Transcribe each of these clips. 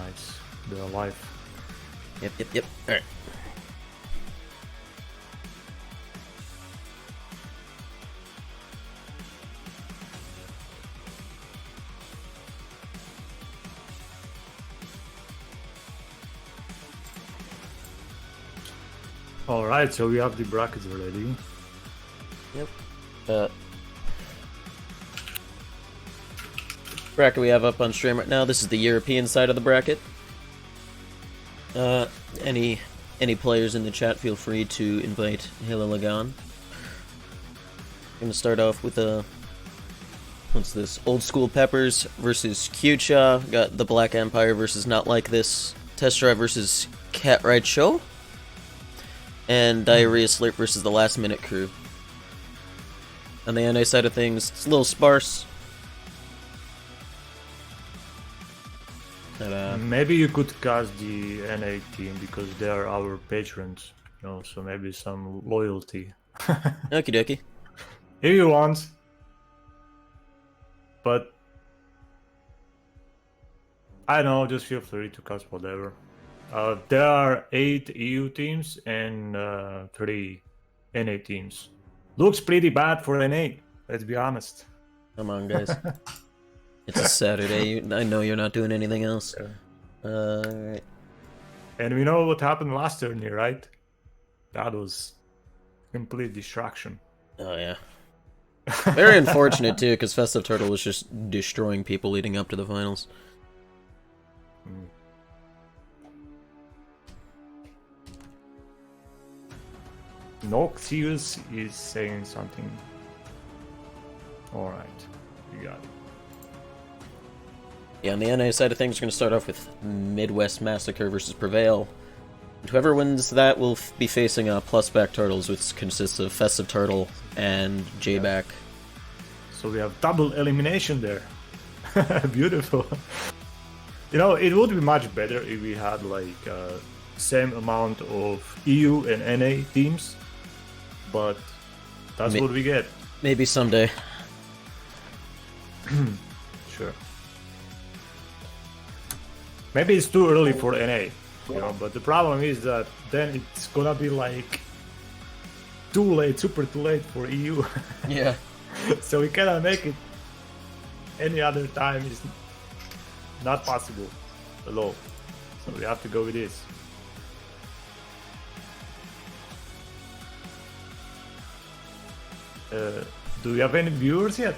Nice. They're alive. Yep. Alright. Alright, so we have the brackets already. Yep. Bracket we have up on stream right now. This is the European side of the bracket. Any players in the chat, feel free to invite Halo Lagan. I'm gonna start off with what's this? Old School Peppers versus Kyucha. Got the Black Empire versus Not Like This. Test Drive versus Cat Ride Show. And Diarrhea Slurp versus the Last Minute Crew. On the NA side of things, it's a little sparse. But, maybe you could cast the NA team because they are our patrons, you know, so maybe some loyalty. Okie dokie. If you want. But I don't know, just feel free to cast whatever. There are 8 EU teams and 3 NA teams. Looks pretty bad for NA, let's be honest. Come on, guys. It's a Saturday. I know you're not doing anything else. Yeah. Alright. And we know what happened last tourney, right? That was complete distraction. Oh, yeah. Very unfortunate, too, because Festive Turtle was just destroying people leading up to the finals. Noxious is saying something. Alright, you got it. Yeah, on the NA side of things, we're going to start off with Midwest Massacre versus Prevail. And whoever wins that will be facing Plus Back Turtles, which consists of Festive Turtle and J-Back. So we have double elimination there. Beautiful. You know, it would be much better if we had like same amount of EU and NA teams, but that's what we get. Maybe someday. Sure. Maybe it's too early for NA, you know, but the problem is that then it's gonna be like too late, super too late for EU. Yeah. So we cannot make it any other time. Is not possible at all. So we have to go with this. Do we have any viewers yet?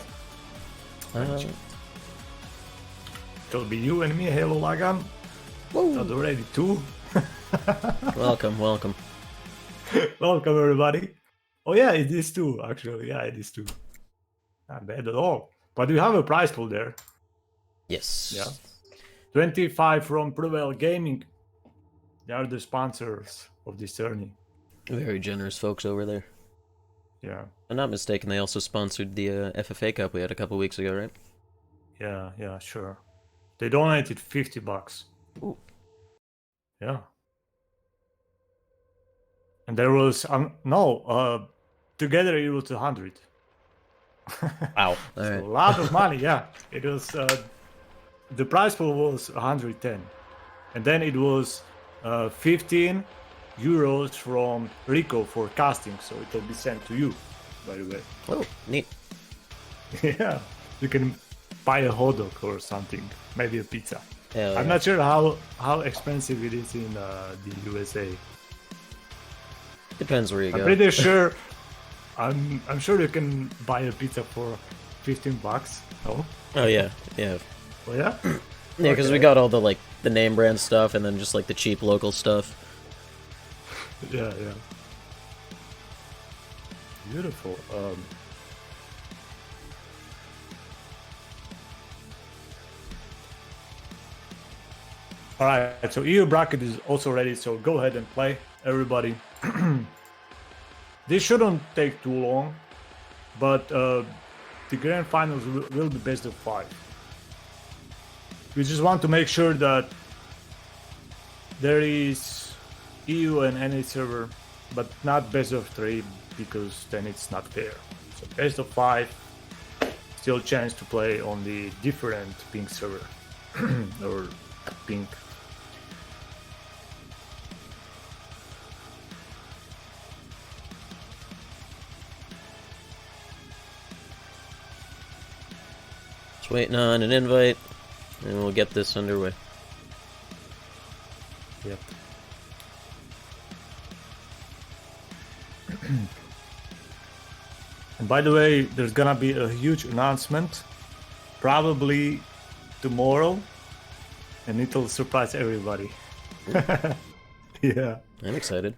It'll be you and me, Halo Lagan. Not already 2. Welcome. Welcome everybody. Oh yeah, it is 2 actually. Yeah, it is 2. Not bad at all. But we have a prize pool there. Yes. Yeah. 25 from Prevail Gaming. They are the sponsors of this tourney. Very generous folks over there. Yeah. If I'm not mistaken, they also sponsored the FFA Cup we had a couple weeks ago, right? Yeah, sure. They donated $50. Ooh. Yeah. And there was together it was 100. Wow. So Right. a lot of money, yeah. It was the prize pool was 110. And then it was 15 euros from Rico for casting, so it will be sent to you, by the way. Oh, neat. Yeah. You can buy a hot dog or something, maybe a pizza. Hell I'm yeah. not sure how expensive it is in the USA. Depends where you I'm go. pretty sure. I'm sure you can buy a pizza for $15. No? Oh yeah. Oh yeah. Yeah, because we got all the the name brand stuff and then just the cheap local stuff. Yeah. Beautiful. All right, so EU bracket is also ready, so go ahead and play, everybody. This shouldn't take too long, but the grand finals will be best of 5. We just want to make sure that there is EU and NA server, but not best of 3, because then it's not fair. So best of 5, still chance to play on the different pink server or pink Just waiting on an invite, and we'll get this underway. Yep. And by the way, there's gonna be a huge announcement, probably tomorrow, and it'll surprise everybody. Yeah. I'm excited.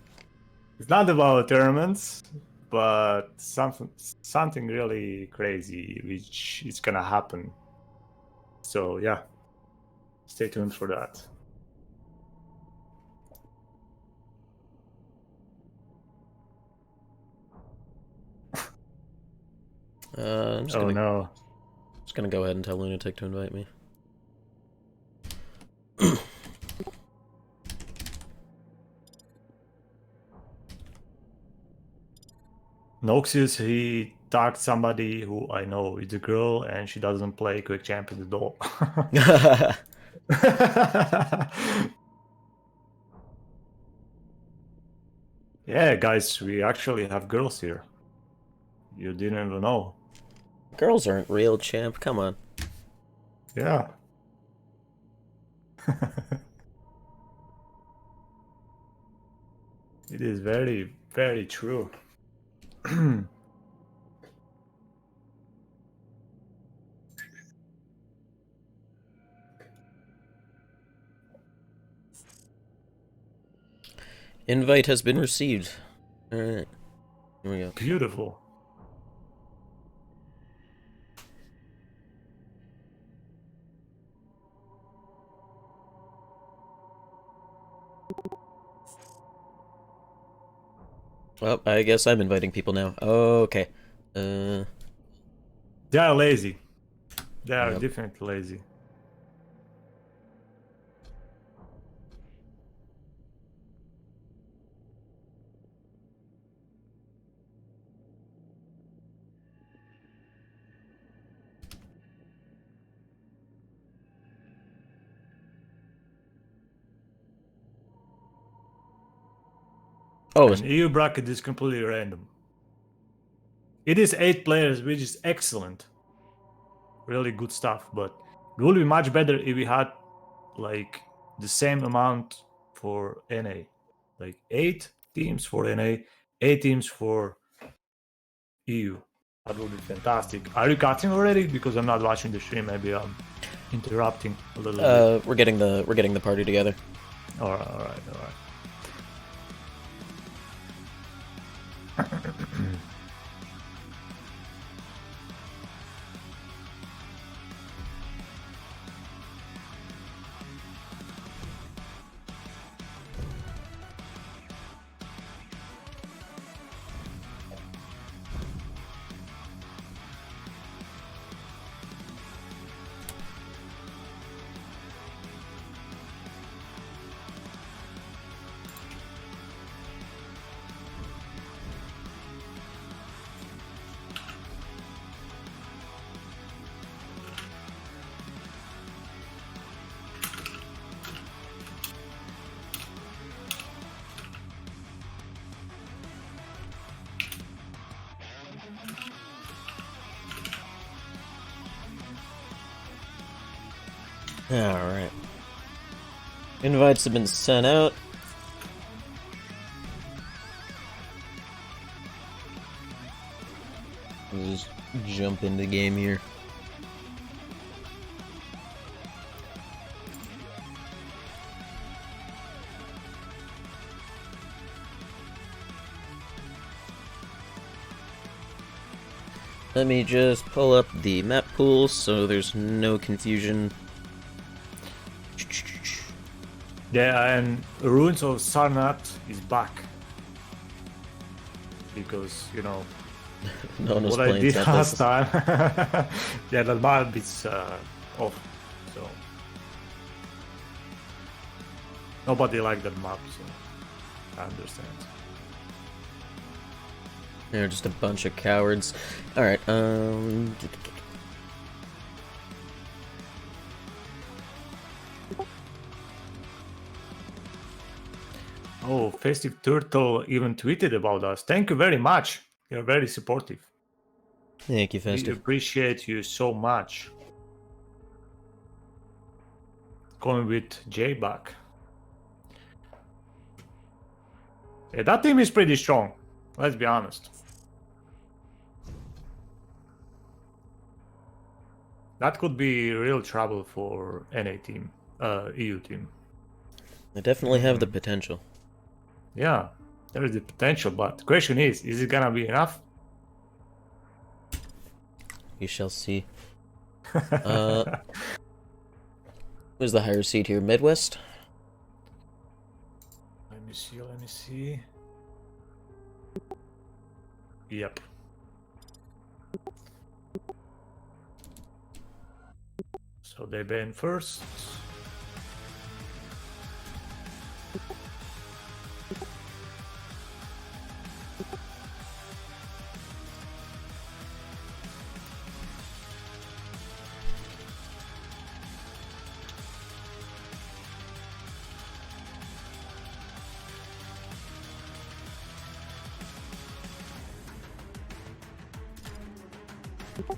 It's not about tournaments, but something really crazy which is gonna happen. So yeah, stay tuned for that. I'm just Oh gonna, no. just gonna go ahead and tell Lunatic to invite me. Noxious, he tagged somebody who I know is a girl and she doesn't play Quick Champion at all. Yeah, guys, we actually have girls here. You didn't even know. Girls aren't real, champ. Come on. Yeah. It is very, very true. Invite has been received. Alright. Here we go. Beautiful. Well, I guess I'm inviting people now. Okay. They are lazy. They are Yep. definitely lazy. Oh, An EU bracket is completely random. It is 8 players, which is excellent. Really good stuff, but it would be much better if we had like the same amount for NA. Like 8 teams for NA, 8 teams for EU. That would be fantastic. Are you cutting already? Because I'm not watching the stream. Maybe I'm interrupting a little bit. we're getting the party together. All right. Alright. Invites have been sent out. Let's just jump into game here. Let me just pull up the map pool so there's no confusion. Yeah, and Ruins of Sarnath is back. Because, you know, No one was what I playing did Tempest. last time. Yeah, the map is off. So nobody liked that map, so I understand. They're just a bunch of cowards. Alright, Oh, Festive Turtle even tweeted about us. Thank you very much. You're very supportive. thank you, We Festive. appreciate you so much. Going with J-Back. Yeah, that team is pretty strong. Let's be honest. That could be real trouble for NA team, EU team. They definitely have the potential. Yeah, there is the potential, but the question is it gonna be enough? You shall see. Who's the higher seed here? Midwest? Let me see. Yep. So they ban first.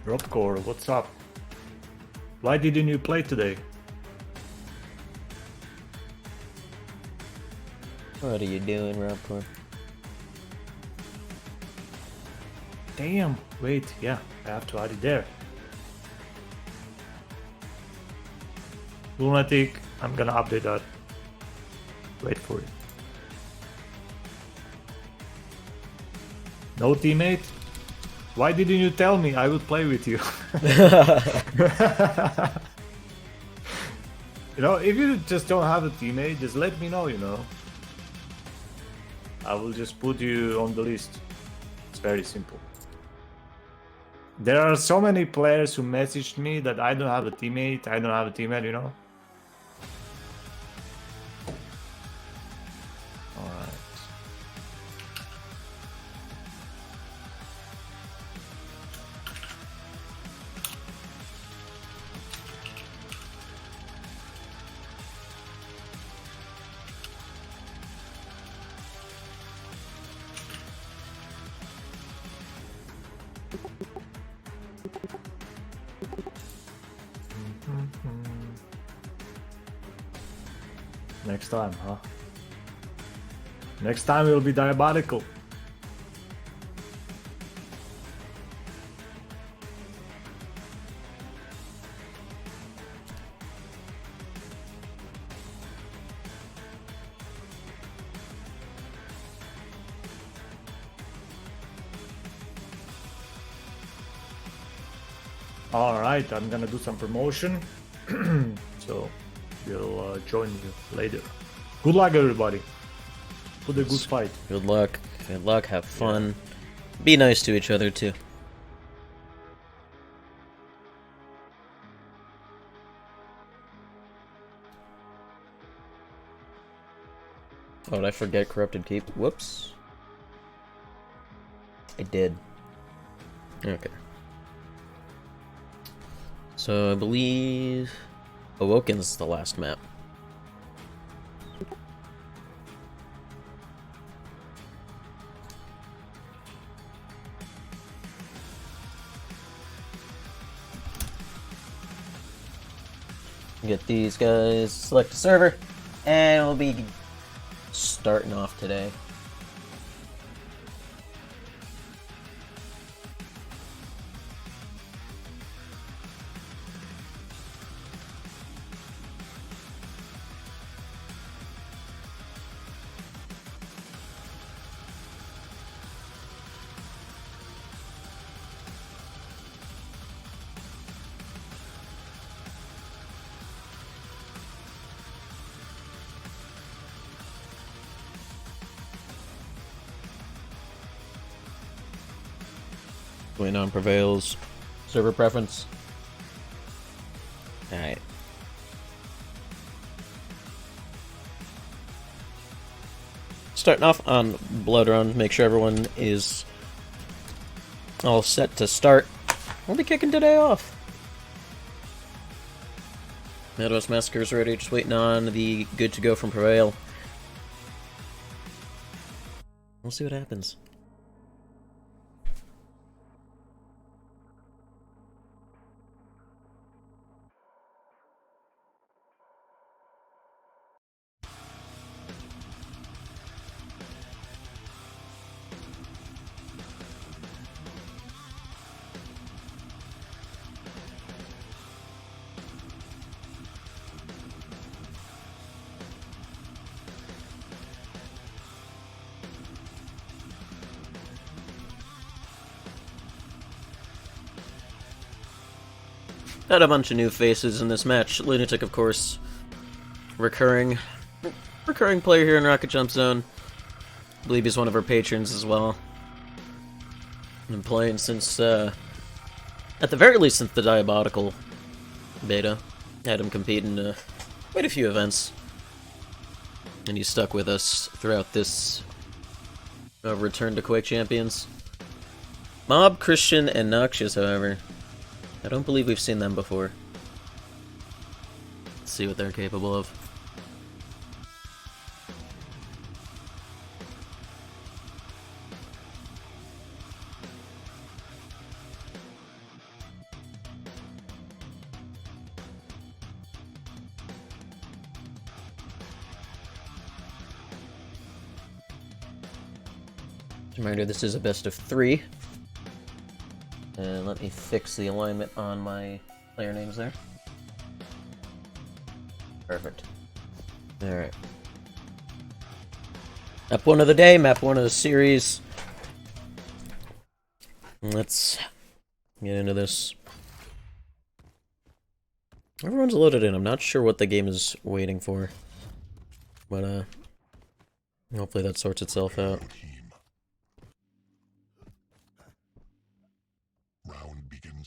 Dropcore, what's up? Why didn't you play today? What are you doing, Robcore? Damn, wait, yeah, I have to add it there. Lunatic, I'm gonna update that. Wait for it. No teammate? Why didn't you tell me I would play with you? You know, if you just don't have a teammate, just let me know, you know. I will just put you on the list. It's very simple. There are so many players who messaged me that I don't have a teammate, you know. Alright. Next time, huh? Next time we'll be diabolical. Alright, I'm gonna do some promotion. So we'll join you later. Good luck, everybody. Put a good fight. Good luck. Good luck. Have fun. Be nice to each other, too. Oh, did I forget Corrupted Keep? Whoops. I did. Okay. So, I believe Awoken's the last map. Get these guys, select a server, and we'll be starting off today. Waiting on Prevail's server preference. Alright. Starting off on Blood Run, make sure everyone is all set to start. We'll be kicking today off. Midwest Massacre's ready, just waiting on the good to go from Prevail. We'll see what happens. Got a bunch of new faces in this match. Lunatic, of course, recurring player here in Rocket Jump Zone. I believe he's one of our patrons as well. Been playing since, at the very least, since the Diabolical beta. Had him compete in quite a few events. And he's stuck with us throughout this return to Quake Champions. Mob, Christian, and Noxious, however, I don't believe we've seen them before. Let's see what they're capable of. Reminder, this is a best of 3. And let me fix the alignment on my player names there. Perfect. Alright. Map 1 of the day, map 1 of the series. Let's get into this. Everyone's loaded in. I'm not sure what the game is waiting for. But, hopefully that sorts itself out.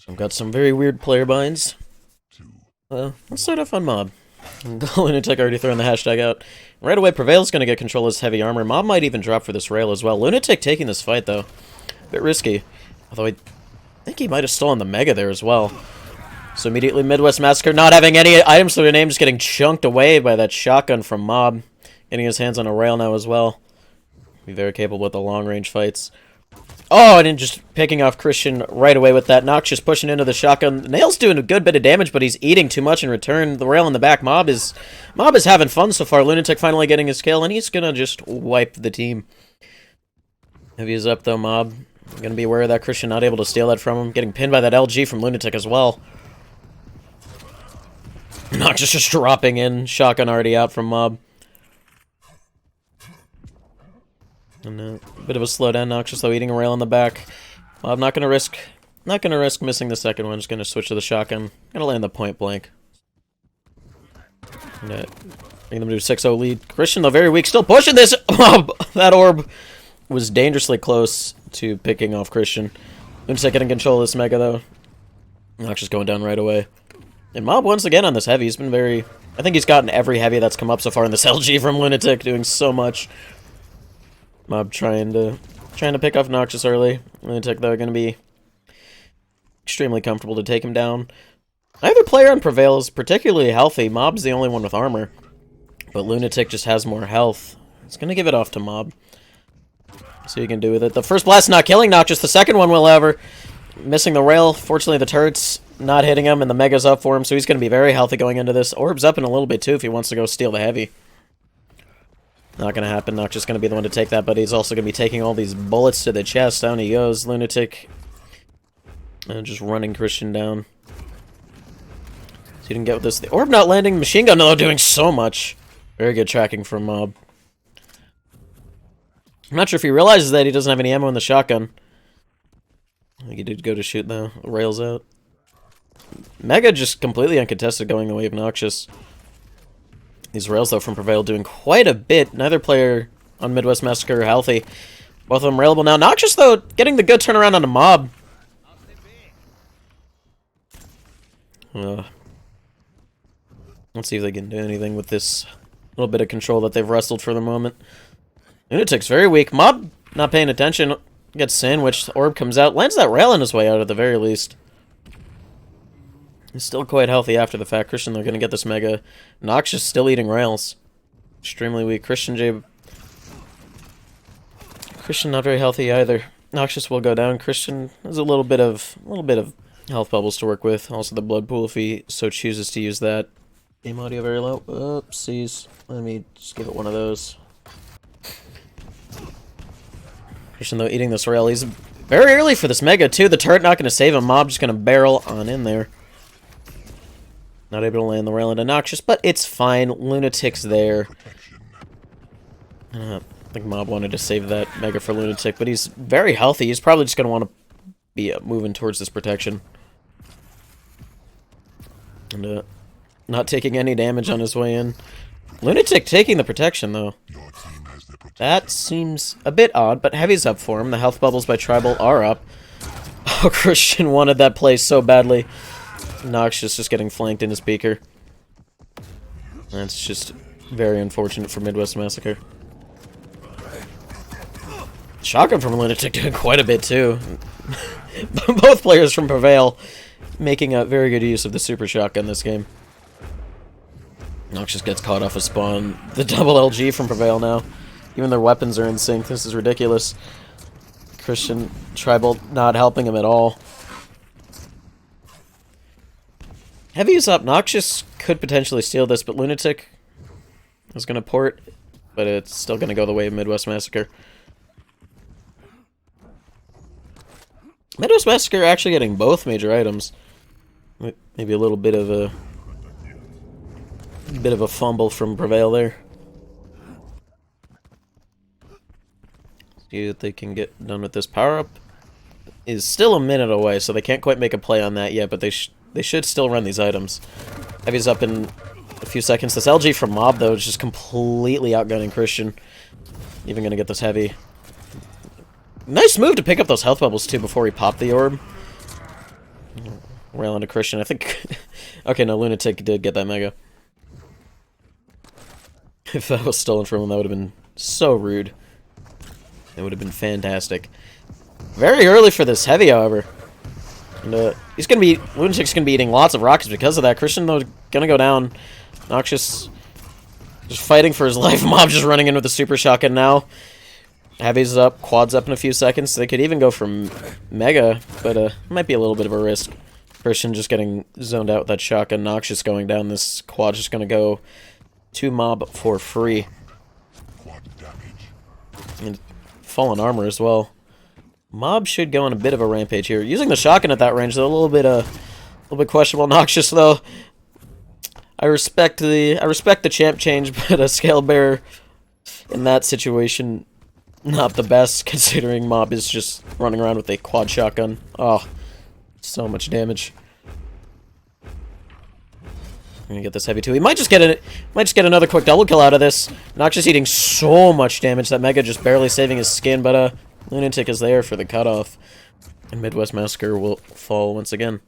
I've got some very weird player binds. Let's start off on Mob. The Lunatic already throwing the hashtag out. Right away, Prevail's going to get control of his heavy armor. Mob might even drop for this rail as well. Lunatic taking this fight, though. A bit risky. Although I think he might have stolen the Mega there as well. So immediately, Midwest Massacre not having any items to their name, just getting chunked away by that shotgun from Mob. Getting his hands on a rail now as well. Be very capable with the long-range fights. Oh, and then just picking off Christian right away with that. Noxious pushing into the shotgun. Nail's doing a good bit of damage, but he's eating too much in return. The rail in the back. Mob is having fun so far. Lunatic finally getting his kill, and he's gonna just wipe the team. Heavy is up, though, Mob. Gonna be aware of that. Christian not able to steal that from him. Getting pinned by that LG from Lunatic as well. Noxious just dropping in. Shotgun already out from Mob. And a bit of a slowdown. Noxious though eating a rail in the back. Well, I'm not gonna risk missing the second one. Just gonna switch to the shotgun. Gonna land the point blank. Bring them to a 6-0 lead. Christian though very weak. Still pushing this. That orb was dangerously close to picking off Christian. Lunatic getting control of this Mega though. Noxious going down right away. And Mob once again on this heavy. He's been very. I think he's gotten every heavy that's come up so far in this LG from Lunatic, doing so much. Mob trying to pick off Noxious early. Lunatic, though, going to be extremely comfortable to take him down. Neither player on Prevail is particularly healthy. Mob's the only one with armor. But Lunatic just has more health. It's going to give it off to Mob. See what he can do with it. The first blast not killing Noxious. The second one will, however. Missing the rail. Fortunately, the turret's not hitting him, and the Mega's up for him, so he's going to be very healthy going into this. Orb's up in a little bit, too, if he wants to go steal the heavy. Not gonna happen. Noxious gonna be the one to take that, but he's also gonna be taking all these bullets to the chest. Down he goes. Lunatic. Just running Christian down. So he didn't get with this. The orb not landing. Machine gun though doing so much. Very good tracking from Mob. I'm not sure if he realizes that he doesn't have any ammo in the shotgun. I think he did go to shoot though. Rails out. Mega just completely uncontested going the way of Noxious. These rails, though, from Prevail doing quite a bit. Neither player on Midwest Massacre are healthy. Both of them railable now. Noxious, though, getting the good turnaround on a Mob. Let's see if they can do anything with this little bit of control that they've wrestled for the moment. Lunatic's very weak. Mob not paying attention. Gets sandwiched. Orb comes out. Lands that rail on his way out at the very least. He's still quite healthy after the fact. Christian, they're going to get this Mega. Noxious still eating rails. Extremely weak. Christian not very healthy either. Noxious will go down. Christian has a little bit of health bubbles to work with. Also the blood pool if he so chooses to use that. Game audio very low. Oopsies. Let me just give it one of those. Christian though eating this rail. He's very early for this Mega too. The turret not going to save him. Mob just going to barrel on in there. Not able to land the rail into Noxious, but it's fine. Lunatic's there. I think Mob wanted to save that Mega for Lunatic, but he's very healthy. He's probably just going to want to be moving towards this protection. And, not taking any damage on his way in. Lunatic taking the protection, though. That seems a bit odd, but Heavy's up for him. The health bubbles by Tribal are up. Oh, Christian wanted that play so badly. Noxious just getting flanked in his beaker. That's just very unfortunate for Midwest Massacre. Shotgun from Lunatic doing quite a bit, too. Both players from Prevail making a very good use of the Super Shotgun this game. Noxious gets caught off a spawn. The double LG from Prevail now. Even their weapons are in sync. This is ridiculous. Christian Tribal not helping him at all. Heavy is up. Noxious could potentially steal this, but Lunatic is going to port, but it's still going to go the way of Midwest Massacre. Midwest Massacre actually getting both major items. Maybe a little bit of a fumble from Prevail there. See if they can get done with this. Power up is still a minute away, so they can't quite make a play on that yet, but they should still run these items. Heavy's up in a few seconds. This LG from Mob, though, is just completely outgunning Christian. Even gonna get this Heavy. Nice move to pick up those health bubbles, too, before he popped the orb. Rail into Christian, I think... Okay, no, Lunatic did get that Mega. If that was stolen from him, that would have been so rude. It would have been fantastic. Very early for this Heavy, however. And, Lunatic's gonna be eating lots of rockets because of that. Christian, though, gonna go down. Noxious just fighting for his life. Mob just running in with the Super Shotgun now. Heavy's up, Quad's up in a few seconds. They could even go for Mega, but it might be a little bit of a risk. Christian just getting zoned out with that Shotgun. Noxious going down. This Quad's just gonna go to Mob for free. And fallen armor as well. Mob should go on a bit of a rampage here. Using the Shotgun at that range, though, a little bit questionable. Noxious, though. I respect the champ change, but a Scale Bearer in that situation, not the best, considering Mob is just running around with a quad shotgun. Oh, so much damage. I'm gonna get this Heavy too. He might just get another quick double kill out of this. Noxious eating so much damage. That Mega just barely saving his skin, but Lunatic is there for the cutoff. And Midwest Massacre will fall once again.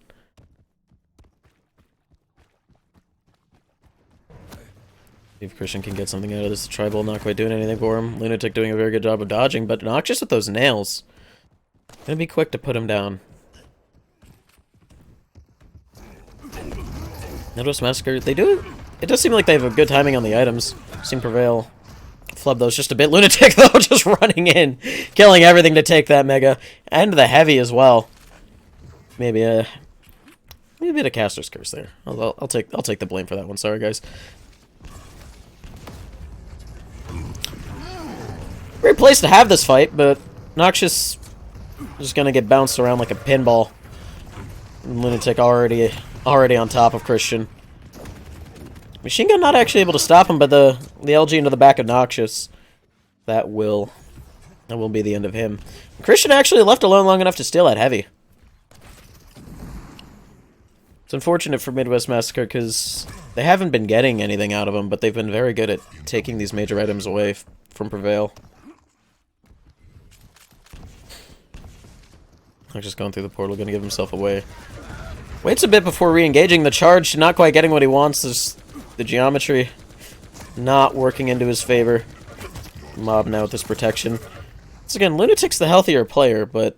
See if Christian can get something out of this. Tribal not quite doing anything for him. Lunatic doing a very good job of dodging, but Noxious with those nails. Gonna be quick to put him down. Midwest Massacre, it does seem like they have a good timing on the items. Seem Prevail. Flub those just a bit. Lunatic, though, just running in. Killing everything to take that Mega. And the Heavy as well. Maybe a bit of Caster's Curse there. I'll take the blame for that one. Sorry, guys. Great place to have this fight, but Noxious is gonna get bounced around like a pinball. And Lunatic already on top of Christian. Machine Gun not actually able to stop him, but the LG into the back of Noxious. That will be the end of him. Christian actually left alone long enough to steal that Heavy. It's unfortunate for Midwest Massacre because they haven't been getting anything out of him, but they've been very good at taking these major items away from Prevail. I'm just going through the portal, gonna give himself away. Waits a bit before re-engaging. The charge, not quite getting what he wants. Is the geometry not working into his favor. Mob now with this protection. Once again, Lunatic's the healthier player, but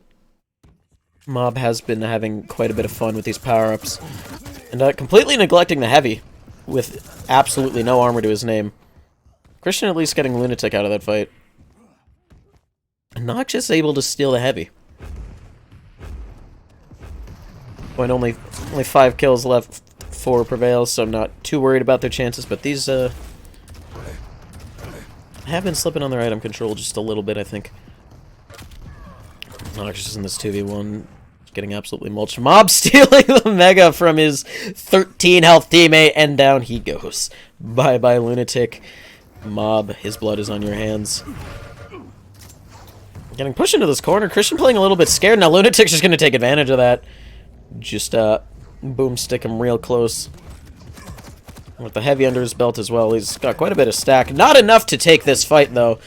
Mob has been having quite a bit of fun with these power-ups. And completely neglecting the Heavy, with absolutely no armor to his name. Christian at least getting Lunatic out of that fight. And Noxious able to steal the Heavy. Point only 5 kills left for Prevail, so I'm not too worried about their chances, but these have been slipping on their item control just a little bit, I think. Noxious in this 2v1, getting absolutely mulched. Mob stealing the Mega from his 13 health teammate, and down he goes. Bye-bye, Lunatic. Mob, his blood is on your hands. Getting pushed into this corner. Christian playing a little bit scared. Now Lunatic's just going to take advantage of that. Just boomstick him real close. with the heavy under his belt as well. He's got quite a bit of stack. Not enough to take this fight, though.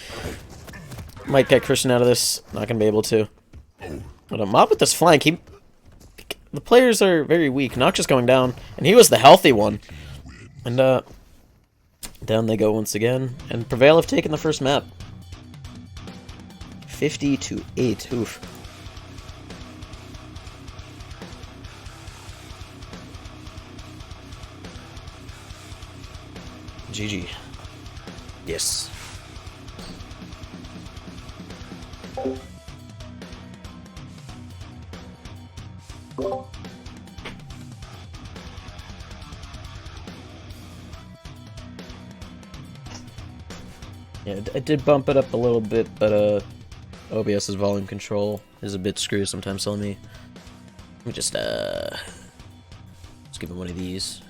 Might get Christian out of this. Not going to be able to. But a Mob with this flank. The players are very weak. Noxious going down. And he was the healthy one. And, down they go once again. And Prevail have taken the first map. 50-8. Oof. GG. Yes. Yeah, I did bump it up a little bit, but OBS's volume control is a bit screwy sometimes, telling me. Let me just let's give him one of these.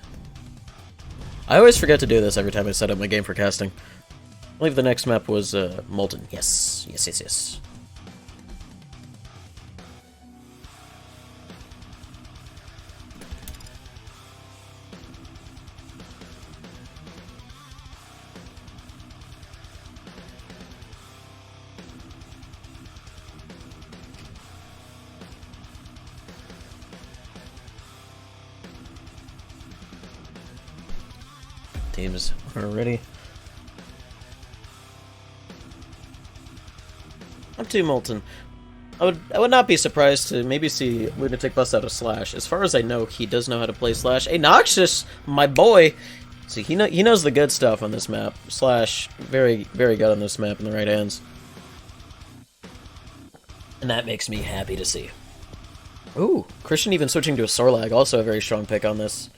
I always forget to do this every time I set up my game for casting. I believe the next map was Molten. Yes. Yes. Teams are ready. Up to Molten. I would not be surprised to maybe see Lunatic bust out a Slash. As far as I know, he does know how to play Slash. Hey, Noxious, my boy! See, he knows the good stuff on this map. Slash, very, very good on this map in the right hands. And that makes me happy to see. Ooh, Christian even switching to a Sorlag, also a very strong pick on this.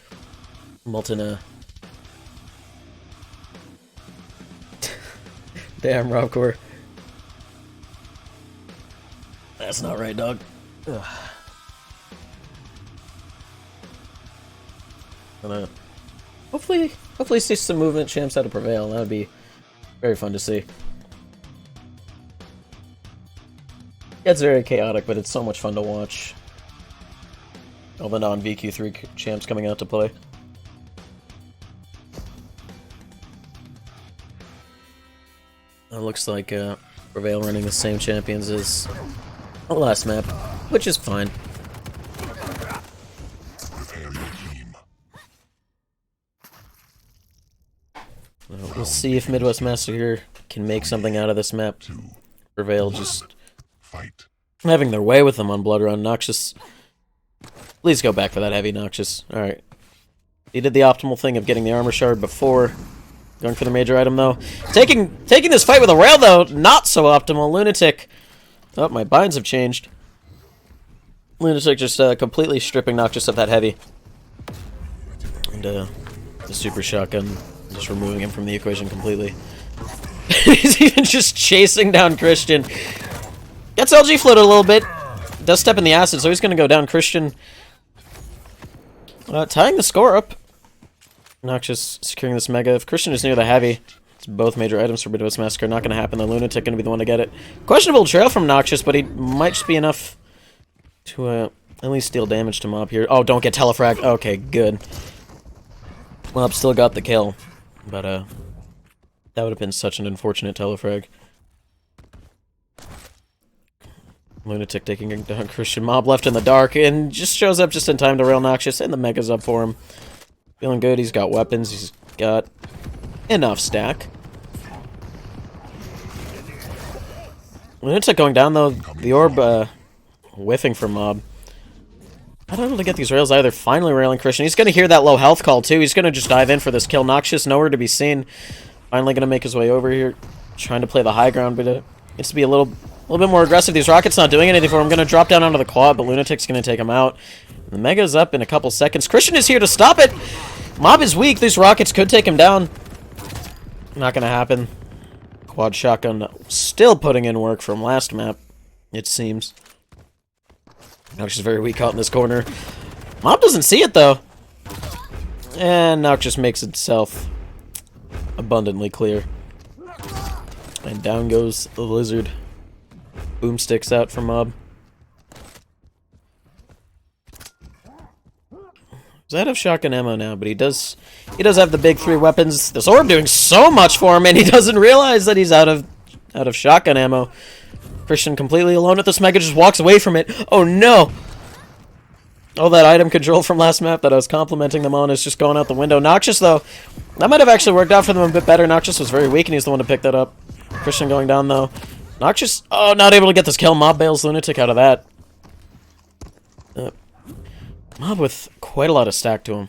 Molten, Damn, Robcore. That's not right, dog. Ugh. Gonna hopefully see some movement champs how to prevail. That would be very fun to see. It's very chaotic, but it's so much fun to watch. All the non-VQ3 champs coming out to play. It looks like Prevail running the same champions as the last map, which is fine. We'll see if Midwest Massacre can make something out of this map. Prevail just having their way with them on Blood Run. Noxious, please go back for that heavy, Noxious. Alright. He did the optimal thing of getting the armor shard before going for the major item, though. Taking this fight with a rail, though, not so optimal. Lunatic. Oh, my binds have changed. Lunatic just completely stripping Noxious of that heavy. And the super shotgun just removing him from the equation completely. He's even just chasing down Christian. Gets LG floated a little bit. Does step in the acid, so he's going to go down Christian. Tying the score up. Noxious securing this mega. If Christian is near the heavy, it's both major items for Midwest Massacre. Not going to happen. The Lunatic going to be the one to get it. Questionable trail from Noxious, but he might just be enough to at least deal damage to Mob here. Oh, don't get telefrag. Okay, good. Mob still got the kill, but that would have been such an unfortunate telefrag. Lunatic taking down Christian. Mob left in the dark and just shows up just in time to rail Noxious, and the mega's up for him. Feeling good. He's got weapons. He's got enough stack. Lunatic going down, though. The orb whiffing from Mob. Not able to get these rails either. Finally railing Christian. He's going to hear that low health call, too. He's going to just dive in for this kill. Noxious nowhere to be seen. Finally going to make his way over here. Trying to play the high ground, but it needs to be a little bit more aggressive. These rockets not doing anything for him. I'm going to drop down onto the quad, but Lunatic's going to take him out. The mega's up in a couple seconds. Christian is here to stop it. Mob is weak. These rockets could take him down. Not going to happen. Quad shotgun still putting in work from last map, it seems. Noxious very weak out in this corner. Mob doesn't see it, though. And Noxious makes itself abundantly clear. And down goes the lizard. Boomsticks out from Mob. He's out of shotgun ammo now, but he does have the big 3 weapons. This orb doing so much for him, and he doesn't realize that he's out of shotgun ammo. Christian completely alone with this mega, just walks away from it. Oh no! Oh, that item control from last map that I was complimenting them on is just going out the window. Noxious, though, that might have actually worked out for them a bit better. Noxious was very weak, and he's the one to pick that up. Christian going down, though. Noxious, oh, not able to get this kill. Mob bails Lunatic out of that. Mob with quite a lot of stack to him.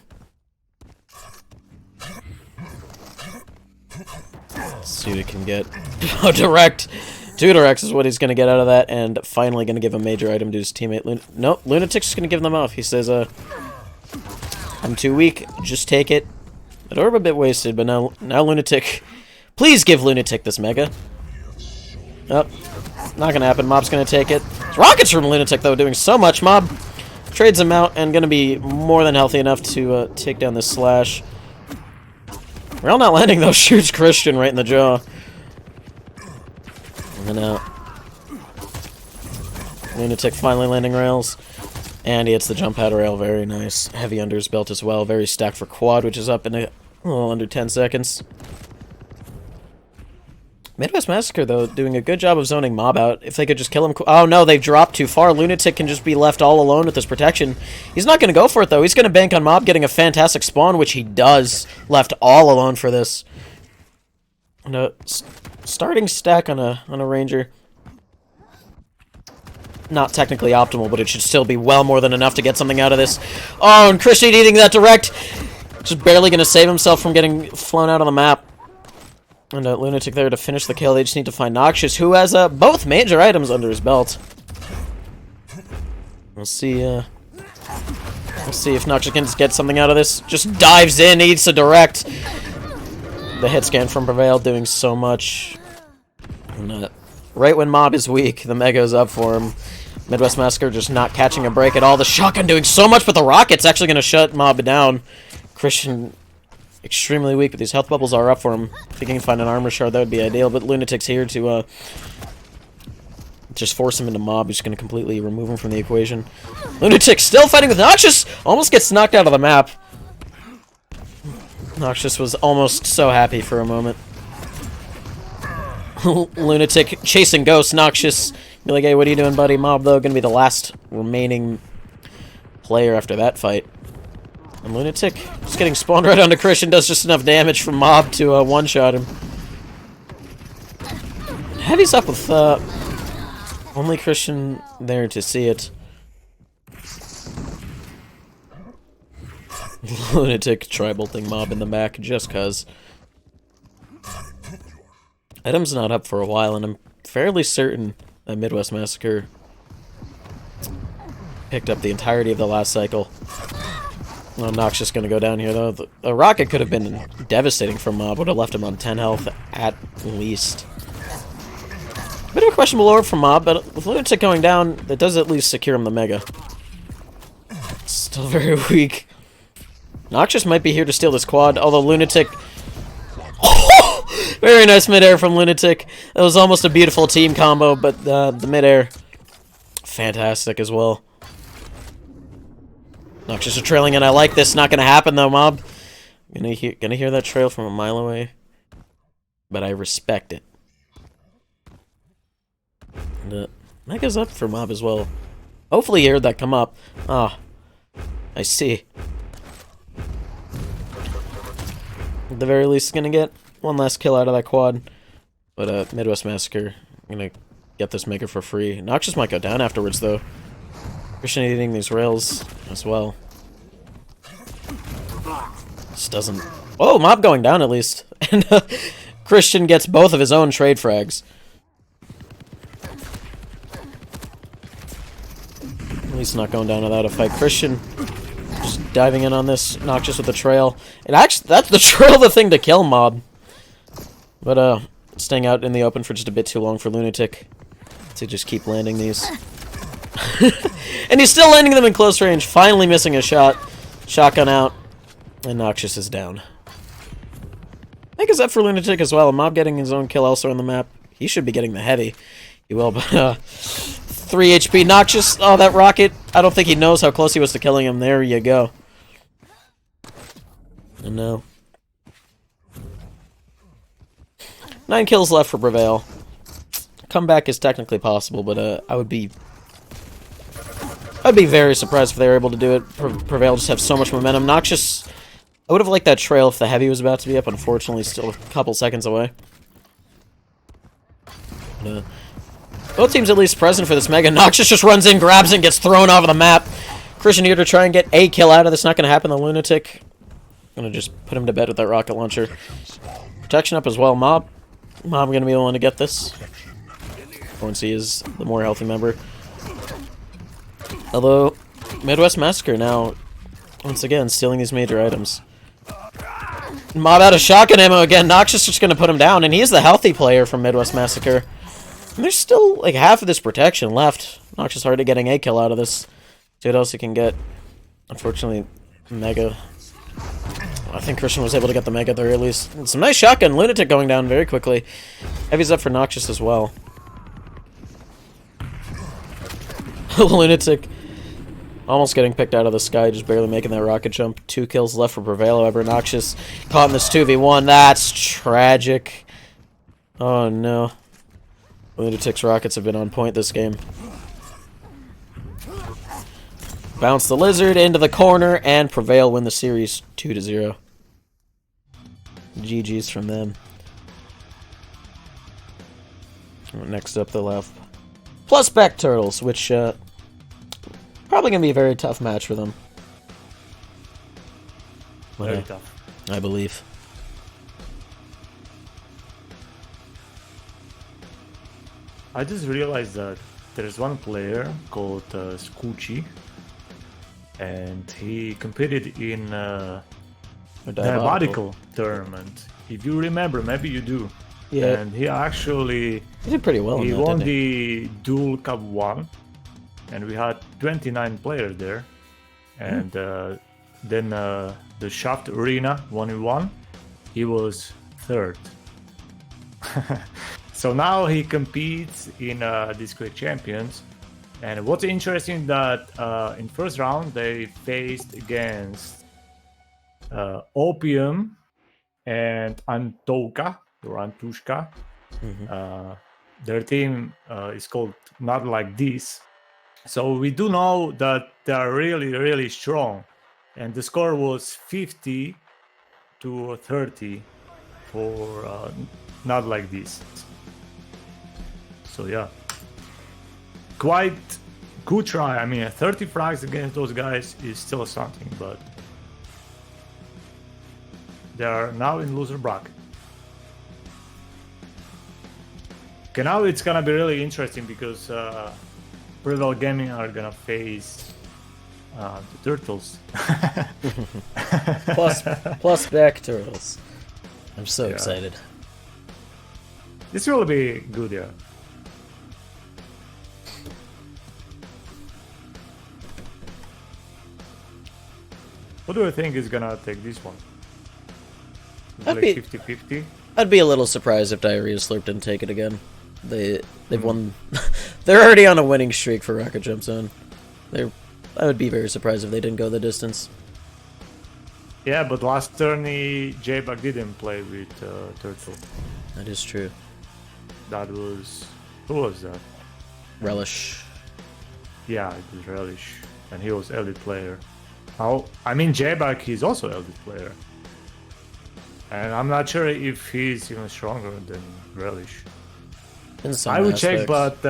Let's see what he can get. Oh, direct! 2 directs is what he's going to get out of that, and finally going to give a major item to his teammate. Nope, Lunatic's just going to give them off. He says, I'm too weak, just take it. That orb a bit wasted, but now Lunatic... Please give Lunatic this mega. Oh, not going to happen. Mob's going to take it. It's rockets from Lunatic, though, doing so much. Mob trades him out, and going to be more than healthy enough to take down this slash. Rail not landing, though, shoots Christian right in the jaw. And out. Lunatic finally landing rails. And he hits the jump pad rail. Very nice. Heavy under his belt as well. Very stacked for quad, which is up in a little under 10 seconds. Midwest Massacre, though, doing a good job of zoning Mob out. If they could just kill him... Oh, no, they've dropped too far. Lunatic can just be left all alone with this protection. He's not going to go for it, though. He's going to bank on Mob getting a fantastic spawn, which he does. Left all alone for this. And starting stack on a Ranger. Not technically optimal, but it should still be well more than enough to get something out of this. Oh, and Christian eating that direct. Just barely going to save himself from getting flown out on the map. And Lunatic there to finish the kill. They just need to find Noxious, who has both major items under his belt. We'll see if Noxious can get something out of this. Just dives in, eats a direct. The hit scan from Prevail doing so much. And, right when Mob is weak, the Mega's up for him. Midwest Massacre just not catching a break at all. The shotgun doing so much, but the rocket's actually going to shut Mob down. Christian extremely weak, but these health bubbles are up for him. If he can find an armor shard, that would be ideal. But Lunatic's here to just force him into Mob. He's going to completely remove him from the equation. Lunatic still fighting with Noxious. Almost gets knocked out of the map. Noxious was almost so happy for a moment. Lunatic chasing Ghost. Noxious be like, hey, what are you doing, buddy? Mob, though, going to be the last remaining player after that fight. And Lunatic just getting spawned right onto Christian, does just enough damage from Mob to one-shot him. Heavy's up with only Christian there to see it. Lunatic tri-bolting Mob in the back just cuz. Item's not up for a while, and I'm fairly certain that Midwest Massacre picked up the entirety of the last cycle. Well, Noxious gonna go down here, though. The rocket could have been devastating for Mob. Would have left him on 10 health at least. Bit of a questionable orb from Mob, but with Lunatic going down, that does at least secure him the Mega. Still very weak. Noxious might be here to steal this quad, although Lunatic... Oh! Very nice mid-air from Lunatic. That was almost a beautiful team combo, but the mid-air... fantastic as well. Noxious are trailing, and I like this. Not gonna happen, though, Mob. Gonna hear that trail from a mile away. But I respect it. And, Mega's up for Mob as well. Hopefully you heard that come up. Ah, I see. At the very least, gonna get one last kill out of that quad. But Midwest Massacre, gonna get this Mega for free. Noxious might go down afterwards, though. Christian eating these rails as well. Just doesn't... Oh, Mob going down at least. And Christian gets both of his own trade frags. At least not going down without a fight. Christian just diving in on this. Noxious with the trail. And actually, that's the trail the thing to kill Mob. But staying out in the open for just a bit too long for Lunatic to just keep landing these. And he's still landing them in close range, finally missing a shot. Shotgun out, and Noxious is down. I think it's up for Lunatic as well. Mob getting his own kill elsewhere on the map. He should be getting the heavy. He will, but 3 HP. Noxious, oh, that rocket. I don't think he knows how close he was to killing him. There you go. And no. 9 kills left for Prevail. Comeback is technically possible, but I'd be very surprised if they were able to do it. Prevail just have so much momentum. Noxious, I would have liked that trail if the heavy was about to be up. Unfortunately, still a couple seconds away. But, both teams at least present for this Mega. Noxious just runs in, grabs it, and gets thrown off of the map. Christian here to try and get a kill out of this. Not going to happen. The Lunatic gonna just put him to bed with that rocket launcher. Protection up as well. Mob gonna be the one to get this. Once he is the more healthy member. Although, Midwest Massacre now, once again, stealing these major items. Mob out of shotgun ammo again. Noxious just gonna put him down, and he is the healthy player from Midwest Massacre. And there's still like half of this protection left. Noxious already getting a kill out of this. See what else he can get. Unfortunately, Mega. I think Christian was able to get the Mega there at least. And some nice shotgun. Lunatic going down very quickly. Heavy's up for Noxious as well. Lunatic almost getting picked out of the sky, just barely making that rocket jump. 2 kills left for Prevail, however. Noxious caught in this 2v1. That's tragic. Oh no. Lunatic's rockets have been on point this game. Bounce the Lizard into the corner, and Prevail win the series 2-0. GG's from them. Next up, they'll have Plus Back Turtles, which probably going to be a very tough match for them. Very tough. I believe. I just realized that there's one player called Scoochie, and he competed in a Diabolical tournament. If you remember, maybe you do. Yeah. And he actually... He did pretty well. He won the Duel Cup 1, and we had 29 players there. And then the Shaft Arena 1v1, he was 3rd. So now he competes in these Quick Champions. And what's interesting that in first round they faced against Opium and Antoka or Antushka. Their team is called Not Like This. So we do know that they are really, really strong. And the score was 50-30 for Not Like This. So yeah. Quite good try. I mean, 30 frags against those guys is still something, but they are now in loser bracket. Okay, now it's gonna be really interesting because Prevail Gaming are gonna face the Turtles. plus Back Turtles. I'm so excited. This will be good, yeah. What do you think is gonna take this one? Like 50-50? I'd be a little surprised if Diarrhea Slurp didn't take it again. They've won. They're already on a winning streak for Rocket Jump Zone. I would be very surprised if they didn't go the distance. Yeah, but last turn J-Bug didn't play with Turtle. That is true. That was... Who was that? Relish. Yeah, it was Relish. And he was elite player. I mean, J-Bug, he's also elite player. And I'm not sure if he's even stronger than Relish. I would check, but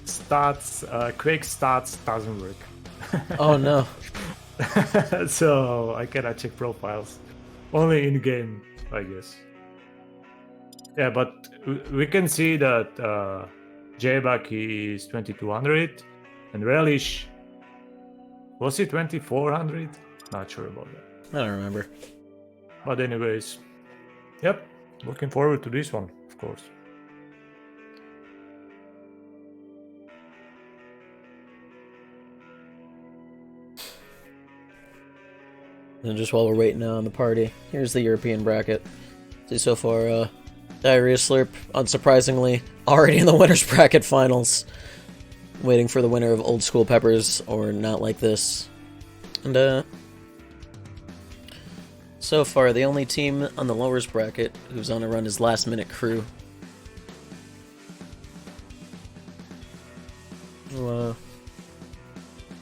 stats, Quake stats doesn't work. Oh no. So I cannot check profiles. Only in game, I guess. Yeah, but we can see that J-Bug is 2200 and Relish, was he 2400? Not sure about that. I don't remember. But anyways, yep, looking forward to this one, of course. And just while we're waiting on the party, here's the European bracket. See so far, Diarrhea Slurp, unsurprisingly, already in the winner's bracket finals. Waiting for the winner of Old School Peppers or Not Like This. And, so far, the only team on the lowest bracket who's on a run is Last Minute Crew. Well,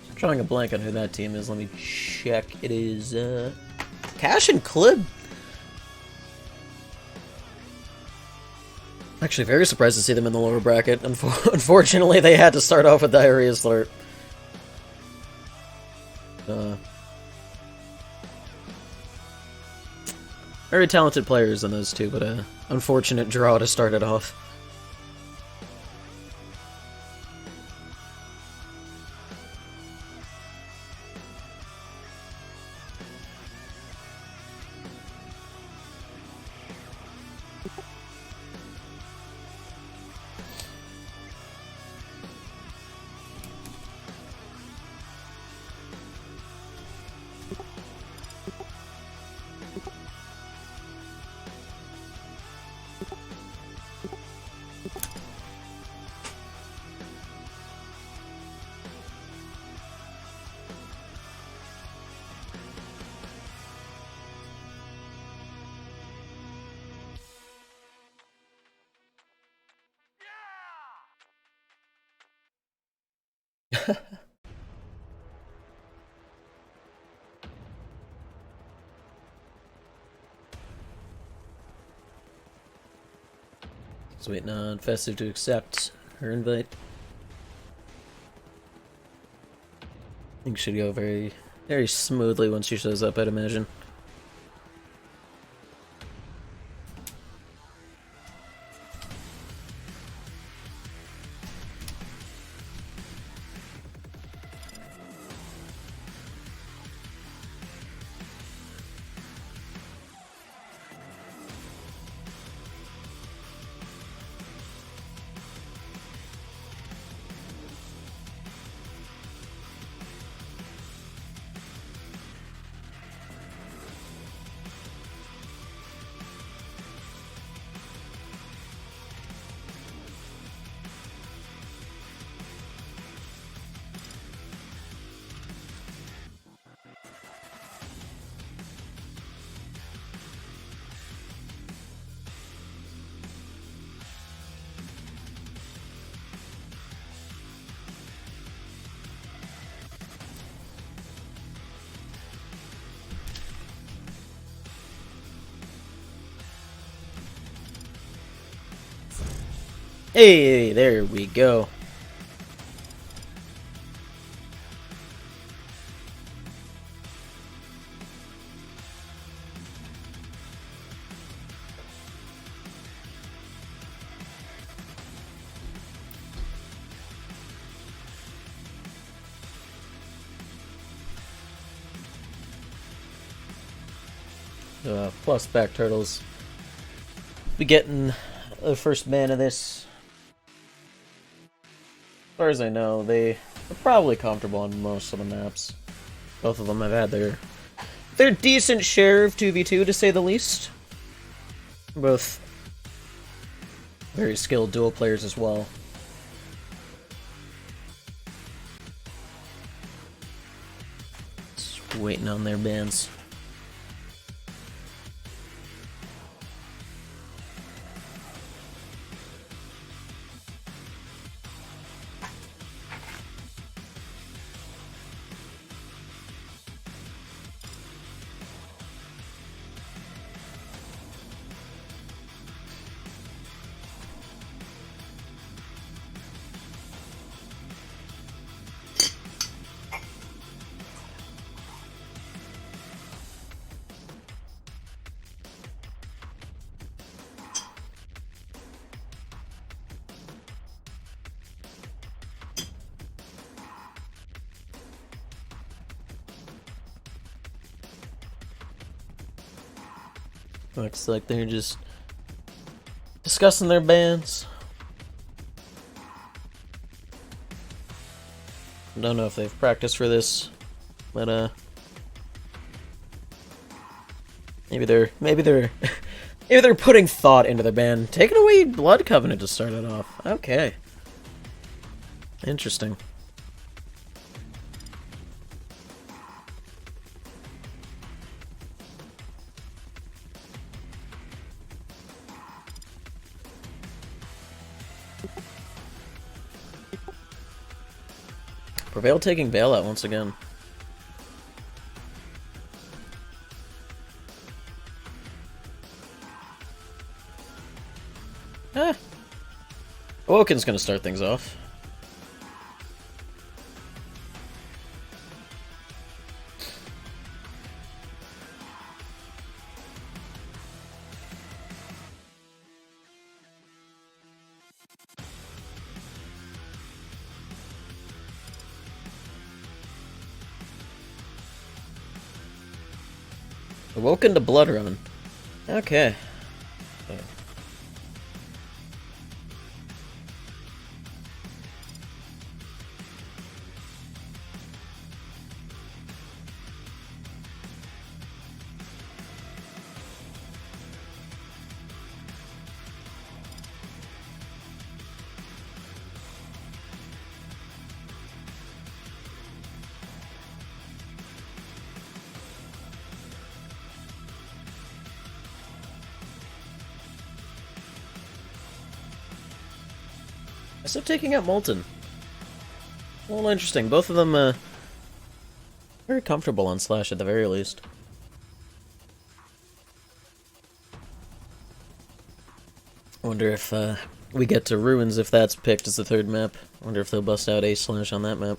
I'm drawing a blank on who that team is. Let me check. It is, Cash and Clib. Actually, very surprised to see them in the lower bracket. Unfortunately, they had to start off with Diarrhea Slurp. Very talented players in those two, but unfortunate draw to start it off. Just waiting on Festive to accept her invite. I think it should go very, very smoothly once she shows up, I'd imagine. Hey, there we go. Plus back turtles. Be getting the first ban of this. As far as I know, they are probably comfortable on most of the maps. Both of them have had their decent share of 2v2, to say the least. Both very skilled dual players as well. Just waiting on their bans. Looks like they're just discussing their bans. Don't know if they've practiced for this, but maybe they're maybe they're putting thought into their ban. Taking away Blood Covenant to start it off. Okay. Interesting. Prevail taking bailout once again. Awoken's gonna start things off. Awoken to Blood Run. Okay. I still taking out Molten. A little interesting. Both of them, very comfortable on Slash at the very least. I wonder if, we get to Ruins if that's picked as the third map. I wonder if they'll bust out Ace Slash on that map.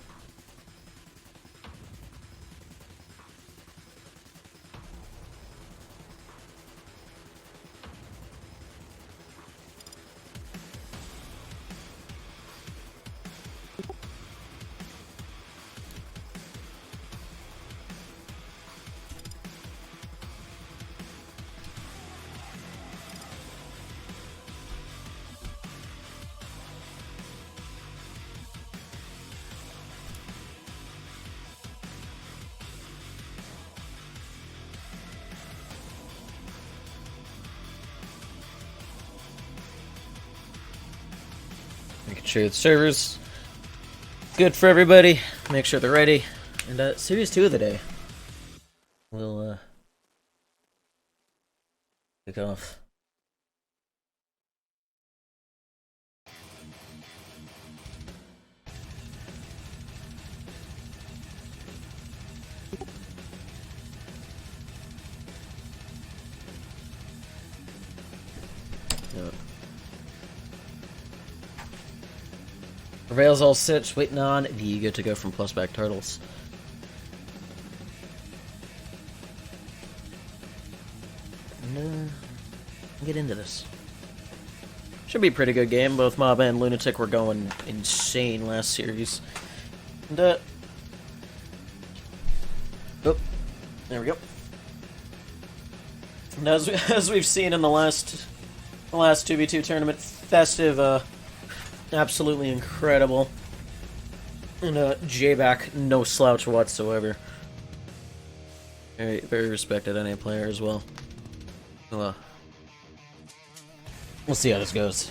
Making sure the server's good for everybody. Make sure they're ready. And Series 2 of the day. We'll kick off. Prevail's all set, just waiting on the good to go from Plus Back Turtles. And, get into this. Should be a pretty good game. Both Mob and Lunatic were going insane last series. And, oh, there we go. And as we've seen in the last 2v2 tournament, Festive, absolutely incredible. And J-Back, no slouch whatsoever. Very, very respected NA player as well. So, we'll see how this goes.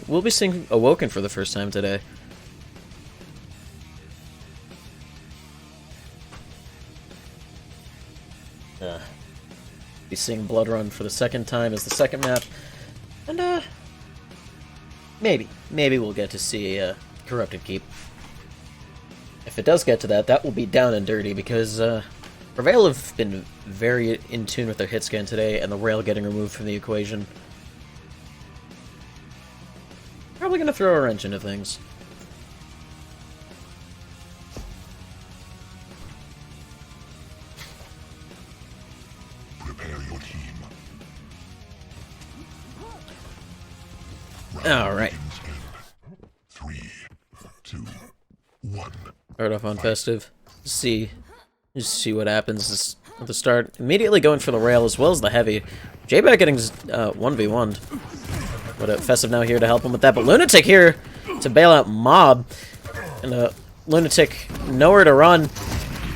We'll be seeing Awoken for the first time today. Be seeing Blood Run for the second time as the second map. And, maybe we'll get to see Corrupted Keep. If it does get to that, that will be down and dirty because Prevail have been very in tune with their hit scan today, and the rail getting removed from the equation. Probably gonna throw a wrench into things. Prepare your team. Alright. 3, 2, 1. Start off on Festive. Just see what happens at the start. Immediately going for the rail as well as the heavy. J-Back getting 1v1'd. But Festive now here to help him with that. But Lunatic here to bail out Mob. And Lunatic nowhere to run.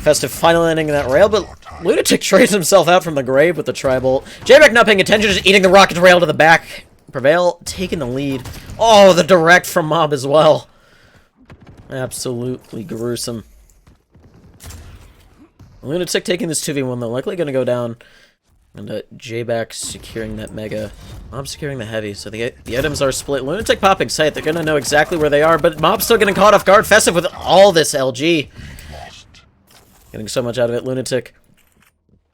Festive finally landing that rail, but Lunatic trades himself out from the grave with the tri-bolt. J-Back not paying attention, just eating the rocket rail to the back. Prevail taking the lead. Oh, the direct from Mob as well. Absolutely gruesome. Lunatic taking this 2v1 though, likely going to go down And J-Back securing that Mega. Mob securing the Heavy, so the items are split. Lunatic popping Sight, they're gonna know exactly where they are, but Mob's still getting caught off guard. Festive with all this LG. Getting so much out of it. Lunatic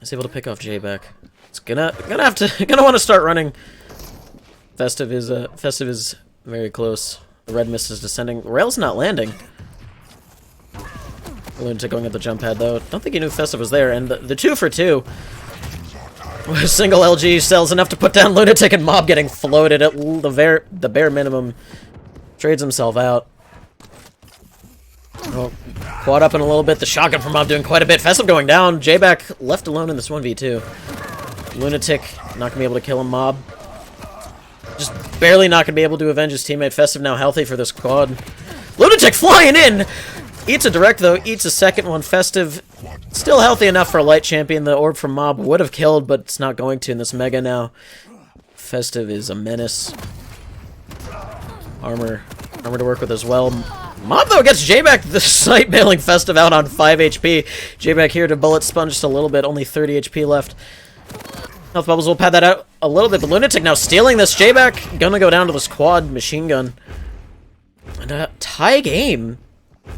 is able to pick off J-Back. It's gonna want to start running. Festive is very close. The red mist is descending. Rail's not landing. Lunatic going at the jump pad though. Don't think he knew Festive was there, and the 2 for 2. A single LG sells enough to put down Lunatic, and Mob getting floated at the bare minimum. Trades himself out. Oh, quad up in a little bit. The shotgun from Mob doing quite a bit. Festive going down. J-Back left alone in this 1v2. Lunatic not gonna be able to kill him. Mob just barely not gonna be able to avenge his teammate. Festive now healthy for this quad. Lunatic flying in! Eats a direct though, eats a second one. Festive still healthy enough for a light champion. The orb from Mob would have killed, but it's not going to in this Mega now. Festive is a menace. Armor to work with as well. Mob though gets J-Back the sight, bailing Festive out on 5 HP. J-Back here to bullet sponge just a little bit, only 30 HP left. Health bubbles will pad that out a little bit, but Lunatic now stealing this. J-Back gonna go down to this quad machine gun. And a tie game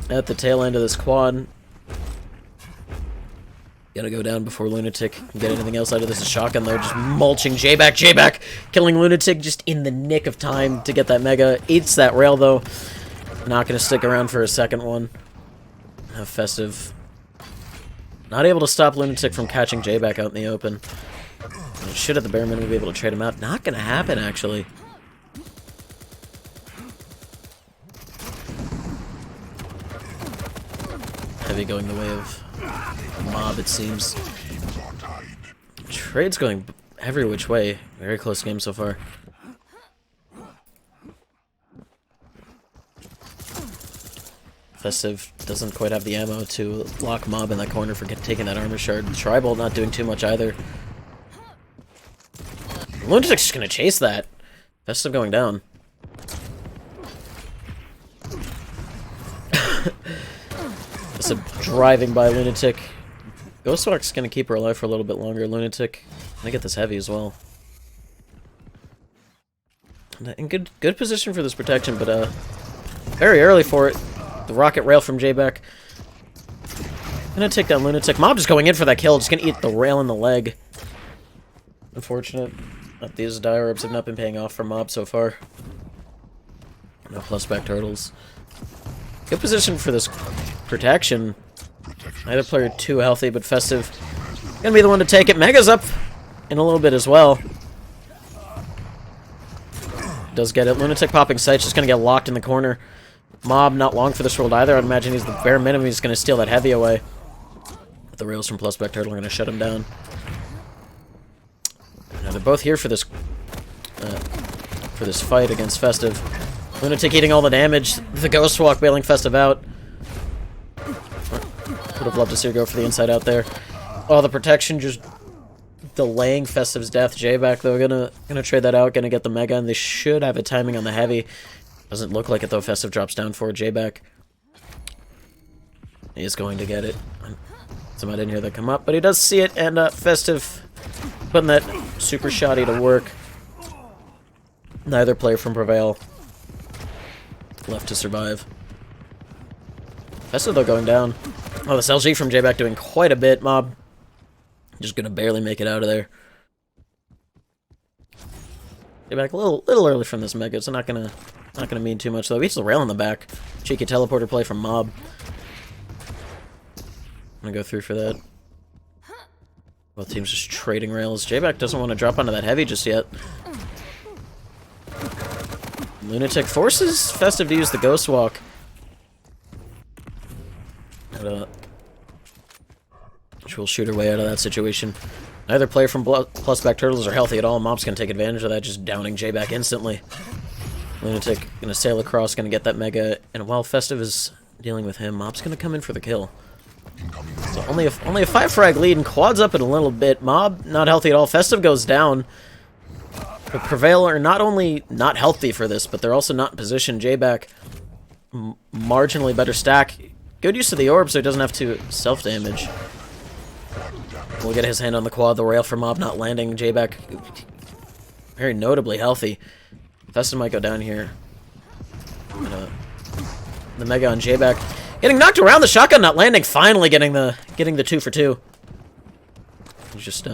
at the tail end of this quad. Gotta go down before Lunatic can get anything else out of this. A shotgun though, just mulching J-Back. J-Back killing Lunatic just in the nick of time to get that Mega. Eats that rail though. Not gonna stick around for a second one. Festive not able to stop Lunatic from catching J-Back out in the open. Should at the bare minimum be able to trade him out. Not gonna happen actually. Heavy going the way of Mob, it seems. Trade's going every which way. Very close game so far. Festive doesn't quite have the ammo to lock Mob in that corner for taking that armor shard. Tribal not doing too much either. Lunatic's just gonna chase that. Festive going down. Festive driving by Lunatic. Ghostwalk's gonna keep her alive for a little bit longer. Lunatic gonna get this heavy as well. In good position for this protection, but very early for it. The rocket rail from J-Back. Gonna take down Lunatic. Mob just going in for that kill, just gonna eat the rail in the leg. Unfortunate. These dire orbs have not been paying off for Mob so far. No plus back turtles. Good position for this protection. Neither player too healthy, but Festive gonna be the one to take it. Mega's up in a little bit as well. Does get it. Lunatic popping sights, just gonna get locked in the corner. Mob not long for this world either. I'd imagine he's the bare minimum. He's gonna steal that heavy away. But the rails from plus back turtle are gonna shut him down. Now they're both here for this fight against Festive. Lunatic eating all the damage. The Ghost Walk bailing Festive out. Would have loved to see her go for the inside out there. Oh, the protection just delaying Festive's death. J-Back though gonna trade that out. Gonna get the Mega, and they should have a timing on the heavy. Doesn't look like it though. Festive drops down for J-Back. He is going to get it. Somebody didn't hear that come up, but he does see it, and Festive putting that super shotty to work. Neither player from Prevail left to survive. Festive though going down. Oh, this LG from J-Back doing quite a bit. Mob just gonna barely make it out of there. J-Back a little early from this Mega, so not gonna mean too much though. Beats the rail in the back. Cheeky teleporter play from Mob. I'm gonna go through for that. Both teams just trading rails. J-Back doesn't want to drop onto that heavy just yet. Lunatic forces Festive to use the Ghost Walk. Which will shoot her way out of that situation. Neither player from plus back turtles are healthy at all. Mob's gonna take advantage of that, just downing J-Back instantly. Lunatic gonna sail across, gonna get that Mega, and while Festive is dealing with him, Mob's gonna come in for the kill. So only a 5 frag lead, and quads up in a little bit. Mob not healthy at all. Festive goes down. But Prevail are not only not healthy for this, but they're also not in position. J-Back marginally better stack. Good use of the orb so he doesn't have to self-damage. We'll get his hand on the quad. The rail for Mob not landing. J-Back very notably healthy. Festive might go down here. The Mega on J-Back getting knocked around. The shotgun not landing. Finally getting the 2 for 2. Just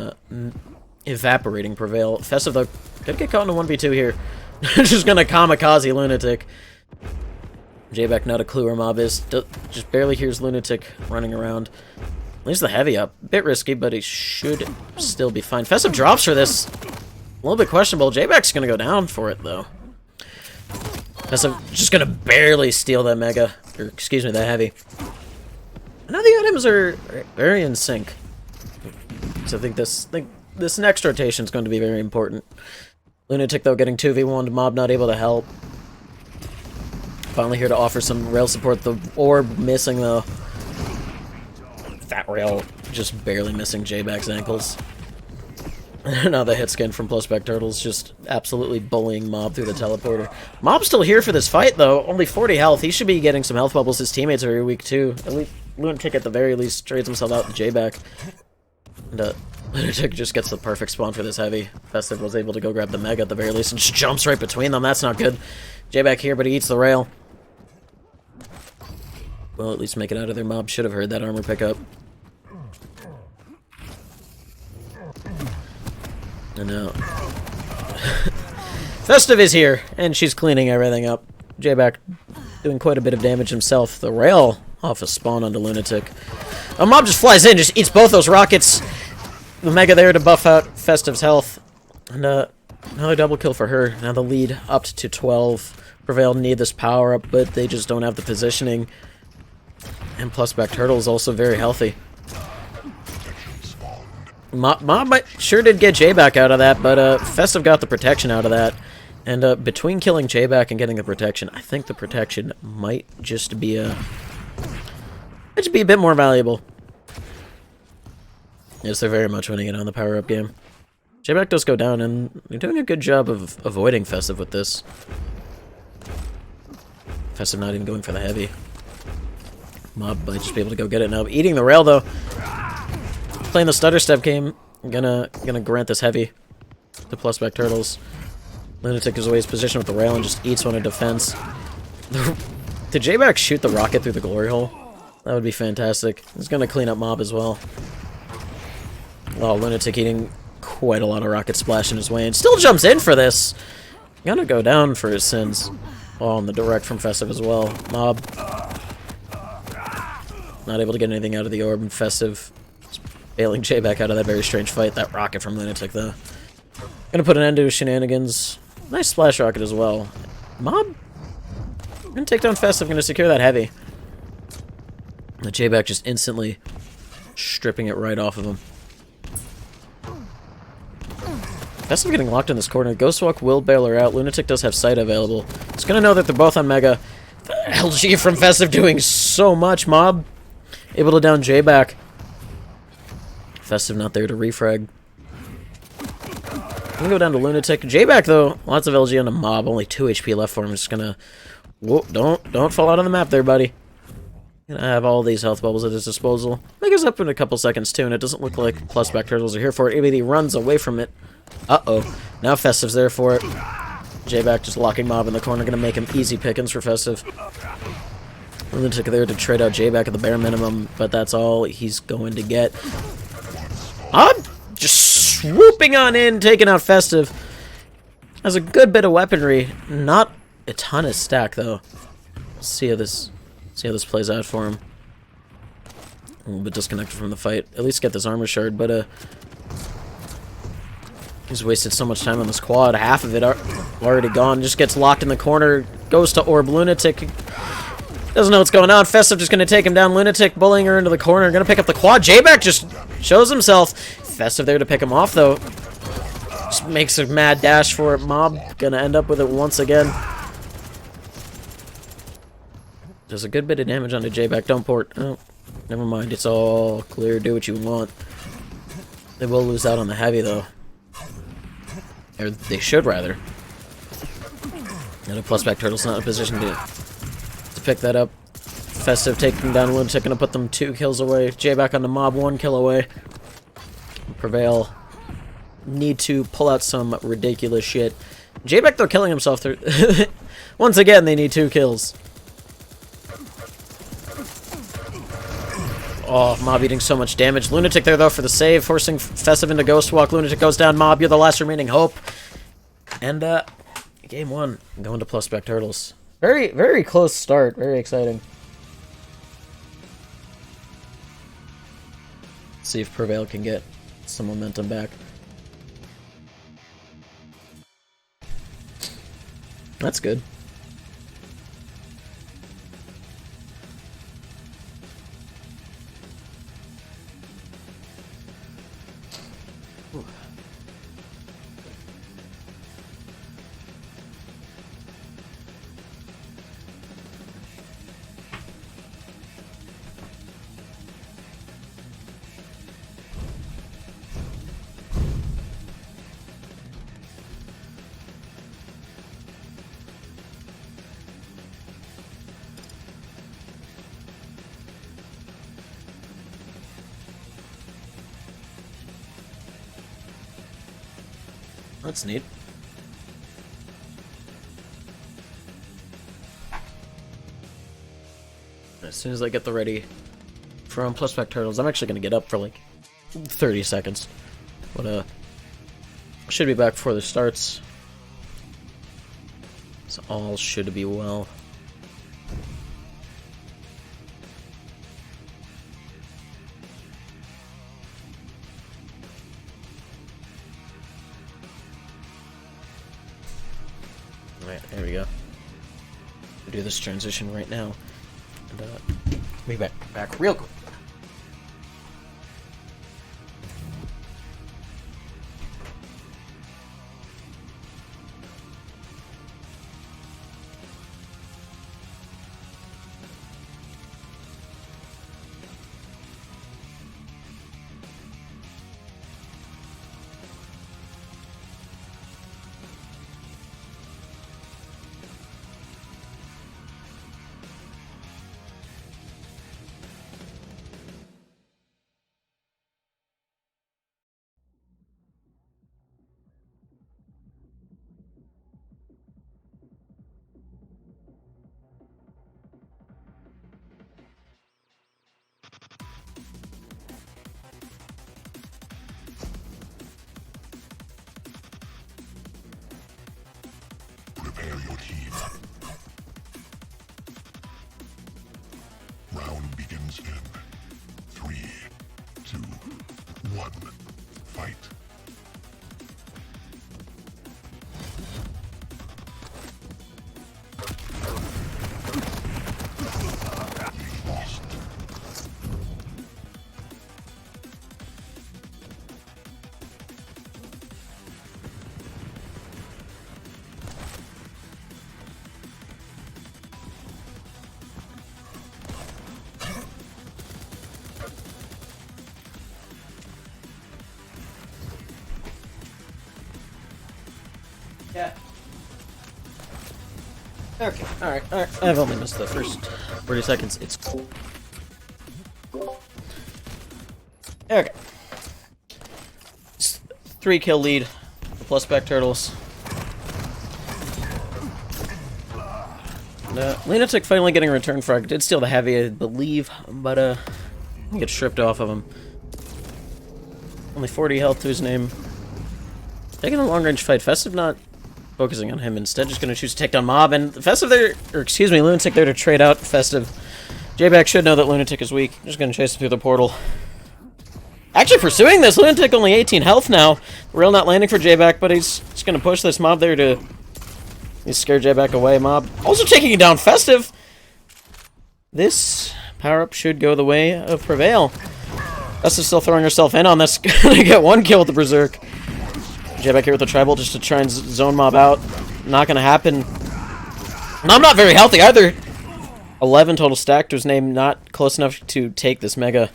evaporating Prevail. Festive though could get caught in a 1v2 here. Just gonna kamikaze Lunatic. J-Back not a clue where Mob is. Just barely hears Lunatic running around. Leaves the heavy up. Bit risky, but he should still be fine. Festive drops for this. A little bit questionable. J-Back's gonna go down for it though. Festive just gonna barely steal that Mega. Or excuse me, that heavy. Now the items are very in sync. So I think this next rotation is going to be very important. Lunatic though getting 2v1, Mob not able to help. Finally here to offer some rail support. The orb missing though. That rail just barely missing J-Back's ankles. Now the hit skin from Plusback Turtles just absolutely bullying Mob through the teleporter. Mob's still here for this fight though, only 40 health. He should be getting some health bubbles. His teammates are very weak too. At least Lunatic at the very least trades himself out to J-Back. And Lunatic just gets the perfect spawn for this heavy. Festive was able to go grab the Mega at the very least and just jumps right between them. That's not good. J-Back here, but he eats the rail. Well, at least make it out of there. Mob should have heard that armor pickup. And now Festive is here, and she's cleaning everything up. J-Back doing quite a bit of damage himself. The rail off a spawn onto Lunatic. A Mob just flies in, just eats both those rockets. The Mega there to buff out Festive's health. And another double kill for her. Now the lead up to 12. Prevail need this power up, but they just don't have the positioning. And Plusback Turtle is also very healthy. Mob sure did get J-Back out of that, but Festive got the protection out of that. And between killing J-Back and getting the protection, I think the protection might just be a bit more valuable. Yes, they're very much winning it on the power-up game. J-Back does go down, and they're doing a good job of avoiding Festive with this. Festive not even going for the heavy. Mob might just be able to go get it now. Eating the rail, though. Playing the stutter step game. Gonna grant this heavy to Plusback Turtles. Lunatic is away his position with the rail and just eats one in defense. Did J-Back shoot the rocket through the glory hole? That would be fantastic. He's gonna clean up Mob as well. Oh, Lunatic eating quite a lot of rocket splash in his way and still jumps in for this. Gonna go down for his sins. Oh, and the direct from Festive as well. Mob not able to get anything out of the orb, and Festive bailing J-Back out of that very strange fight. That rocket from Lunatic, though. Gonna put an end to his shenanigans. Nice splash rocket as well. Mob gonna take down Festive, gonna secure that heavy. The J-Back just instantly stripping it right off of him. Festive getting locked in this corner. Ghostwalk will bail her out. Lunatic does have sight available. It's gonna know that they're both on Mega. The LG from Festive doing so much. Mob able to down J-Back. Festive not there to refrag. Gonna go down to Lunatic. J-Back though, lots of LG on the Mob. Only 2 HP left for him. Just gonna, whoa, don't fall out on the map there, buddy. Gonna have all these health bubbles at his disposal. Mega's up in a couple seconds too, and it doesn't look like Plusback Turtles are here for it. Maybe he runs away from it. Uh-oh. Now Festive's there for it. J-Back just locking Mob in the corner, gonna make him easy pickings for Festive. Lunatic there to trade out J-Back at the bare minimum, but that's all he's going to get. Mob just swooping on in, taking out Festive. Has a good bit of weaponry, not a ton of stack though. We'll see how this plays out for him. A little bit disconnected from the fight. At least get this armor shard, but he's wasted so much time on this quad. Half of it already gone. Just gets locked in the corner. Goes to orb. Lunatic doesn't know what's going on. Festive just gonna take him down. Lunatic bullying her into the corner. Gonna pick up the quad. J-Back just shows himself. Festive there to pick him off though. Just makes a mad dash for it. Mob gonna end up with it once again. Does a good bit of damage onto J-Back. Don't port. Oh, never mind. It's all clear. Do what you want. They will lose out on the heavy though. Or they should rather. And a Plusback Turtle's not in a position to pick that up. Festive taking down Lunatic, gonna put them 2 kills away. J-Back on the Mob, 1 kill away. Prevail need to pull out some ridiculous shit. J-Back, though, killing himself through... Once again, they need 2 kills. Oh, Mob eating so much damage. Lunatic there, though, for the save, forcing Festive into Ghost Walk. Lunatic goes down. Mob, you're the last remaining hope. And, game 1, going to Plus Spec Turtles. Very, very close start. Very exciting. Let's see if Prevail can get some momentum back. That's good. That's neat. As soon as I get the ready from Plus Pack Turtles, I'm actually going to get up for like 30 seconds. But, should be back before this starts. So all should be well. Alright, there we go. We'll do this transition right now. And, be back real quick. Prepare your team. Round begins in 3, 2, 1. Fight. Lost. Yeah. Okay, alright. I've only missed the first 40 seconds. It's cool. Okay. 3-kill lead for Plus Pack Turtles. And, Lunatic finally getting a return frag. Did steal the heavy, I believe, but, get stripped off of him. Only 40 health to his name. Taking a long-range fight. Festive not focusing on him, instead just going to choose to take down Mob, and Festive there, or excuse me, Lunatic there to trade out Festive. J-Back should know that Lunatic is weak. Just going to chase him through the portal. Actually pursuing this, Lunatic only 18 health now. Real not landing for J-Back, but he's just going to push this Mob there to... He's scared J-Back away. Mob also taking down Festive. This power-up should go the way of Prevail. Festive's still throwing herself in on this. Gonna get 1 kill with the Berserk. J-Back here with the tribal just to try and zone Mob out. Not gonna happen. And I'm not very healthy either. 11 total stacked to his name, not close enough to take this Mega.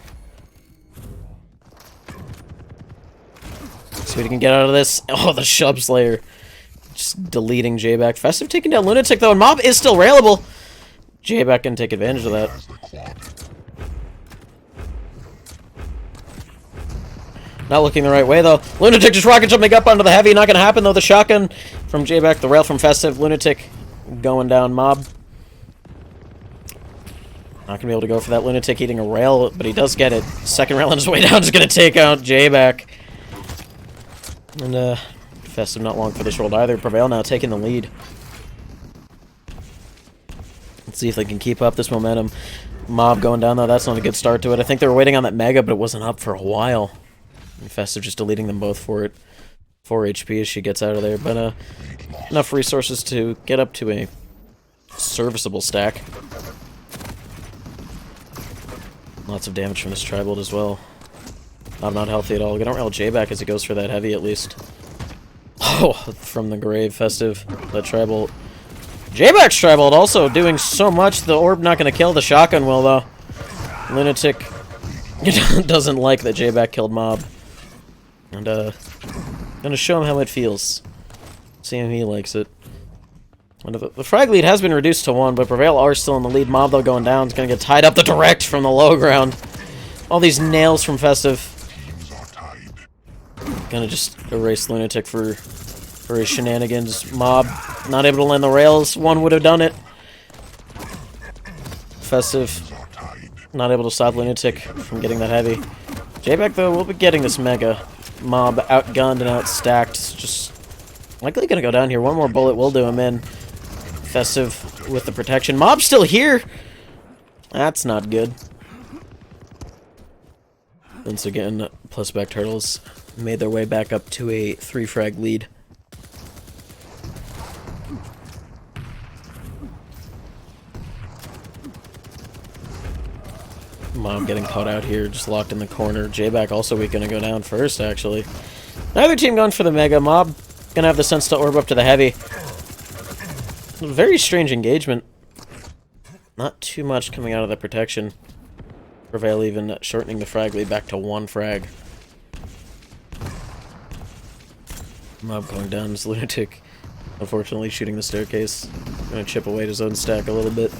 See what he can get out of this. Oh, the Shub Slayer. Just deleting J-Back. Festive taking down Lunatic though, and Mob is still railable. J-Back can take advantage of that. Not looking the right way, though. Lunatic just rocket jumping up onto the heavy. Not going to happen, though. The shotgun from J-Back. The rail from Festive. Lunatic going down Mob. Not going to be able to go for that. Lunatic eating a rail, but he does get it. Second rail on his way down is going to take out J-Back. And, Festive not long for this roll either. Prevail now taking the lead. Let's see if they can keep up this momentum. Mob going down, though. That's not a good start to it. I think they were waiting on that Mega, but it wasn't up for a while. And Festive just deleting them both for it. 4 HP as she gets out of there. But enough resources to get up to a serviceable stack. Lots of damage from this Tribald as well. I'm not healthy at all. Gonna rail J-Back as he goes for that heavy at least. Oh, from the grave, Festive. That Tribald. J-Back's Tribald also doing so much. The orb not going to kill. The shotgun will, though. Lunatic doesn't like that J-Back killed Mob. And, gonna show him how it feels. See how he likes it. And the frag lead has been reduced to 1, but Prevail are still in the lead. Mob, though, going down. Is gonna get tied up the direct from the low ground. All these nails from Festive. Gonna just erase Lunatic for his shenanigans. Mob not able to land the rails. One would have done it. Festive not able to stop Lunatic from getting that heavy. J-Back, though, will be getting this Mega. Mob outgunned and outstacked. Just likely gonna go down here. One more bullet will do him in. Festive with the protection. Mob's still here! That's not good. Once again, plus back turtles made their way back up to a 3-frag lead. Mob getting caught out here, just locked in the corner. J-Back also gonna go down first, actually. Neither team going for the Mega. Mob gonna have the sense to orb up to the heavy. Very strange engagement. Not too much coming out of the protection. Prevail even shortening the frag lead back to 1 frag. Mob going down as Lunatic, unfortunately shooting the staircase. Gonna chip away at his own stack a little bit.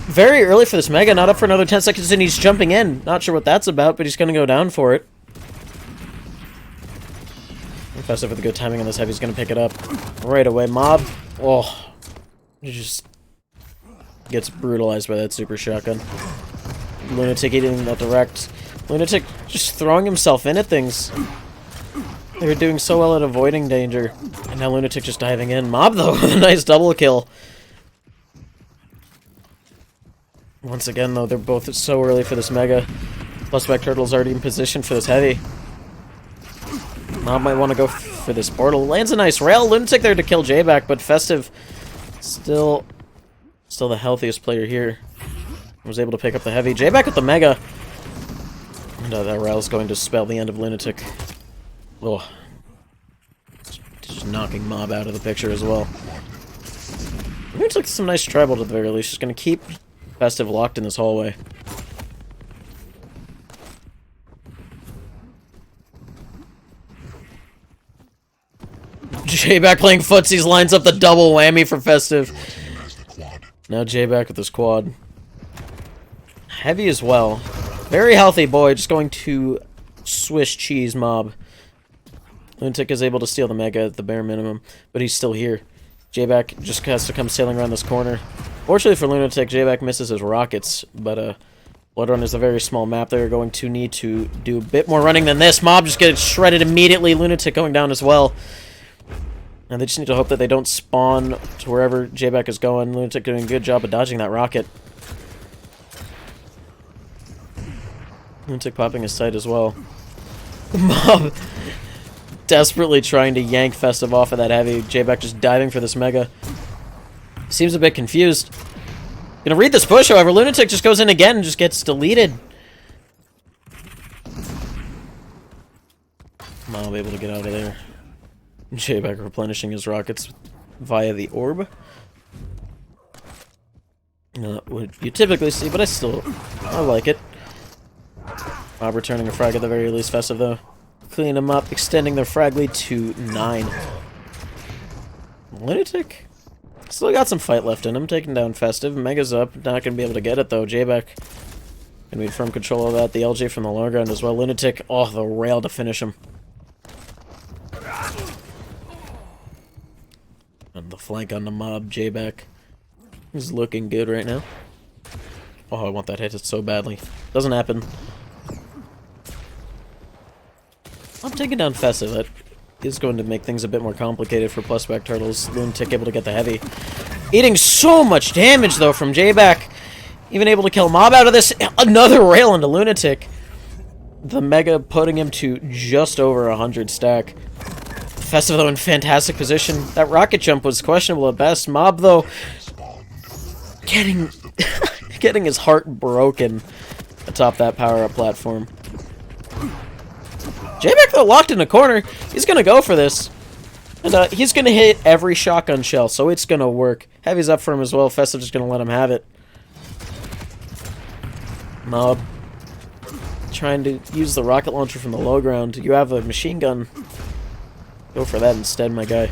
Very early for this Mega, not up for another 10 seconds, and he's jumping in. Not sure what that's about, but he's gonna go down for it. Festive with the good timing on this heavy, he's gonna pick it up right away. Mob, oh, he just gets brutalized by that super shotgun. Lunatic eating that direct. Lunatic just throwing himself in at things. They were doing so well at avoiding danger. And now Lunatic just diving in. Mob, though, with a nice double kill. Once again, though, they're both so early for this Mega. Plus, Back Turtle's already in position for this heavy. Mob might want to go for this portal. Lands a nice rail. Lunatic there to kill J-Back, but Festive still the healthiest player here. Was able to pick up the heavy. J-Back with the Mega. And that rail's going to spell the end of Lunatic. Oh. Just knocking Mob out of the picture as well. Lunatic some nice Tribald at the very least. Just going to keep Festive locked in this hallway. J-Back playing footsies lines up the double whammy for Festive. Now J-Back with his quad. Heavy as well. Very healthy boy, just going to Swiss cheese Mob. Lunatic is able to steal the Mega at the bare minimum, but he's still here. J-Back just has to come sailing around this corner. Fortunately for Lunatic, J-Back misses his rockets, but Blood Run is a very small map. They're going to need to do a bit more running than this. Mob just gets shredded immediately. Lunatic going down as well. And they just need to hope that they don't spawn to wherever J-Back is going. Lunatic doing a good job of dodging that rocket. Lunatic popping his sight as well. Mob desperately trying to yank Festive off of that heavy. J-Back just diving for this Mega. Seems a bit confused. Gonna read this push, however. Lunatic just goes in again and just gets deleted. Mob able to get out of there. J-Back replenishing his rockets via the orb. Not what you typically see, but I like it. Mob returning a frag at the very least. Festive, though. Clean them up, extending their frag lead to 9. Lunatic still got some fight left in him, taking down Festive. Mega's up, not going to be able to get it, though. J-Back And we had firm control of that. The LJ from the low ground as well. Lunatic, oh, the rail to finish him. And the flank on the mob, J-back. He's looking good right now. Oh, I want that hit so badly. Doesn't happen. I'm taking down Festive. That is going to make things a bit more complicated for plus back turtles. Lunatic able to get the heavy. Eating so much damage, though, from J-back. Even able to kill Mob out of this. Another rail into Lunatic. The Mega putting him to just over 100 stack. Festive, though, in fantastic position. That rocket jump was questionable at best. Mob, though, getting getting his heart broken atop that power-up platform. J-back, though, locked in a corner. He's going to go for this. And he's going to hit every shotgun shell, so it's going to work. Heavy's up for him as well. Festive's just going to let him have it. Mob trying to use the rocket launcher from the low ground. You have a machine gun. Go for that instead, my guy.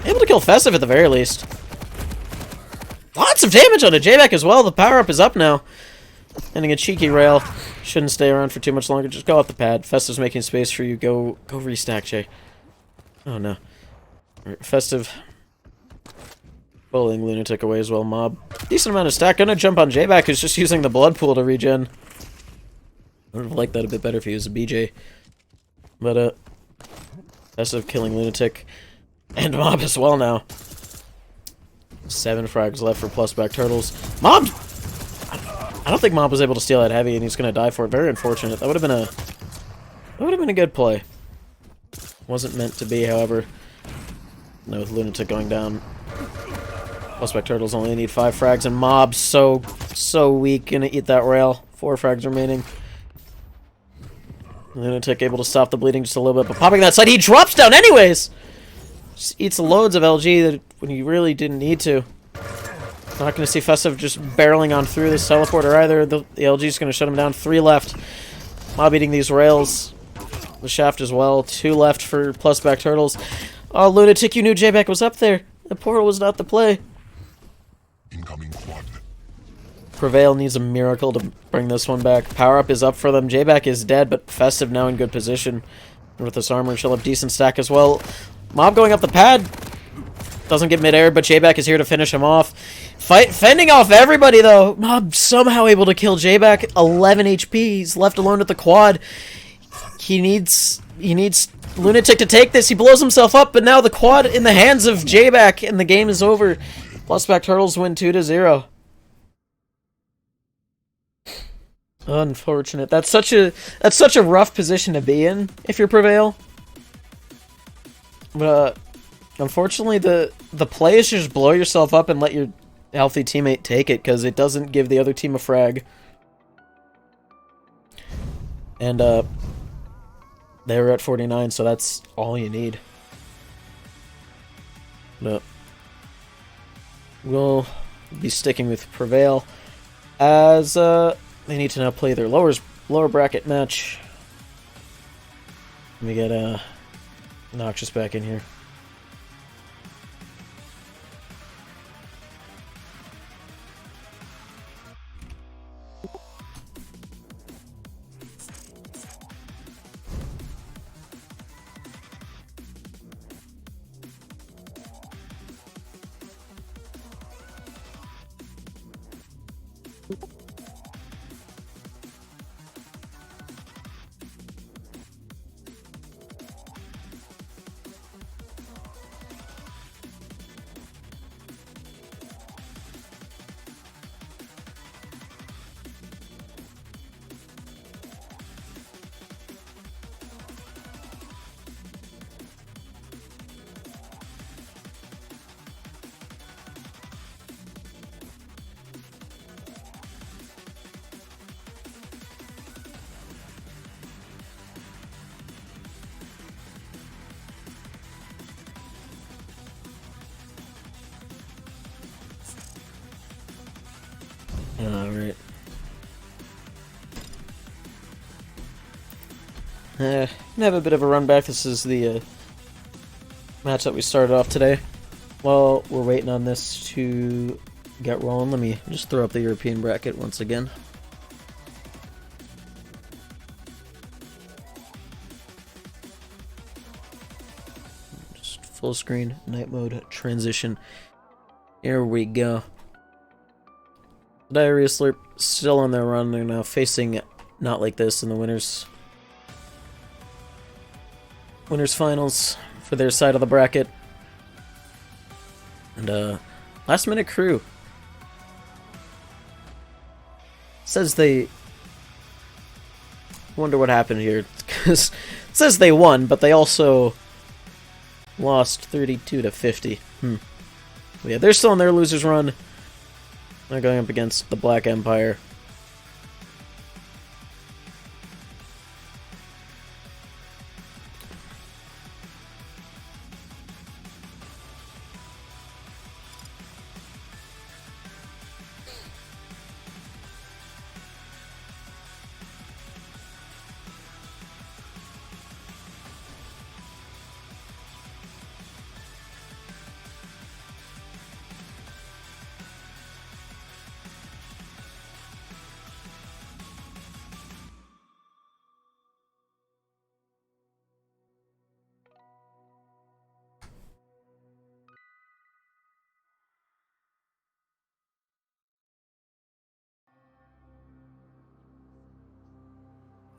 Able to kill Festive at the very least. Lots of damage on a J-back as well. The power-up is up now. Ending a cheeky rail. Shouldn't stay around for too much longer. Just go off the pad. Festive's making space for you. Go restack, Jay. Oh, no. Festive. Bullying Lunatic away as well. Mob. Decent amount of stack. Gonna jump on J-back, who's just using the blood pool to regen. I would have liked that a bit better if he was a BJ. But, Festive killing Lunatic. And Mob as well now. 7 frags left for plus back turtles. Mob! I don't think Mob was able to steal that heavy, and he's gonna die for it. Very unfortunate. That would have been a good play. Wasn't meant to be, however. No, with Lunatic going down. Plus back turtles only need 5 frags, and Mob so weak. Gonna eat that rail. 4 frags remaining. Lunatic able to stop the bleeding just a little bit, but popping that side, he drops down anyways! Just eats loads of LG that when he really didn't need to. Not going to see Festive just barreling on through this teleporter either. The LG's going to shut him down. 3 left. Mob eating these rails. The shaft as well. 2 left for plus back turtles. Oh, Lunatic, you knew J-back was up there. The portal was not the play. Incoming quad. Prevail needs a miracle to bring this one back. Power up is up for them. J-back is dead, but Festive now in good position. And with this armor, she'll have decent stack as well. Mob going up the pad. Doesn't get mid-air, but J-back is here to finish him off. Fending off everybody, though. Mob somehow able to kill J-back. 11 HP. He's left alone at the quad. He needs Lunatic to take this. He blows himself up, but now the quad in the hands of J-back, and the game is over. Plus back turtles win 2-0. Unfortunate. That's such a rough position to be in if you're Prevail. But unfortunately, the play is just blow yourself up and let your healthy teammate take it, because it doesn't give the other team a frag. And they were at 49, so that's all you need. But we'll be sticking with Prevail as they need to now play their lower bracket match. Let me get Noxious back in here. Alright. Have a bit of a run back. This is the match that we started off today. While we're waiting on this to get rolling, let me just throw up the European bracket once again. full screen, night mode, transition. Here we go. Diarrhea Slurp still on their run. They're now facing Not Like This in the winners finals for their side of the bracket. And last minute crew says they wonder what happened here, because it says they won, but they also lost 32-50. Yeah, they're still on their losers run. They're going up against the Black Empire.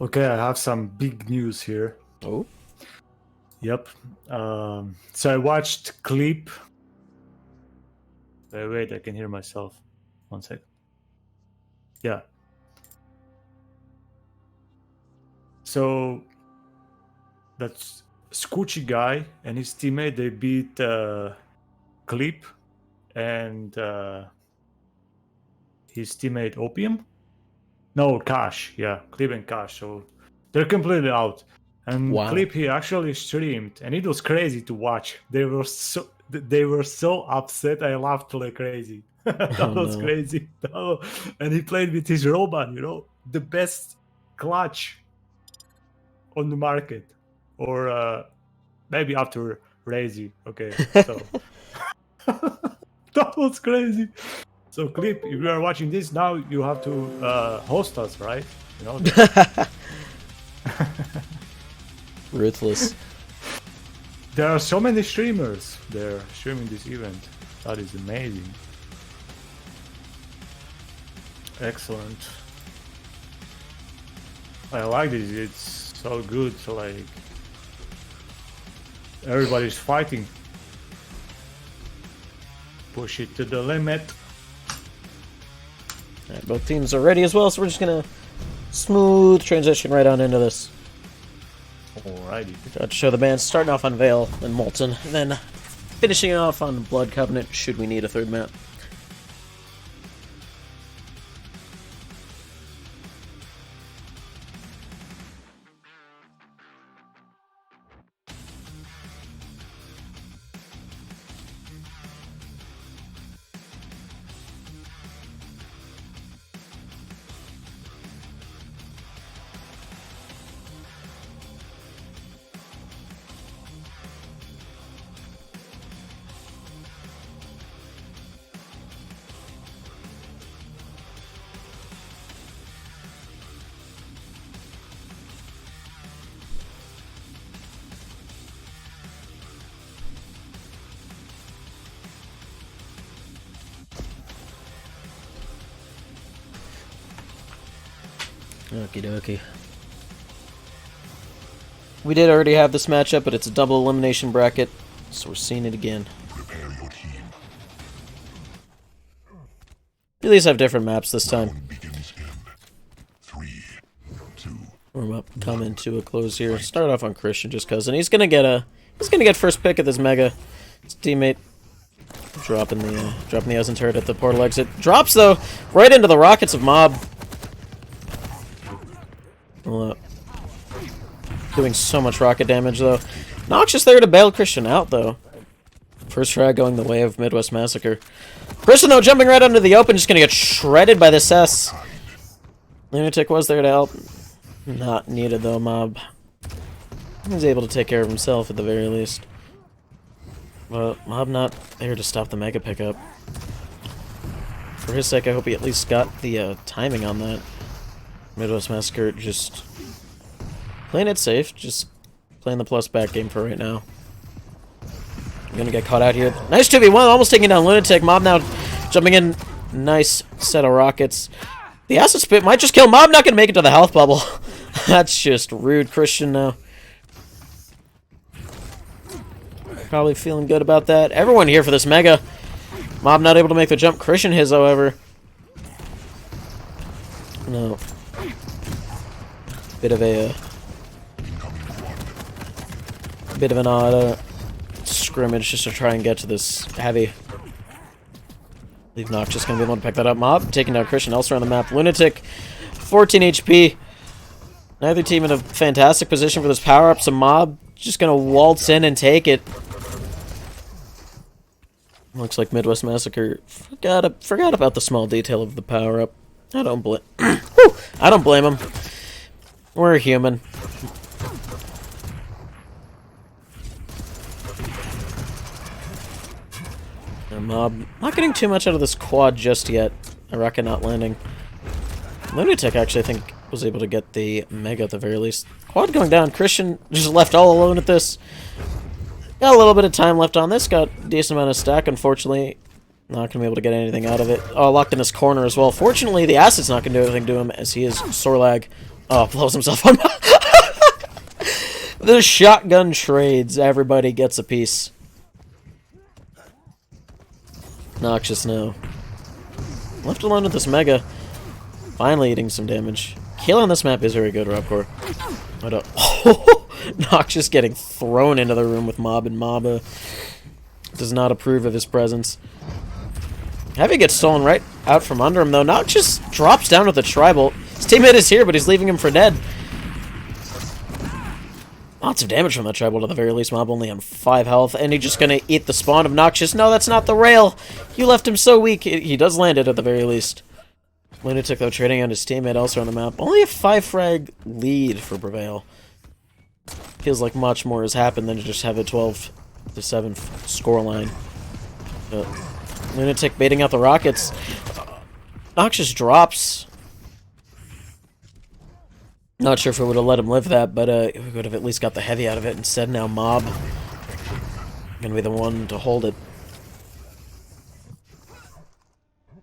Okay, I have some big news here. Oh? Yep. So I watched clip. Wait, I can hear myself. 1 second. Yeah. So that's Scoochie guy and his teammate. They beat Clip and his teammate Opium. No, Cash. Yeah, Clip and Cash. So they're completely out. And Wow. Clip, he actually streamed, and it was crazy to watch. They were so upset. I laughed like crazy. That was crazy. And he played with his robot. The best clutch on the market, or maybe after Razy. Okay, so that was crazy. So Clip, if you are watching this now, you have to host us, right? Ruthless. There are so many streamers there streaming this event. That is amazing. Excellent. I like this. It's so good. So like everybody's fighting. Push it to the limit. Alright, both teams are ready as well, so we're just gonna smooth transition right on into this. Alrighty. Got to show the bands starting off on Veil and Molten, and then finishing off on Blood Covenant should we need a third map. Okie dokie. We did already have this matchup, but it's a double elimination bracket, so we're seeing it again. Prepare your team. At least have different maps this time. Round begins in 3, 2. Warm up coming to a close here. Start off on Christian just cause, and he's gonna get first pick at this mega. His teammate dropping the Eisen turret at the portal exit. Drops though right into the rockets of Mob. Doing so much rocket damage though. Noxious there to bail Christian out though. First try going the way of Midwest Massacre. Christian though jumping right under the open, just gonna get shredded by this S. Lunatic was there to help. Not needed though, Mob. He was able to take care of himself at the very least. Well, Mob not there to stop the mega pickup. For his sake, I hope he at least got the timing on that. Midwest Massacre just playing it safe, just playing the plus back game for right now. Gonna get caught out here. Nice 2v1, almost taking down Lunatic. Mob now jumping in. Nice set of rockets. The acid spit might just kill Mob. Not gonna make it to the health bubble. That's just rude. Christian now. Probably feeling good about that. Everyone here for this mega. Mob not able to make the jump. Christian his, however. No. Bit of an odd scrimmage just to try and get to this heavy. I believe Noxious gonna be able to pick that up. Mob taking down Christian elsewhere on the map. Lunatic, 14 HP. Neither team in a fantastic position for this power up. So Mob just gonna waltz in and take it. Looks like Midwest Massacre forgot about the small detail of the power up. I don't blame him. We're human. Mob not getting too much out of this quad just yet. I reckon not landing. Lunatic actually, I think, was able to get the mega at the very least. Quad going down. Christian just left all alone at this. Got a little bit of time left on this. Got a decent amount of stack. Unfortunately, not going to be able to get anything out of it. Oh, locked in this corner as well. Fortunately, the acid's not going to do anything to him as he is sore lag. Oh, blows himself on. The shotgun trades. Everybody gets a piece. Noxious now. Left alone with this mega. Finally eating some damage. Kill on this map is very good, Robcore. Noxious getting thrown into the room with Mob, and Mob does not approve of his presence. Heavy gets stolen right out from under him, though. Noxious drops down with a tribal. His teammate is here, but he's leaving him for dead. Lots of damage from that tribal at the very least. Mob only on 5 health, and he's just gonna eat the spawn of Noxious. No, that's not the rail. You left him so weak. He does land it at the very least. Lunatic, though, trading on his teammate elsewhere on the map. Only a 5-frag lead for Prevail. Feels like much more has happened than to just have a 12-7 scoreline. Lunatic baiting out the rockets. Noxious drops. Not sure if it would have let him live that, but we would have at least got the heavy out of it. Instead, now Mob gonna be the one to hold it.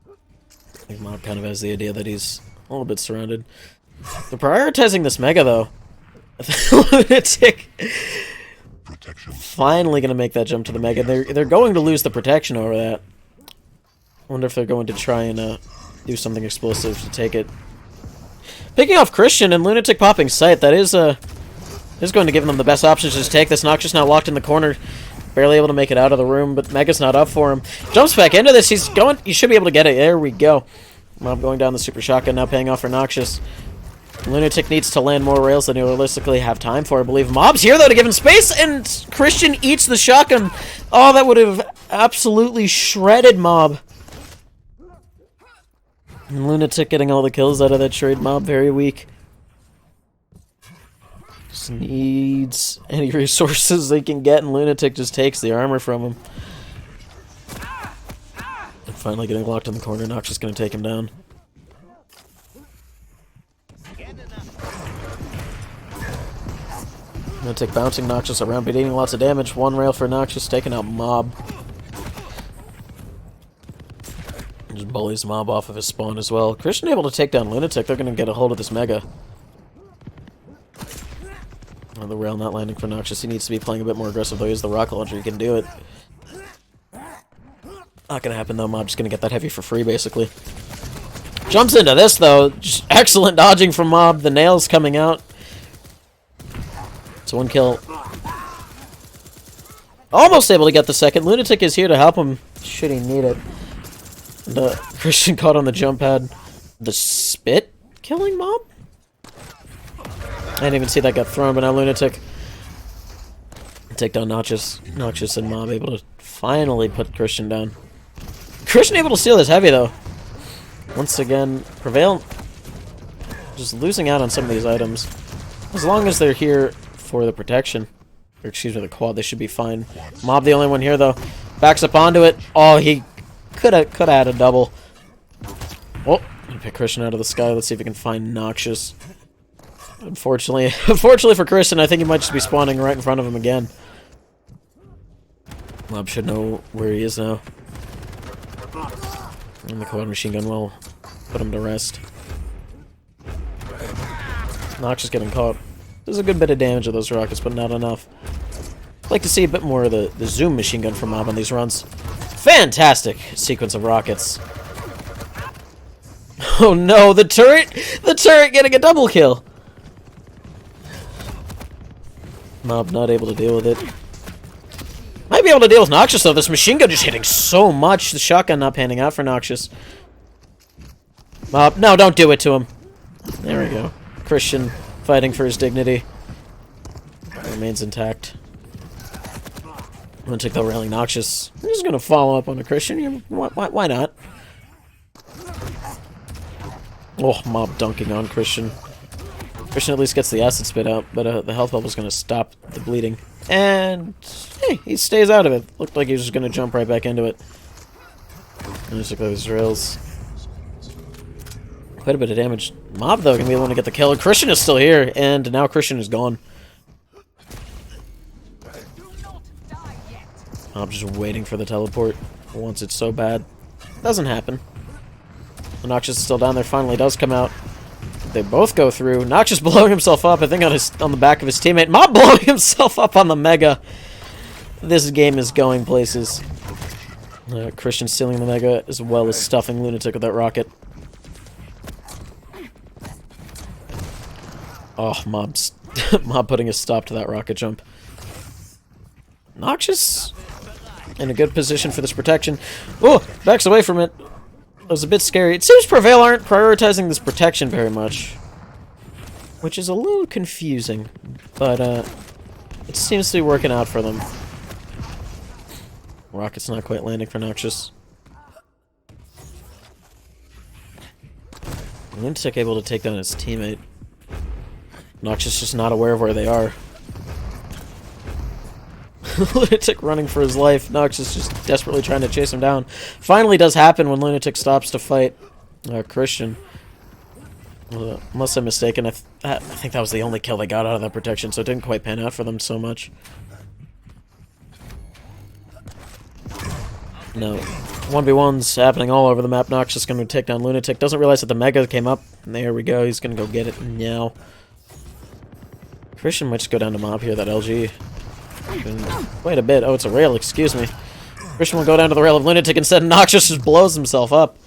I think Mob kind of has the idea that he's a little bit surrounded. They're prioritizing this mega, though. Lunatic finally gonna make that jump to the mega. They're going to lose the protection over that. I wonder if they're going to try and do something explosive to take it. Picking off Christian and Lunatic popping sight, that is going to give them the best options to just take this. Noxious now locked in the corner, barely able to make it out of the room, but Mega's not up for him. Jumps back into this, he should be able to get it. There we go. Mob going down the super shotgun, now paying off for Noxious. Lunatic needs to land more rails than he realistically have time for, I believe. Mob's here, though, to give him space, and Christian eats the shotgun. Oh, that would have absolutely shredded Mob. And Lunatic getting all the kills out of that trade. Mob very weak. Just needs any resources they can get, and Lunatic just takes the armor from him. And finally getting locked in the corner. Noxious gonna take him down. Lunatic bouncing Noxious around, but eating lots of damage. One rail for Noxious, taking out Mob. Just bullies Mob off of his spawn as well. Christian able to take down Lunatic. They're going to get a hold of this mega. Oh, the rail not landing for Noxious. He needs to be playing a bit more aggressive, though. He has the rocket launcher. He can do it. Not going to happen, though. Mob just going to get that heavy for free, basically. Jumps into this, though. Just excellent dodging from Mob. The nails coming out. It's one kill. Almost able to get the second. Lunatic is here to help him should he need it. And, Christian caught on the jump pad. The spit killing Mob? I didn't even see that got thrown, but now Lunatic take down Noxious and Mob able to finally put Christian down. Christian able to steal this heavy, though. Once again, Prevail just losing out on some of these items. As long as they're here for the protection, or excuse me, the quad, they should be fine. Mob the only one here, though. Backs up onto it. Oh, he could have had a double. Oh, pick Christian out of the sky. Let's see if we can find Noxious. Unfortunately for Christian, I think he might just be spawning right in front of him again. Mob should know where he is now. And the quad machine gun will put him to rest. Noxious getting caught. There's a good bit of damage of those rockets, but not enough. I'd like to see a bit more of the zoom machine gun from Mob on these runs. Fantastic sequence of rockets. Oh no, the turret! The turret getting a double kill! Mob not able to deal with it. Might be able to deal with Noxious though. This machine gun just hitting so much. The shotgun not panning out for Noxious. Mob, no, don't do it to him. There we go. Christian fighting for his dignity. Remains intact. I'm gonna take the railing Noxious. I'm just gonna follow up on a Christian. Why not? Oh, Mob dunking on Christian. Christian at least gets the acid spit out, but the health bubble's gonna stop the bleeding. And hey, he stays out of it. Looked like he was just gonna jump right back into it. And just look at those rails. Quite a bit of damage. Mob though gonna be the one to get the kill. Christian is still here, and now Christian is gone. Mob just waiting for the teleport. Wants it so bad. Doesn't happen. Noxious is still down there. Finally does come out. They both go through. Noxious blowing himself up, I think on the back of his teammate. Mob blowing himself up on the Mega. This game is going places. Christian stealing the Mega as well as stuffing Lunatic with that rocket. Oh, Mob putting a stop to that rocket jump. Noxious in a good position for this protection. Oh, backs away from it. It was a bit scary. It seems Prevail aren't prioritizing this protection very much, which is a little confusing, but it seems to be working out for them. Rocket's not quite landing for Noxious. Lunatic able to take down his teammate. Noxious just not aware of where they are. Lunatic running for his life. Noxious just desperately trying to chase him down. Finally does happen when Lunatic stops to fight Christian. Unless I'm mistaken, I think that was the only kill they got out of that protection, so it didn't quite pan out for them so much. No. 1v1's happening all over the map. Noxious going to take down Lunatic. Doesn't realize that the Mega came up. There we go. He's going to go get it now. Christian might just go down to Mob here, that LG. Quite a bit. Oh, it's a rail, excuse me. Christian will go down to the rail of Lunatic instead. Noxious just blows himself up.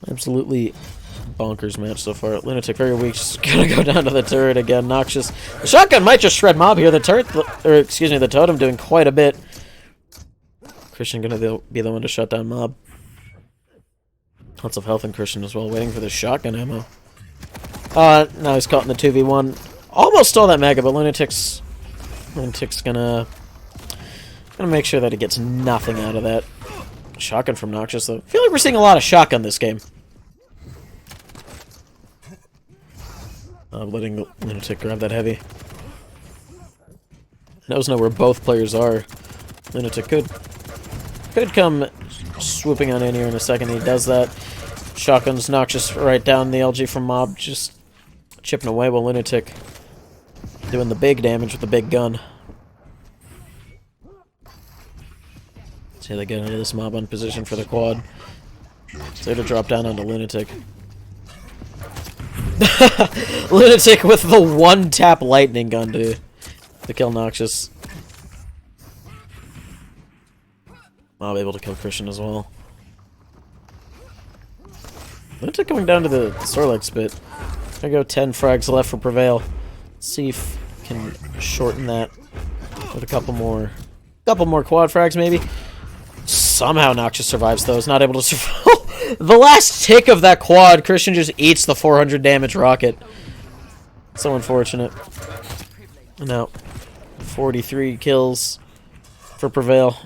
Absolutely bonkers match so far. Lunatic very weak. Just gonna go down to the turret again. Noxious. The shotgun might just shred Mob here. The turret, or excuse me, the totem doing quite a bit. Christian gonna be the one to shut down Mob. Lots of health in Christian as well, waiting for the shotgun ammo. Now he's caught in the 2v1. Almost stole that Mega, but Lunatic's gonna make sure that he gets nothing out of that. Shotgun from Noxious, though. I feel like we're seeing a lot of shotgun this game. Letting the Lunatic grab that heavy. Knows now where both players are. Lunatic could come swooping on in here in a second. He does that. Shotgun's Noxious right down the LG from Mob, just chipping away while Lunatic doing the big damage with the big gun. See how they get into this Mob on position for the quad. So to drop down onto Lunatic. Lunatic with the one-tap lightning gun to kill Noxious. Mob able to kill Christian as well. Lunatic going down to the Sorlag spit. There go 10 frags left for Prevail. See if we can shorten that with a couple more quad frags maybe. Somehow Noxious survives those. Not able to survive. The last tick of that quad, Christian just eats the 400 damage rocket. So unfortunate. Now, 43 kills for Prevail.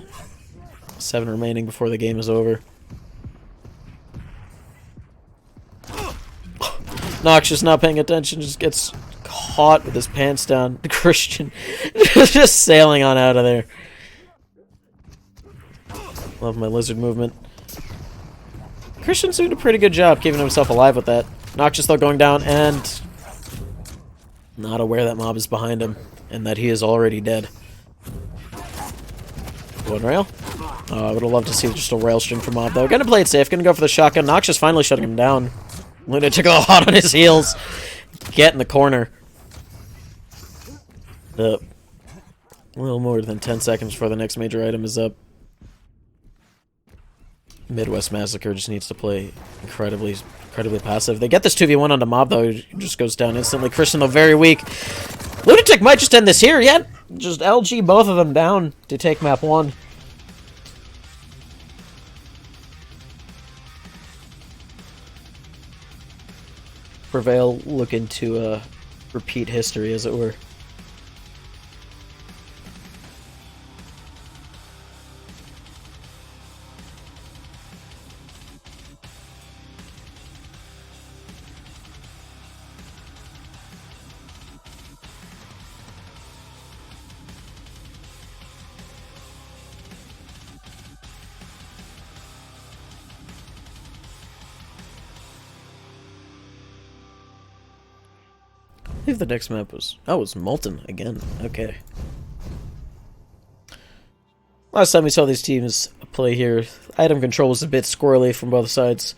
7 remaining before the game is over. Noxious not paying attention, just gets caught with his pants down. Christian just sailing on out of there. Love my lizard movement. Christian's doing a pretty good job keeping himself alive with that. Noxious though going down and not aware that Mob is behind him and that he is already dead. One rail. I would have loved to see just a rail string from Mob, though. Gonna play it safe. Gonna go for the shotgun. Noxious finally shutting him down. Lunatic all hot on his heels. Get in the corner. A little more than 10 seconds before the next major item is up. Midwest Massacre just needs to play incredibly passive. They get this 2v1 onto Mob, though. He just goes down instantly. Christian, though, very weak. Lunatic might just end this here, yet. Just LG both of them down to take map 1. Prevail looking to repeat history, as it were. I believe the next map was... Oh, it was Molten again. Okay. Last time we saw these teams play here, item control was a bit squirrely from both sides.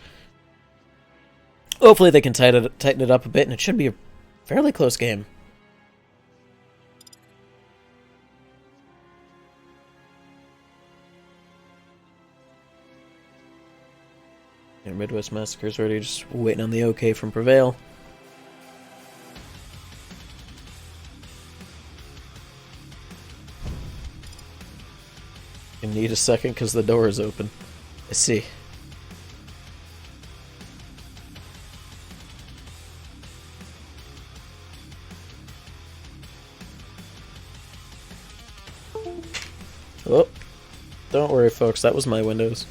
Hopefully they can tighten it up a bit, and it should be a fairly close game. Yeah, Midwest Massacre's already just waiting on the okay from Prevail. You need a second because the door is open. I see. Oh, don't worry, folks. That was my Windows.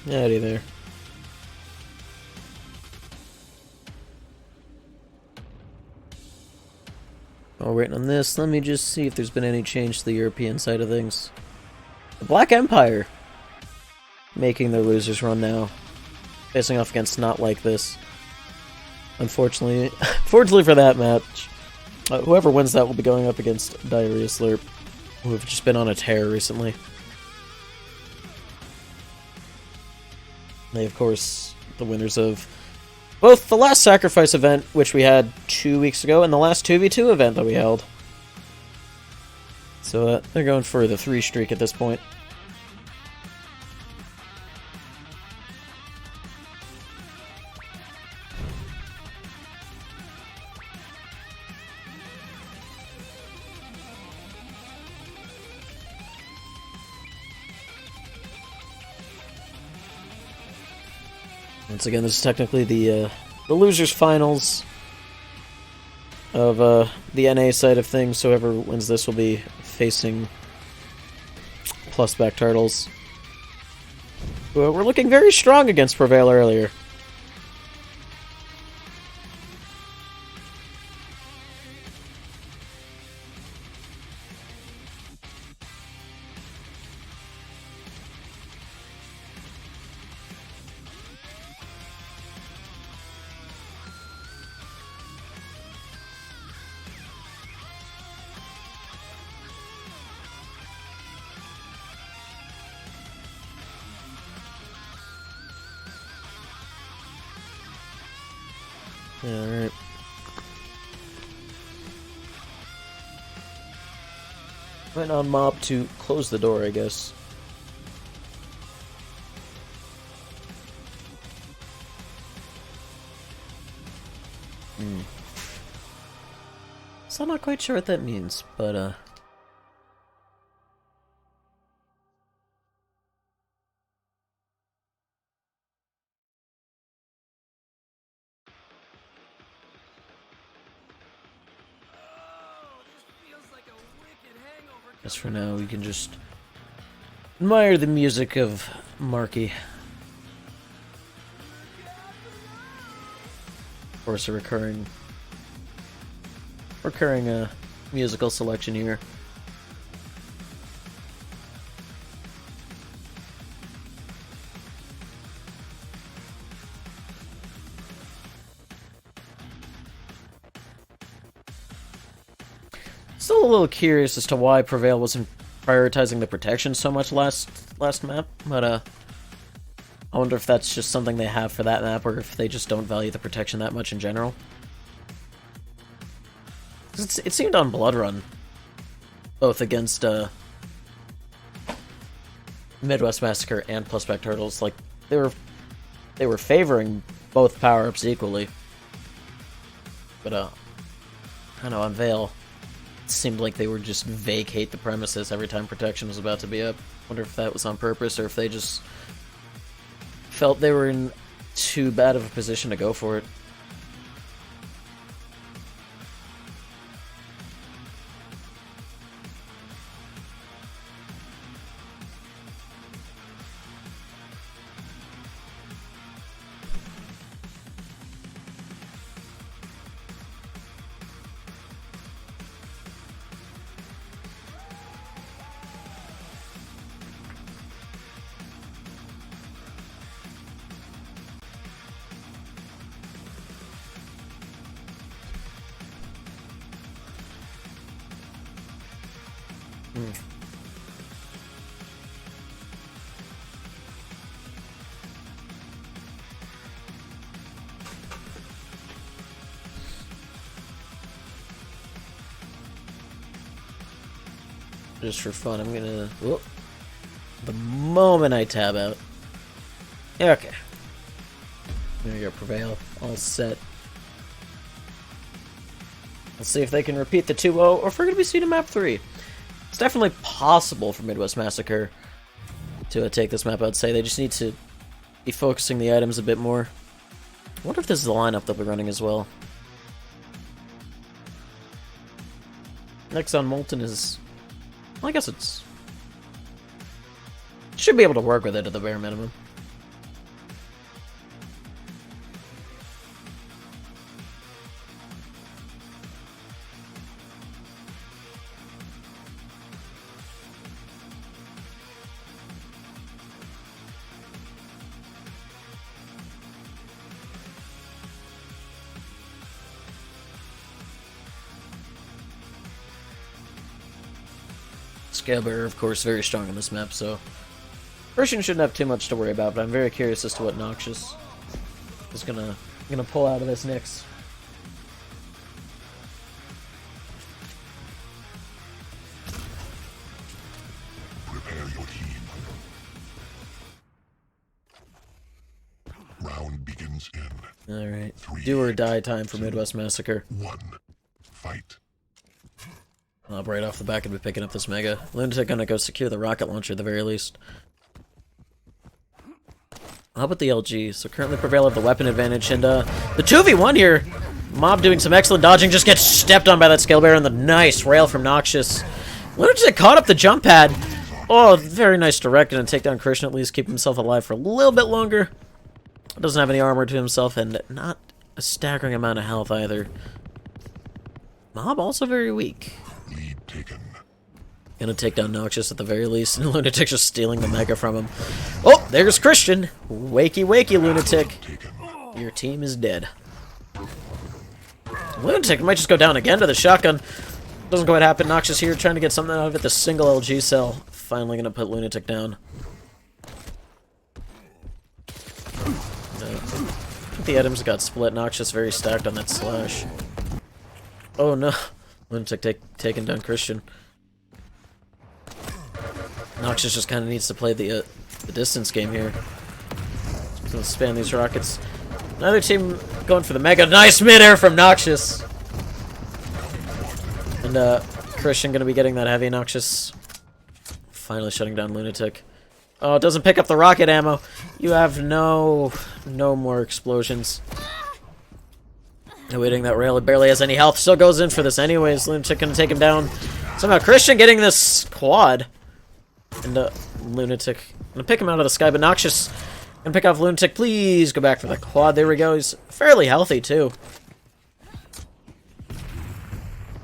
Howdy there. While waiting on this, let me just see if there's been any change to the European side of things. The Black Empire making their losers run now, facing off against Not Like This. Unfortunately, fortunately for that match, whoever wins that will be going up against Diarrhea Slurp, who have just been on a tear recently. They, of course, the winners of both the last Sacrifice event, which we had 2 weeks ago, and the last 2v2 event that we held. So they're going for the 3 streak at this point. Once again, this is technically the losers finals of the NA side of things, so whoever wins this will be facing Plus Back Turtles. Well, we're looking very strong against Prevail earlier. Alright. Went on Mob to close the door, I guess. So I'm not quite sure what that means, but as for now, we can just admire the music of Marky. Of course, a recurring recurring musical selection here. Still a little curious as to why Prevail wasn't prioritizing the protection so much last map, but I wonder if that's just something they have for that map, or if they just don't value the protection that much in general. It seemed on Blood Run, both against Midwest Massacre and Plus Spec Turtles, like they were favoring both power-ups equally. But I don't know, on Veil, it seemed like they would just vacate the premises every time protection was about to be up. Wonder if that was on purpose, or if they just felt they were in too bad of a position to go for it. Just for fun, I'm gonna... Whoop. The moment I tab out. Okay. There you go, Prevail. All set. Let's see if they can repeat the 2-0, or if we're gonna be seeing a map 3. It's definitely possible for Midwest Massacre to take this map, I'd say. They just need to be focusing the items a bit more. I wonder if this is the lineup they'll be running as well. Next on Molten is... Well, I guess it's... Should be able to work with it at the bare minimum. Scale Bearer, of course, very strong on this map, so Christian shouldn't have too much to worry about, but I'm very curious as to what Noxious is gonna pull out of this next. Prepare your team. Round begins in Alright. 3, Do or die time for Midwest Massacre. 1. Fight. Right off the back, I'd be picking up this Mega. Lunatic gonna go secure the rocket launcher at the very least. How about the LG? So currently Prevail have the weapon advantage, and the 2v1 here, Mob doing some excellent dodging, just gets stepped on by that Scale Bearer, and the nice rail from Noxious. Lunatic caught up the jump pad. Oh, very nice direct, and take down Christian, at least keep himself alive for a little bit longer. Doesn't have any armor to himself, and not a staggering amount of health either. Mob also very weak. Lead taken. Gonna take down Noxious at the very least, and Lunatic just stealing the Mega from him. Oh, there's Christian. Wakey, wakey, Lunatic. Your team is dead. Lunatic might just go down again to the shotgun. Doesn't quite happen. Noxious here trying to get something out of it. The single LG cell. Finally gonna put Lunatic down. No. I think the items got split. Noxious very stacked on that slash. Oh no. Lunatic taking down Christian. Noxious just kind of needs to play the distance game here. So let's spam these rockets. Another team going for the Mega. Nice mid-air from Noxious. And Christian going to be getting that heavy. Noxious finally shutting down Lunatic. Oh, it doesn't pick up the rocket ammo. You have no more explosions. Awaiting that rail. It barely has any health. Still goes in for this anyways. Lunatic going to take him down. Somehow Christian getting this quad. And Lunatic gonna pick him out of the sky, but Noxious gonna pick off Lunatic. Please go back for the quad. There we go. He's fairly healthy too.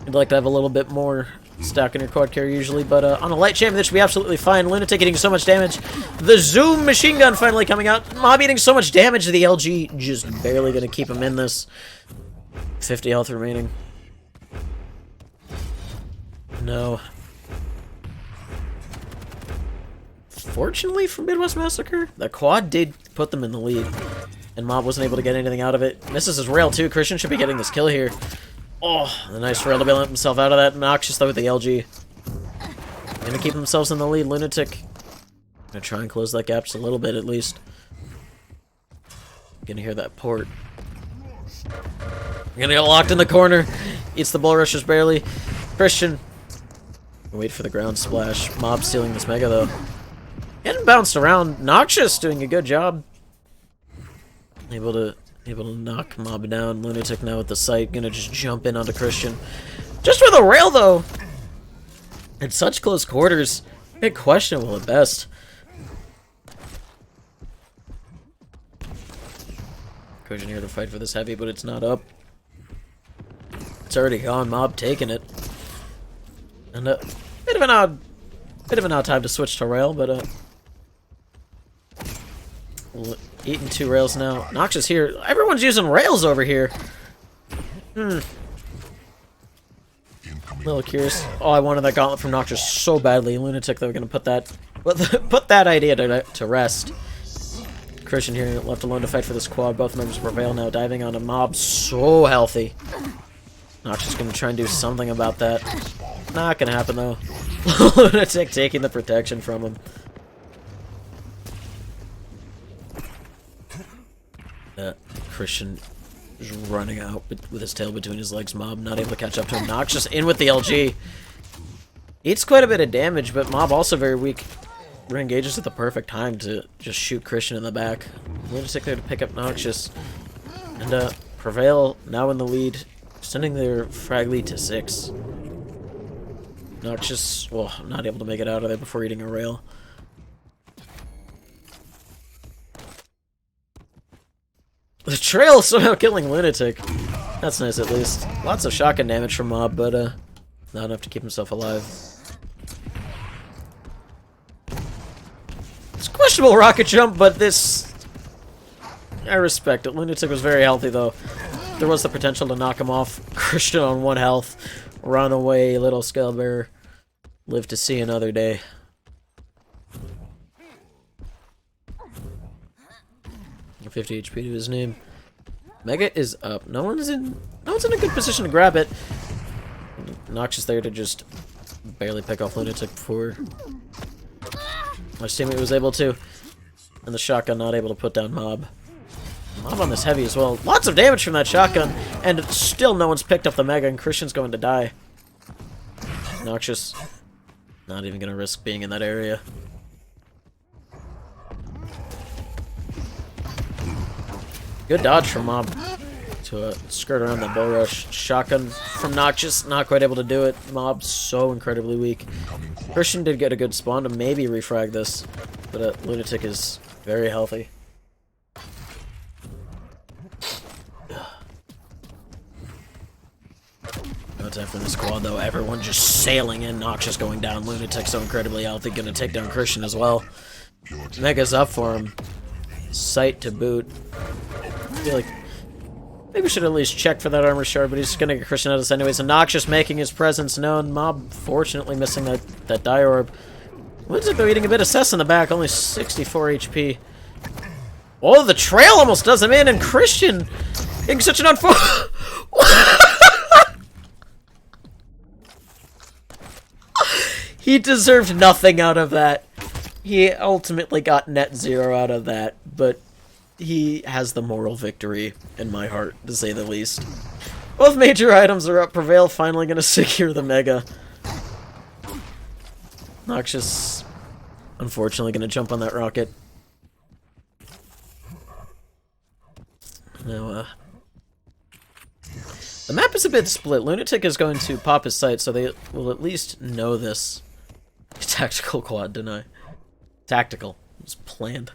You'd like to have a little bit more stack in your quad carry usually, but on a light champion, this should be absolutely fine. Lunatic getting so much damage. The Zoom machine gun finally coming out. Mob eating so much damage, the LG just barely going to keep him in this. 50 health remaining. No. Fortunately for Midwest Massacre, the quad did put them in the lead, and Mob wasn't able to get anything out of it. Misses his rail too. Christian should be getting this kill here. Oh, a nice rail to bail himself out of that. Noxious though with the LG. Gonna keep themselves in the lead. Lunatic gonna try and close that gap just a little bit at least. Gonna hear that port. Gonna get locked in the corner. Eats the bull rushers barely. Christian. Wait for the ground splash. Mob stealing this mega though. Getting bounced around. Noxious doing a good job. Able to knock Mob down. Lunatic now with the sight. Gonna just jump in onto Christian. Just with a rail though. In such close quarters. A bit questionable at best. Christian here to fight for this heavy, but it's not up. It's already gone. Mob taking it. And a bit of an odd time to switch to rail, but eating 2 rails now. Noxious here. Everyone's using rails over here. A little curious. Oh, I wanted that gauntlet from Noxious so badly. Lunatic, though, gonna put that idea to rest. Christian here left alone to fight for this quad. Both members prevail now, diving on a Mob so healthy. Noxious gonna try and do something about that. Not gonna happen though. Lunatic taking the protection from him. Christian is running out with his tail between his legs. Mob not able to catch up to him. Noxious in with the LG. Eats quite a bit of damage, but Mob also very weak. Re-engages at the perfect time to just shoot Christian in the back. Lunatic there to pick up Noxious. And Prevail now in the lead, sending their frag lead to 6. Noxious, well, not able to make it out of there before eating a rail. The trail somehow killing Lunatic. That's nice at least. Lots of shotgun damage from Mob, but not enough to keep himself alive. It's a questionable rocket jump, but this... I respect it. Lunatic was very healthy though. There was the potential to knock him off. Christian on 1 health. Run away, little scale bearer. Live to see another day. A 50 HP to his name. Mega is up. No one's in a good position to grab it. Noxious there to just barely pick off Lunatic before my teammate was able to. And the shotgun not able to put down Mob. Mob on this heavy as well. Lots of damage from that shotgun, and still no one's picked up the mega, and Christian's going to die. Noxious not even going to risk being in that area. Good dodge from Mob to skirt around the bull rush. Shotgun from Noxious, not quite able to do it. Mob so incredibly weak. Christian did get a good spawn to maybe refrag this, but Lunatic is very healthy. No time for this quad though. Everyone just sailing in. Noxious going down. Lunatic so incredibly healthy, gonna take down Christian as well. Mega's up for him. Sight to boot. I feel like maybe we should at least check for that armor shard, but he's gonna get Christian out of this anyways. And Noxious making his presence known. Mob fortunately missing that die orb. Lunatic though eating a bit of cess in the back, only 64 HP. Oh, the trail almost does him in, and Christian getting such an unfortunate. He deserved nothing out of that. He ultimately got net 0 out of that, but he has the moral victory in my heart, to say the least. Both major items are up. Prevail finally going to secure the mega. Noxious, unfortunately, going to jump on that rocket. Now, the map is a bit split. Lunatic is going to pop his sight, so they will at least know this. Tactical quad deny. Tactical. It was planned.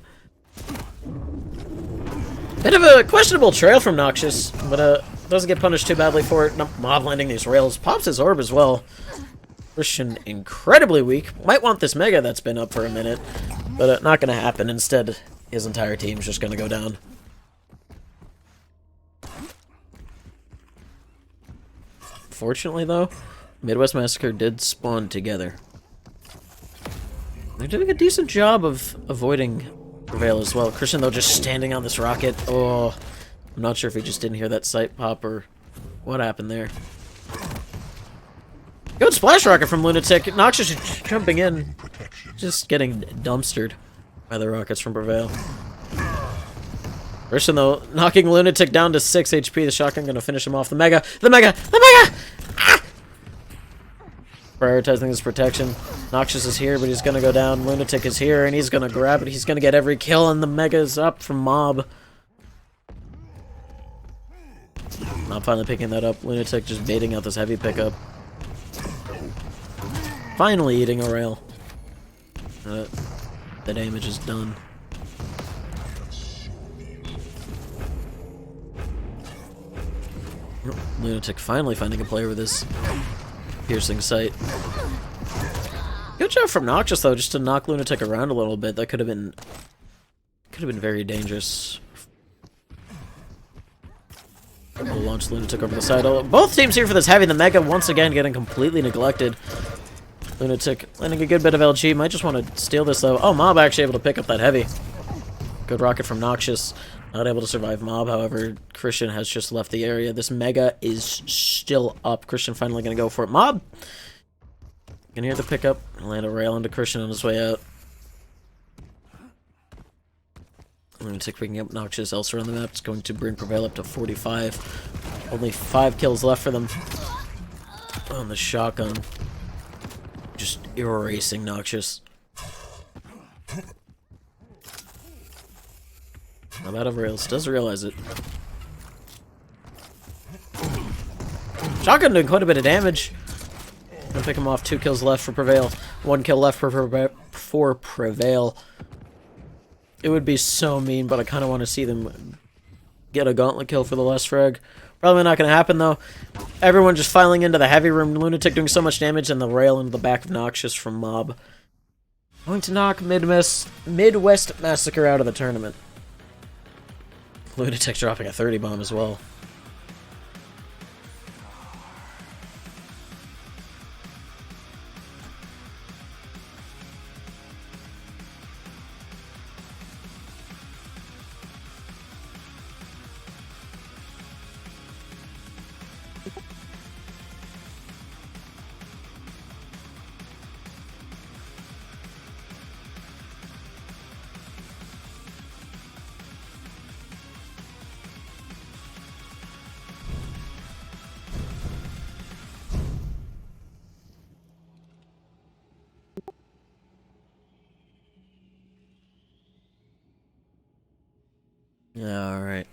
Bit of a questionable trail from Noxious, but Doesn't get punished too badly for it. Mob landing these rails. Pops his orb as well. Christian incredibly weak. Might want this Mega that's been up for a minute, but not going to happen. Instead, his entire team's just going to go down. Fortunately, though, Midwest Massacre did spawn together. They're doing a decent job of avoiding Prevail as well. Christian, though, just standing on this rocket. Oh, I'm not sure if he just didn't hear that sight pop or what happened there. Good splash rocket from Lunatic. Noxious just jumping in. Just getting dumpstered by the rockets from Prevail. Christian, though, knocking Lunatic down to 6 HP. The shotgun gonna finish him off. The Mega! The Mega! The Mega! Ah! Prioritizing his protection. Noxious is here, but he's gonna go down. Lunatic is here, and he's gonna grab it. He's gonna get every kill, and the Mega's up from Mob. Mob finally picking that up. Lunatic just baiting out this heavy pickup. Finally eating a rail. The damage is done. Lunatic finally finding a player with this piercing sight. Good job from Noxious, though, just to knock Lunatic around a little bit. That could have been very dangerous. We'll launch Lunatic over the side. Both teams here for this heavy. The Mega once again getting completely neglected. Lunatic landing a good bit of LG. Might just want to steal this, though. Oh, Mob actually able to pick up that heavy. Good rocket from Noxious. Not able to survive Mob, however. Christian has just left the area. This Mega is still up. Christian finally going to go for it. Mob! You can hear the pickup. Land a rail into Christian on his way out. Lunatic picking up Noxious elsewhere on the map. It's going to bring Prevail up to 45. Only 5 kills left for them. On the shotgun. Just erasing Noxious. I'm out of rails. Does realize it. Shotgun doing quite a bit of damage. Gonna pick him off. 2 kills left for Prevail. 1 kill left for Prevail. It would be so mean, but I kind of want to see them get a gauntlet kill for the last frag. Probably not going to happen, though. Everyone just filing into the heavy room. Lunatic doing so much damage, and the rail into the back of Noxious from Mob. Going to knock Midwest Massacre out of the tournament. Lunatic dropping a 30 bomb as well. All right.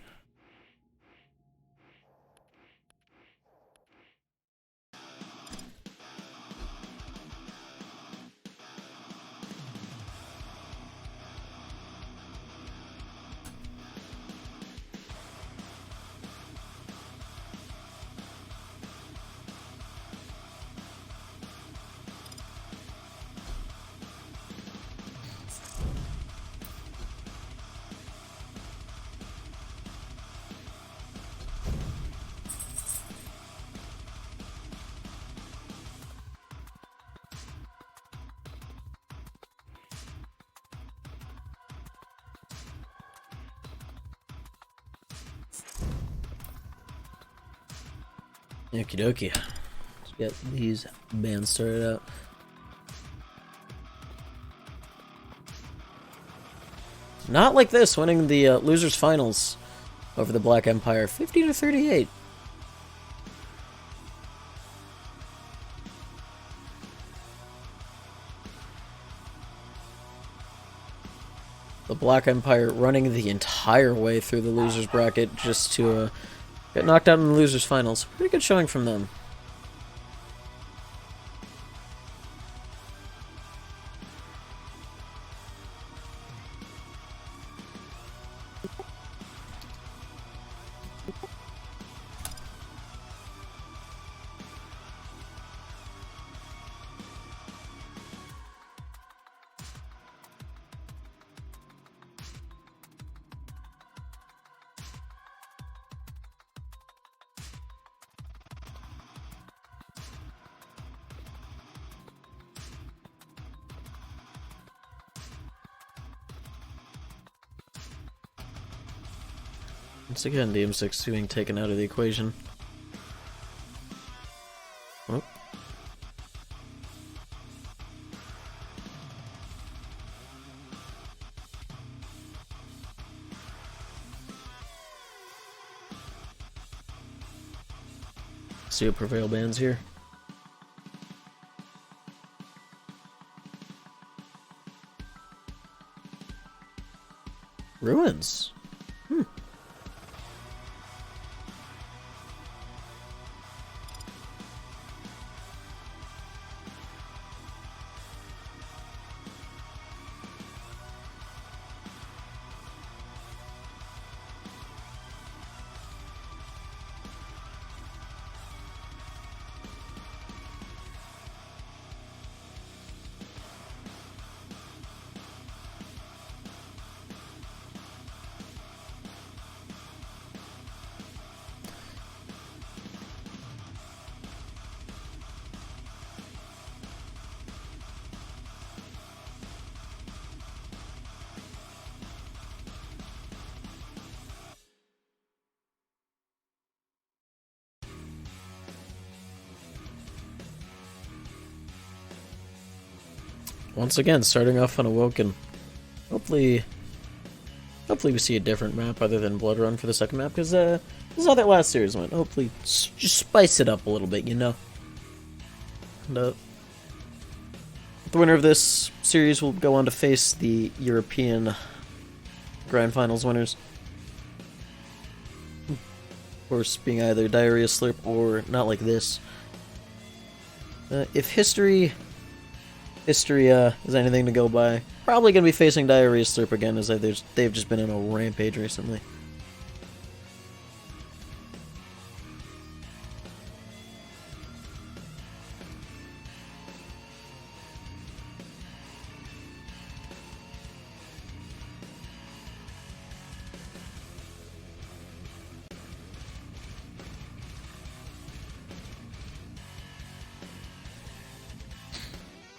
Okie dokie. Let's get these bands started out. Not like this, winning the losers finals over the Black Empire, 50-38. The Black Empire running the entire way through the losers bracket just to get knocked out in the losers finals. Pretty good showing from them. Once again, the M6 being taken out of the equation. Oh. See what Prevail bans here. Ruins. Once again, starting off unawoken. Hopefully we see a different map other than Blood Run for the second map, because this is how that last series went. Hopefully, just spice it up a little bit, you know? And, the winner of this series will go on to face the European Grand Finals winners. Of course, being either Diarrhea Slurp or Not Like This. If history is anything to go by, probably going to be facing Diarrhea Slurp again, as they've just been on a rampage recently.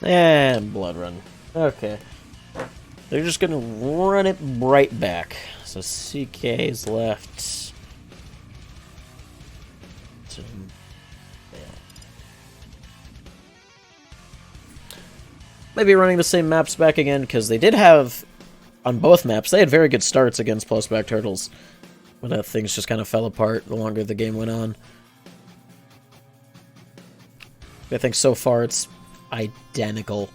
And Blood Run. Okay. They're just gonna run it right back. So CK is left. So, yeah. Maybe running the same maps back again, because they did have, on both maps, they had very good starts against Plus Back Turtles. But things just kind of fell apart the longer the game went on. I think so far it's identical.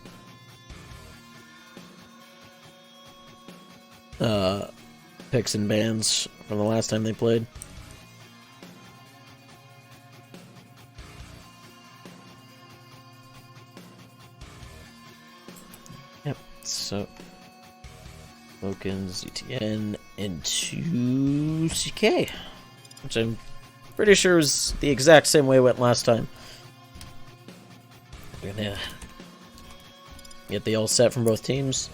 Picks and bans from the last time they played. Yep, so Token, ZTN, into CK, which I'm pretty sure was the exact same way it went last time. We're gonna get the all set from both teams,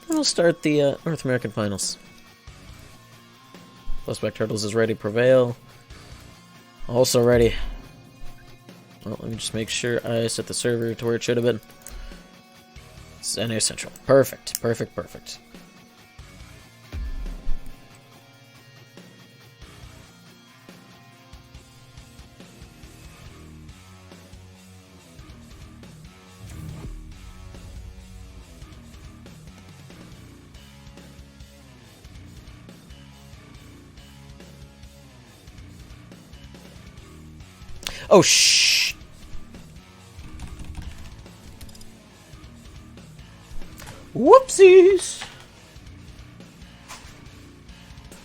and we'll start the North American Finals. Plus Back Turtles is ready. Prevail also ready. Well, let me just make sure I set the server to where it should have been. It's NA Central. Perfect, perfect, perfect. Oh, shh. Whoopsies.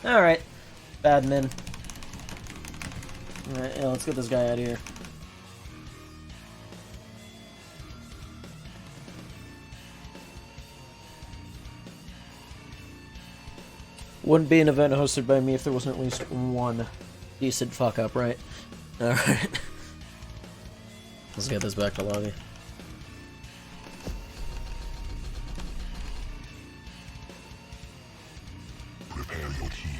Alright. Badmin. Alright, yeah, let's get this guy out of here. Wouldn't be an event hosted by me if there wasn't at least one decent fuck up, right? Alright. Let's get this back to lobby. Prepare your team.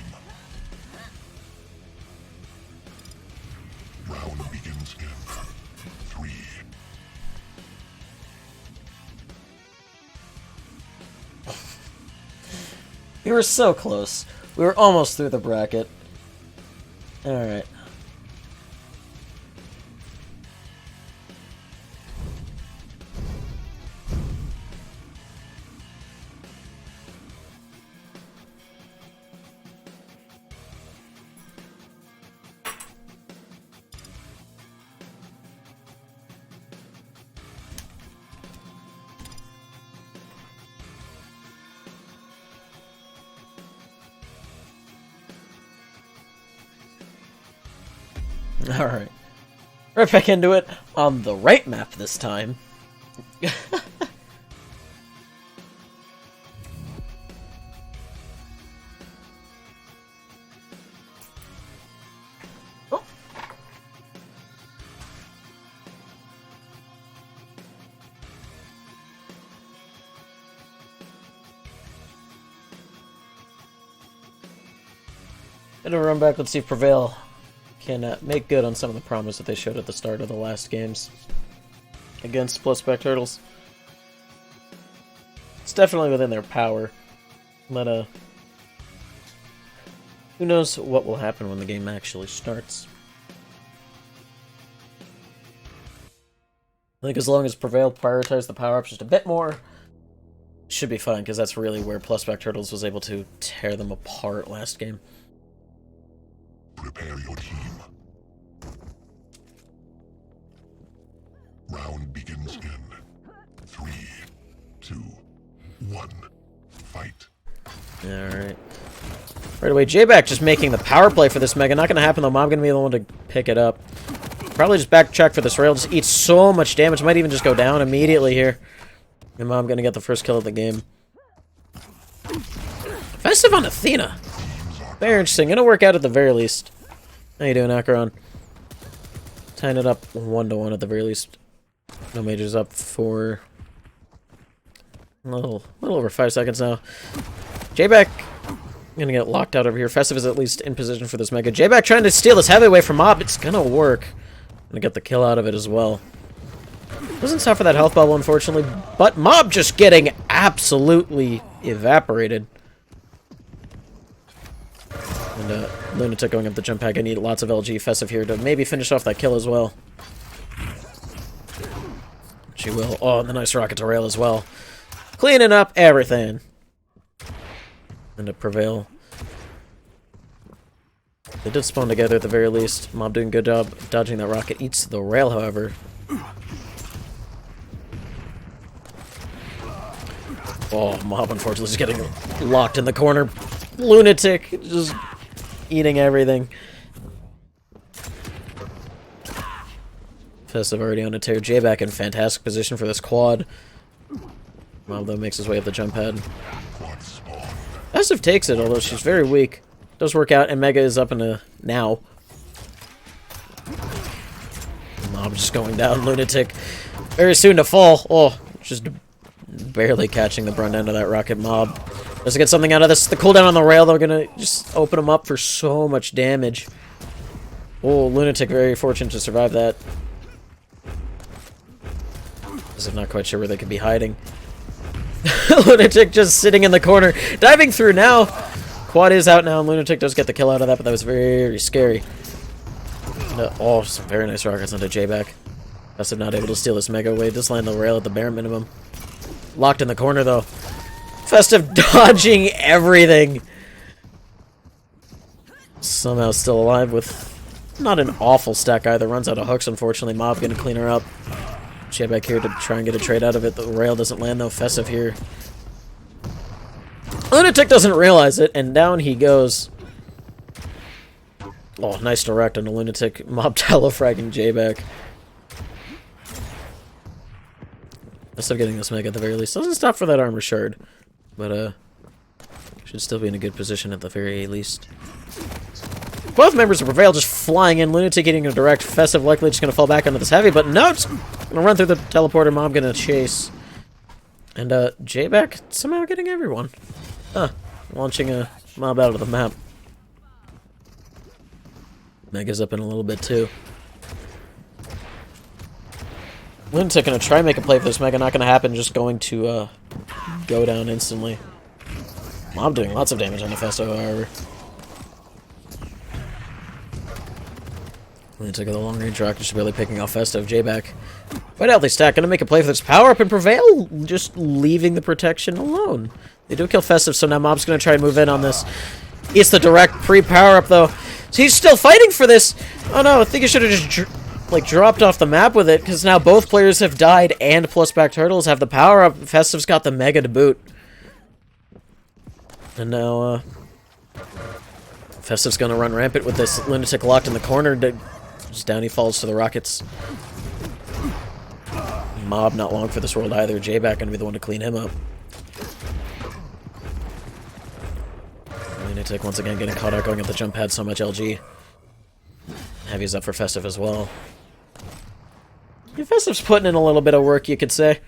Round begins in 3. We were so close. We were almost through the bracket. Alright. Alright. Right back into it on the right map this time. Oh. Bit of a run back, let's see if Prevail can make good on some of the promise that they showed at the start of the last games against Plus Spec Turtles. It's definitely within their power, but who knows what will happen when the game actually starts. I think as long as Prevail prioritize the power-ups just a bit more, it should be fine, because that's really where Plus Spec Turtles was able to tear them apart last game. Prepare your team. Round begins in 3, 2, 1. Fight. Alright. Right away, J-Back just making the power play for this Mega. Not gonna happen though, Mob gonna be the one to pick it up. Probably just back check for this rail, just eats so much damage, might even just go down immediately here. And Mob gonna get the first kill of the game. Festive on Athena. Very interesting, gonna work out at the very least. How you doing, Acheron? Tying it up 1-1 at the very least. No majors up for a little over 5 seconds now. J-Back gonna get locked out over here. Festive is at least in position for this Mega. J-Back trying to steal this heavy away from Mob. It's gonna work. Gonna get the kill out of it as well. Doesn't stop for that health bubble, unfortunately, but Mob just getting absolutely evaporated. And Lunatic going up the jump pack. I need lots of LG Festive here to maybe finish off that kill as well. She will. Oh, and the nice rocket to rail as well. Cleaning up everything. And to Prevail. They did spawn together at the very least. Mob doing a good job dodging that rocket. Eats the rail, however. Oh, Mob unfortunately is getting locked in the corner. Lunatic just eating everything. Festive already on a tear. J-Back in fantastic position for this quad. Mob though makes his way up the jump pad. Festive takes it, although she's very weak. Does work out, and Mega is up in a now. Mob just going down. Lunatic very soon to fall. Oh, just barely catching the brunt end of that rocket. Mob does get something out of this. The cooldown on the rail, they're gonna just open him up for so much damage. Oh, Lunatic very fortunate to survive that. I'm not quite sure where they could be hiding. Lunatic just sitting in the corner. Diving through now. Quad is out now, and Lunatic does get the kill out of that, but that was very scary. Oh, some very nice rockets onto J-Back. Festive not able to steal this Mega away. Just land the rail at the bare minimum. Locked in the corner, though. Festive dodging everything. Somehow still alive with not an awful stack either. Runs out of hooks, unfortunately. Mob gonna clean her up. J-Back here to try and get a trade out of it. The rail doesn't land, though. Festive here. Lunatic doesn't realize it, and down he goes. Oh, nice direct on the Lunatic. Mob telefragging J-Back. Still getting this Mega at the very least. Doesn't stop for that armor shard, but should still be in a good position at the very least. Both members of Prevail just flying in. Lunatic getting a direct. Festive likely just going to fall back onto this heavy, but no, it's going to run through the teleporter. Mob going to chase. And J-Back somehow getting everyone. Huh. Launching a Mob out of the map. Mega's up in a little bit too. Lunatic going to try and make a play for this Mega. Not going to happen. Just going to go down instantly. Mob doing lots of damage on the Festo, however. Lunatic with a long range rocket, just barely picking off Festive. J-Back. Quite healthy stack. Gonna make a play for this power up and Prevail, just leaving the protection alone. They do kill Festive, so now Mob's gonna try and move in on this. It's the direct pre-power up though. So he's still fighting for this. Oh no, I think he should have just dropped off the map with it, because now both players have died and plus back turtles have the power up. Festive's got the mega to boot. And now Festive's gonna run rampant with this Lunatic locked in the corner. Just down he falls to the rockets. Mob not long for this world either. J-Back gonna be the one to clean him up. Lunatic once again getting caught out going at the jump pad, so much LG. Heavy's up for Festive as well. Yeah, Festive's putting in a little bit of work, you could say.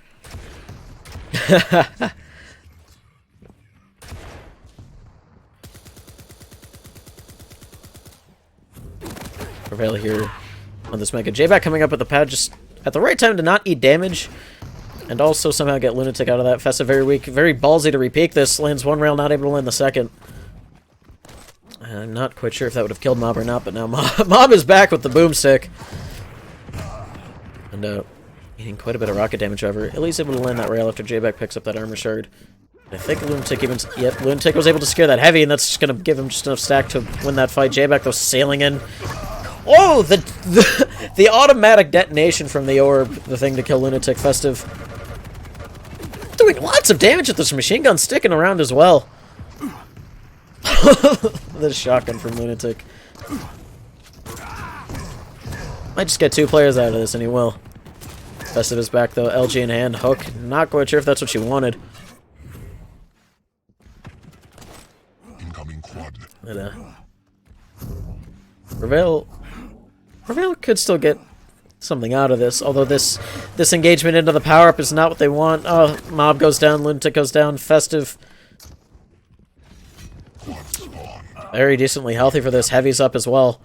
Prevail here on this Mega. J-Back coming up with the pad just at the right time to not eat damage. And also somehow get Lunatic out of that. Festive very weak. Very ballsy to repeat this. Lands one rail, not able to land the second. I'm not quite sure if that would have killed Mob or not, but now Mob is back with the boomstick. And eating quite a bit of rocket damage, however. At least able to land that rail after J-Back picks up that armor shard. I think Lunatic even... Yep, Lunatic was able to scare that heavy, and that's just going to give him just enough stack to win that fight. J-Back, though, sailing in. Oh, the automatic detonation from the orb, the thing to kill Lunatic. Festive doing lots of damage with this machine gun, sticking around as well. The shotgun from Lunatic. Might just get two players out of this, and he will. Festive is back, though. LG in hand. Hook. Not quite sure if that's what you wanted. Incoming quad. And, Prevail could still get something out of this, although this engagement into the power-up is not what they want. Oh, Mob goes down, Lunatic goes down, Festive. Very decently healthy for this. Heavy's up as well.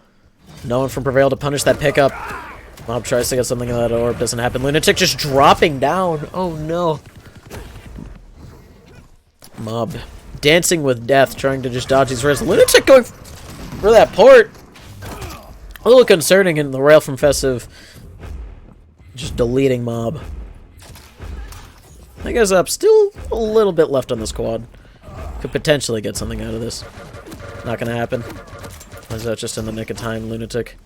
No one from Prevail to punish that pickup. Mob tries to get something out of that orb, doesn't happen. Lunatic just dropping down. Oh no. Mob dancing with death, trying to just dodge these rails. Lunatic going for that port. A little concerning in the rail from Festive. Just deleting Mob. That guy's up. Still a little bit left on the squad. Could potentially get something out of this. Not gonna happen. Is that just in the nick of time? Lunatic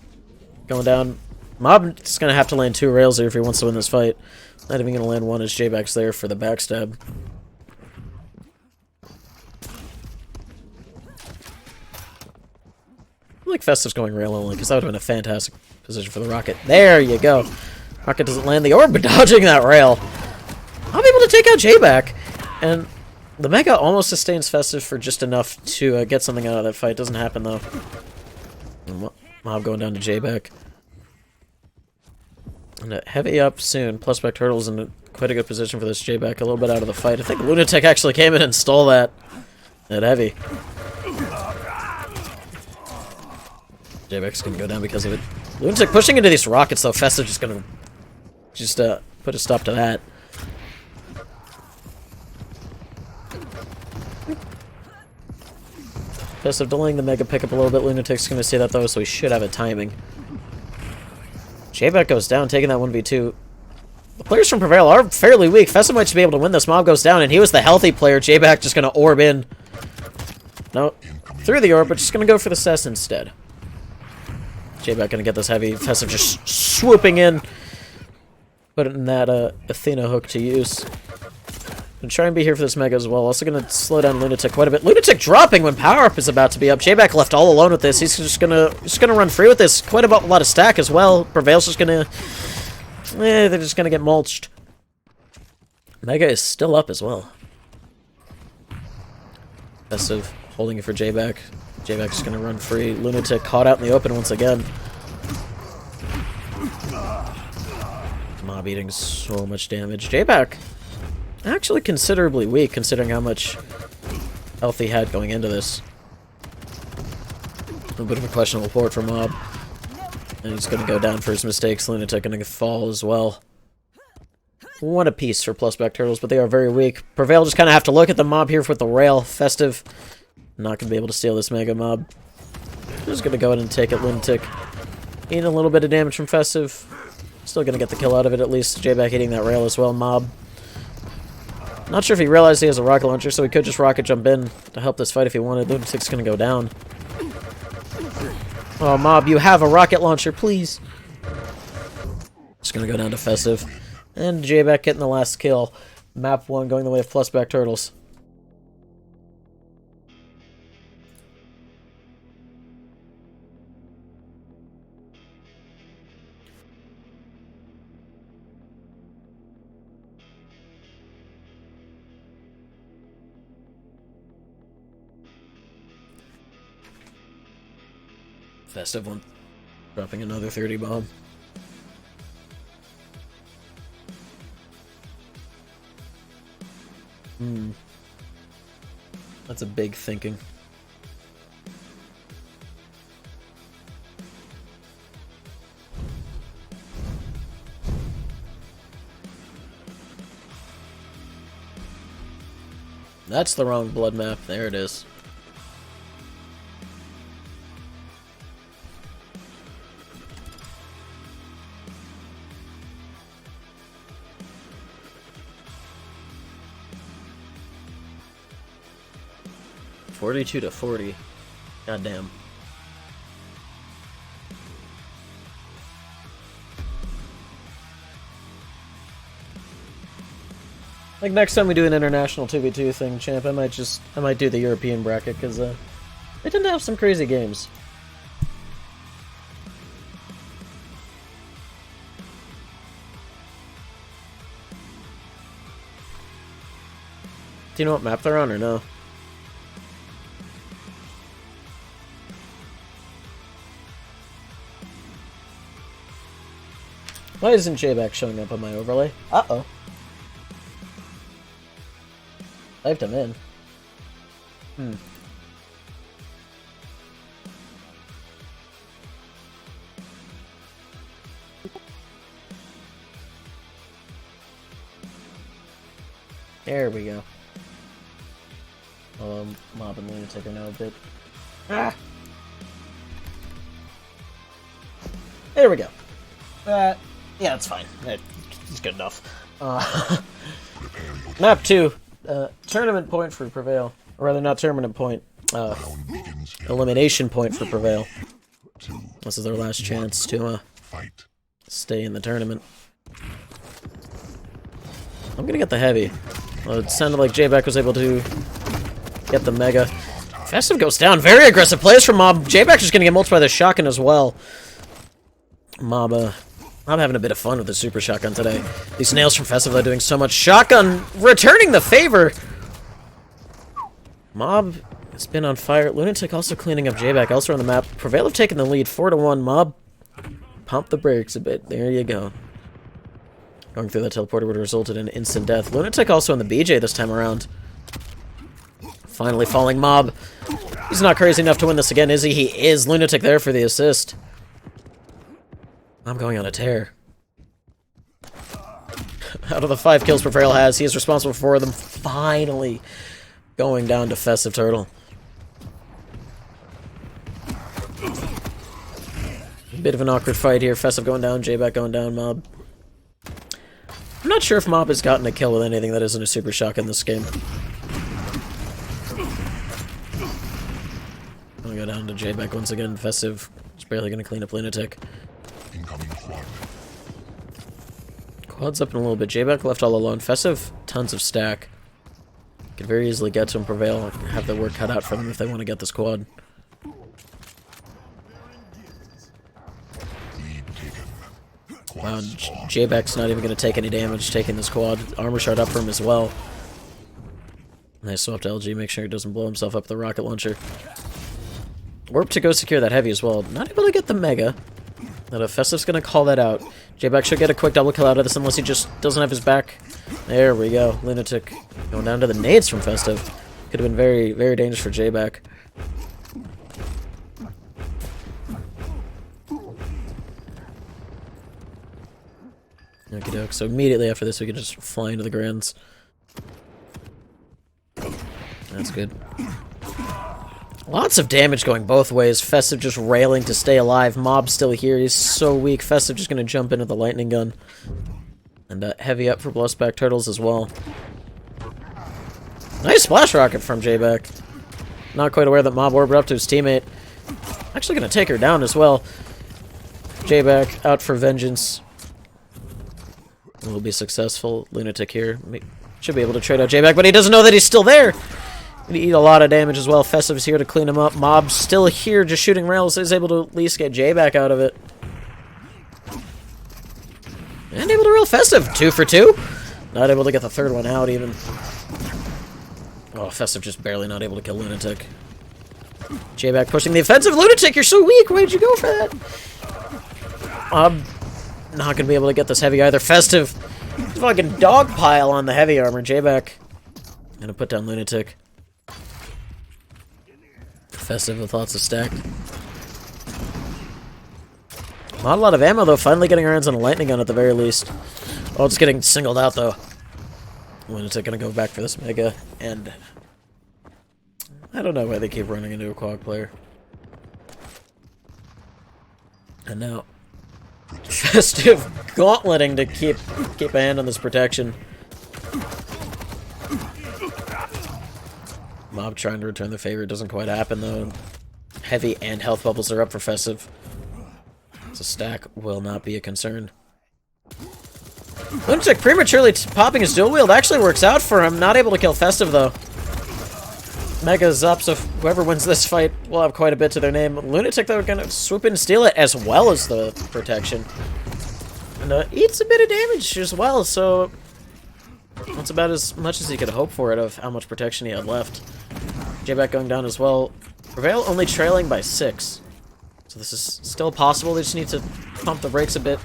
going down. Mob is gonna have to land two rails here if he wants to win this fight. Not even gonna land one as J-Back's there for the backstab. I like Festive's going rail only, because that would have been a fantastic position for the rocket. There you go. Rocket doesn't land the orb, but dodging that rail. I'm able to take out J-Back. And the Mega almost sustains Festive for just enough to get something out of that fight. Doesn't happen, though. Mob going down to J-Back. And Heavy up soon. Plus back Turtle's in quite a good position for this J-Back. A little bit out of the fight. I think Lunatic actually came in and stole that. That Heavy. J-Back's gonna go down because of it. Lunatic pushing into these rockets, though. Festive just gonna put a stop to that. Festive delaying the Mega pickup a little bit. Lunatic's gonna see that, though, so he should have it timing. J-Back goes down, taking that 1v2. The players from Prevail are fairly weak. Festive might just be able to win this. Mob goes down, and he was the healthy player. J-Back just gonna orb in. No, through the orb, but just gonna go for the Cess instead. J-Back gonna get this Heavy. Festive just swooping in. Putting that Athena hook to use. Gonna try and be here for this Mega as well. Also gonna slow down Lunatic quite a bit. Lunatic dropping when power up is about to be up. J-Back left all alone with this. He's just gonna run free with this. Quite a lot of stack as well. Prevail's just gonna they're just gonna get mulched. Mega is still up as well. Festive holding it for J-Back. J-Back's just gonna run free. Lunatic caught out in the open once again. Mob eating so much damage. J-Back actually considerably weak, considering how much health he had going into this. A little bit of a questionable port for Mob. And he's going to go down for his mistakes. Lunatic going to fall as well. One apiece for plus back turtles, but they are very weak. Prevail just kind of have to look at the Mob here with the rail. Festive not going to be able to steal this Mega. Mob just going to go ahead and take it. Lunatic Eating a little bit of damage from Festive. Still gonna get the kill out of it at least. J-Back hitting that rail as well. Mob. Not sure if he realized he has a rocket launcher, so he could just rocket jump in to help this fight if he wanted. Lunatic's gonna go down. Oh, Mob, you have a rocket launcher, please. Just gonna go down to Festive. And J-Back getting the last kill. Map 1 going the way of plus back turtles. Festive one. Dropping another 30 bomb. That's a big thinking. That's the wrong blood map. There it is. $42 to $40. Goddamn. Like next time we do an international 2v2 thing, champ, I might do the European bracket because they tend to have some crazy games. Do you know what map they're on or no? Why isn't J-Back showing up on my overlay? Uh-oh. Typed him in. There we go. Mob and Lunatic are now a bit... Ah! There we go. Yeah, it's fine. It's good enough. Map 2. Tournament point for Prevail. Or rather, not tournament point. Elimination point for Prevail. This is their last chance to stay in the tournament. I'm gonna get the heavy. It sounded like J-Back was able to get the mega. Festive goes down. Very aggressive plays from Mob. J-Back just gonna get multiplied by the shotgun as well. Mob, I'm having a bit of fun with the super shotgun today. These nails from Festive are doing so much. Shotgun returning the favor. Mob has been on fire. Lunatic also cleaning up J-Back elsewhere on the map. Prevail have taken the lead 4-1. Mob, pump the brakes a bit. There you go. Going through that teleporter would have resulted in instant death. Lunatic also in the BJ this time around. Finally falling Mob. He's not crazy enough to win this again, is he? He is. Lunatic there for the assist. I'm going on a tear. Out of the 5 kills Prevail has, he is responsible for them finally going down to Festive Turtle. Bit of an awkward fight here. Festive going down, J-Back going down, Mob. I'm not sure if Mob has gotten a kill with anything that isn't a super shotgun this game. I'm gonna go down to J-Back once again. Festive is barely gonna clean up Lunatic. Quad's up in a little bit. J-Back left all alone. Festive, tons of stack. Could very easily get to him, Prevail, and have the work cut out for them if they want to get this quad. Wow, J-Back's not even going to take any damage taking this quad. Armor shard up for him as well. Nice swap to LG, make sure he doesn't blow himself up with the rocket launcher. Warp to go secure that heavy as well. Not able to get the mega. But Festive's going to call that out. J-Back should get a quick double kill out of this unless he just doesn't have his back. There we go. Lunatic going down to the nades from Festive. Could have been very, very dangerous for J-Back. Okie doke. So immediately after this we can just fly into the grands. That's good. Lots of damage going both ways. Festive just railing to stay alive. Mob still here. He's so weak. Festive just going to jump into the lightning gun. And Heavy up for Bloodspec Turtles as well. Nice splash rocket from J-Back. Not quite aware that Mob orbed up to his teammate. Actually going to take her down as well. J-Back out for vengeance. Will be successful. Lunatic here. Should be able to trade out J-Back, but he doesn't know that he's still there. Gonna eat a lot of damage as well. Festive's here to clean him up. Mob still here, just shooting rails. Is able to at least get J-Back out of it. And able to reel Festive. 2 for 2. Not able to get the third one out even. Oh, Festive just barely not able to kill Lunatic. J-Back pushing the offensive. Lunatic, you're so weak. Why did you go for that? Not gonna be able to get this Heavy either. Festive. Fucking dog pile on the Heavy armor. J-Back gonna put down Lunatic. Festive with lots of stack. Not a lot of ammo though. Finally getting our hands on a lightning gun at the very least. Oh, it's getting singled out though. Lunatic gonna go back for this Mega, and I don't know why they keep running into a quad player. And now Festive gauntleting to keep a hand on this protection. Mob trying to return the favor. It doesn't quite happen though. Heavy and health bubbles are up for Festive. So stack will not be a concern. Lunatic prematurely popping his dual wield actually works out for him. Not able to kill Festive though. Mega's up, so whoever wins this fight will have quite a bit to their name. Lunatic though gonna swoop in and steal it as well as the protection. And eats a bit of damage as well, so that's about as much as he could hope for it of how much protection he had left. J-Back going down as well. Prevail only trailing by 6. So this is still possible. They just need to pump the brakes a bit.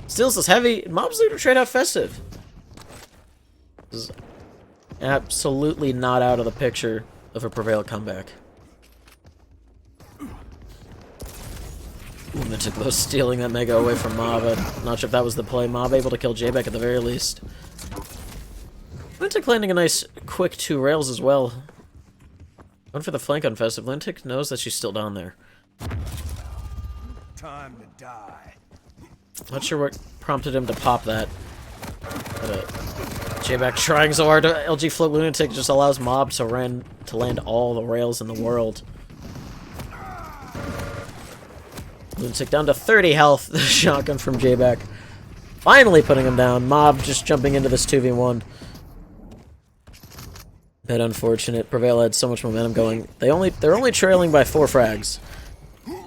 Steals this Heavy. Mob's there to trade out Festive. This is absolutely not out of the picture of a Prevail comeback. Lunatic though stealing that Mega away from Mob. I'm not sure if that was the play. Mob able to kill J-Back at the very least. Lunatic landing a nice quick 2 rails as well. Going for the flank on Festive. Lunatic knows that she's still down there. Time to die. Not sure what prompted him to pop that. But J-Back trying so hard to LG float Lunatic just allows Mob to land all the rails in the world. Lunatic down to 30 health. The shotgun from J-Back finally putting him down. Mob just jumping into this 2v1. Bit unfortunate. Prevail had so much momentum going. They're only trailing by 4 frags.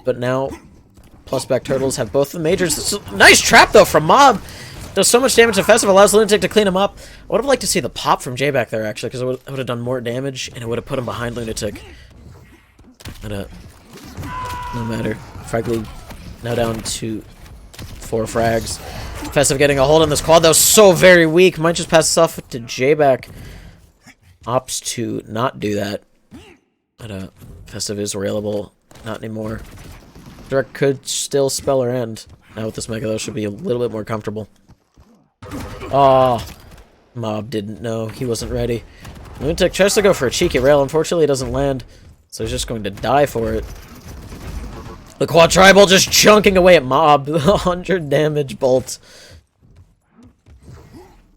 But now Bloodspec Turtles have both the majors. Nice trap though from Mob. Does so much damage to Festive, allows Lunatic to clean him up. I would have liked to see the pop from J-Back there actually, because it would have done more damage and it would have put him behind Lunatic. But no matter. Fragly now down to 4 frags. Festive getting a hold on this quad that was so very weak. Might just pass this off to J-Back. Opts to not do that. But Festive is railable. Not anymore. Direct could still spell her end. Now with this Mega though, should be a little bit more comfortable. Oh, Mob didn't know. He wasn't ready. Lunatic tries to go for a cheeky rail. Unfortunately, it doesn't land. So he's just going to die for it. The quad tribal just chunking away at Mob. 100 damage bolt.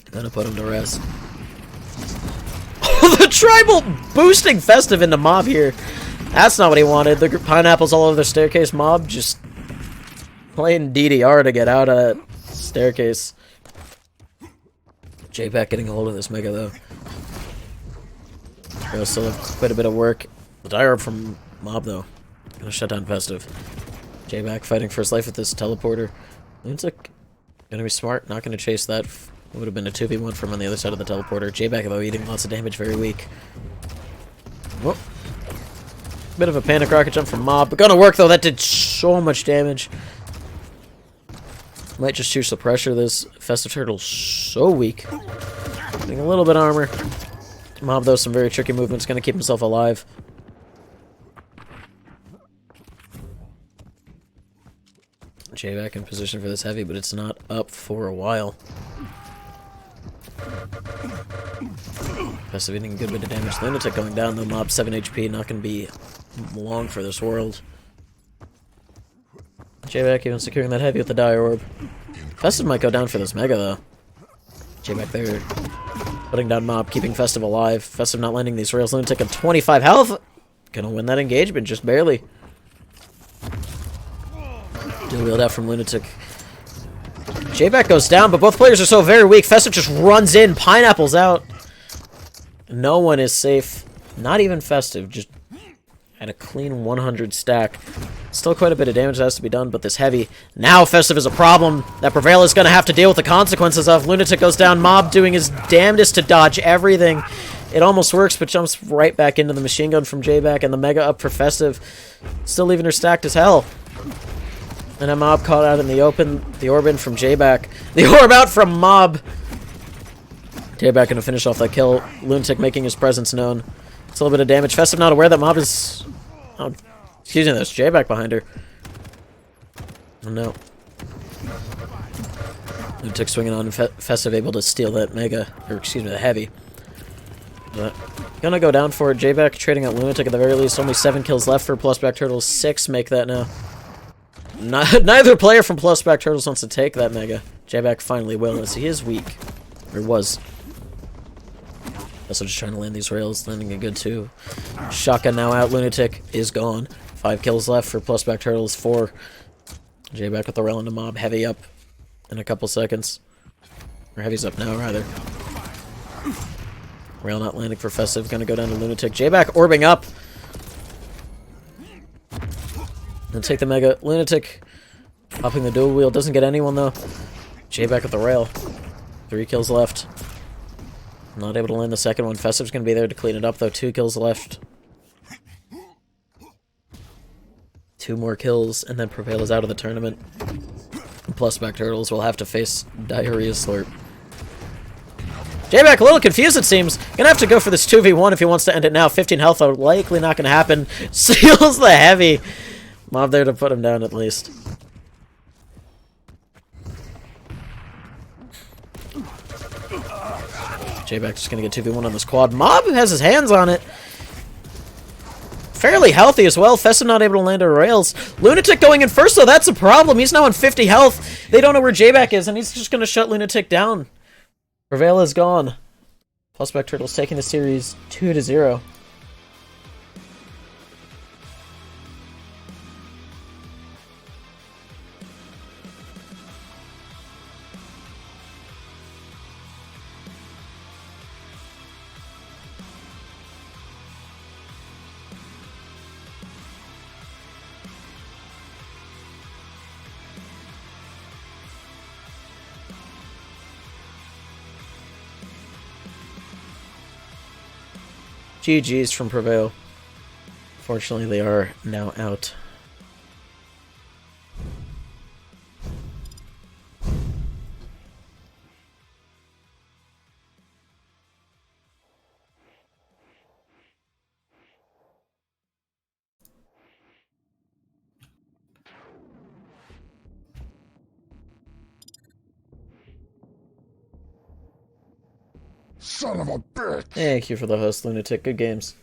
Gonna put him to rest. The tribal boosting Festive into Mob here. That's not what he wanted. The pineapples all over the staircase. Mob just playing DDR to get out of that staircase. J-Back getting a hold of this Mega though. They'll still have quite a bit of work. The die orb from Mob though. Gonna shut down Festive. J-Back fighting for his life with this teleporter. Lunatic gonna be smart. Not gonna chase that. It would have been a 2v1 from on the other side of the teleporter. J-Back though eating lots of damage. Very weak. Whoop. Bit of a panic rocket jump from Mob. But gonna work though. That did so much damage. Might just choose to pressure this. Festive Turtle's so weak. Getting a little bit of armor. Mob though, some very tricky movements. Gonna keep himself alive. J-Back in position for this Heavy, but it's not up for a while. Festive eating a good bit of damage. Lunatic going down, though. Mob 7 HP, not going to be long for this world. J-Back even securing that heavy with the Dire Orb. Festive might go down for this Mega, though. J-Back there, putting down Mob, keeping Festive alive. Festive not landing these rails. Lunatic at 25 health. Gonna win that engagement, just barely. Dual wield out from Lunatic. J-Back goes down, but both players are so very weak. Festive just runs in, pineapples out. No one is safe. Not even Festive, just at a clean 100 stack. Still quite a bit of damage that has to be done, but this heavy. Now Festive is a problem that Prevail is going to have to deal with the consequences of. Lunatic goes down, Mob doing his damnedest to dodge everything. It almost works, but jumps right back into the machine gun from J-Back, and the Mega up for Festive. Still leaving her stacked as hell. And a Mob caught out in the open. The orb in from J-Back. The orb out from Mob. J-Back going to finish off that kill. Lunatic making his presence known. It's a little bit of damage. Festive not aware that Mob is... Oh, excuse me, there's J-Back behind her. Oh no. Lunatic swinging on. Festive able to steal that Mega. Or excuse me, the heavy. But gonna go down for it. J-Back trading out Lunatic at the very least. Only 7 kills left for Plus Back Turtles. 6 make that now. Neither player from Plus Back Turtles wants to take that Mega. J-Back finally will, as he is weak. Or was. Also just trying to land these rails, landing a good 2. Shotgun now out. Lunatic is gone. 5 kills left for Plus Back Turtles. 4. J-Back with the rail into Mob. Heavy up in a couple seconds. Or Heavy's up now, rather. Rail not landing for Festive. Gonna go down to Lunatic. J-Back orbing up. And take the Mega. Lunatic popping the dual wheel. Doesn't get anyone, though. J-Back with the rail. 3 kills left. Not able to land the second one. Festive's gonna be there to clean it up, though. 2 kills left. 2 more kills, and then Prevail is out of the tournament. Plus Back Turtles will have to face Diarrhea Slurp. J-Back a little confused, it seems. Gonna have to go for this 2v1 if he wants to end it now. 15 health, though. Likely not gonna happen. Seals the heavy. Mob there to put him down, at least. J-Back just gonna get 2v1 on this quad. Mob has his hands on it. Fairly healthy as well. Festive not able to land our rails. Lunatic going in first, though. That's a problem. He's now on 50 health. They don't know where J-Back is, and he's just gonna shut Lunatic down. Prevail is gone. Plus Back Turtles taking the series 2-0. GG's from Prevail. Fortunately, they are now out. Son of a bitch! Thank you for the host, Lunatic. Good games.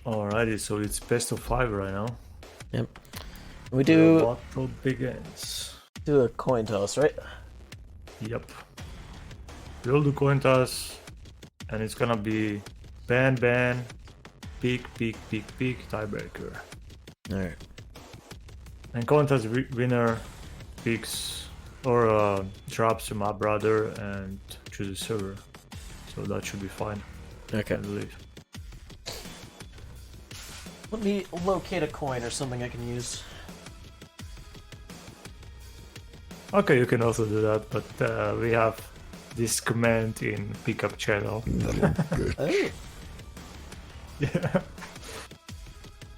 Alrighty, so it's best of 5 right now. Yep. We do battle begins. do a coin toss, right? Yep. We'll do coin toss, and it's gonna be ban, peak, tiebreaker. Alright. And coin toss winner picks or drops to my brother and chooses server. So that should be fine. Okay. I believe. Let me locate a coin or something I can use. Okay, you can also do that, but we have this command in pickup channel. Oh. Yeah.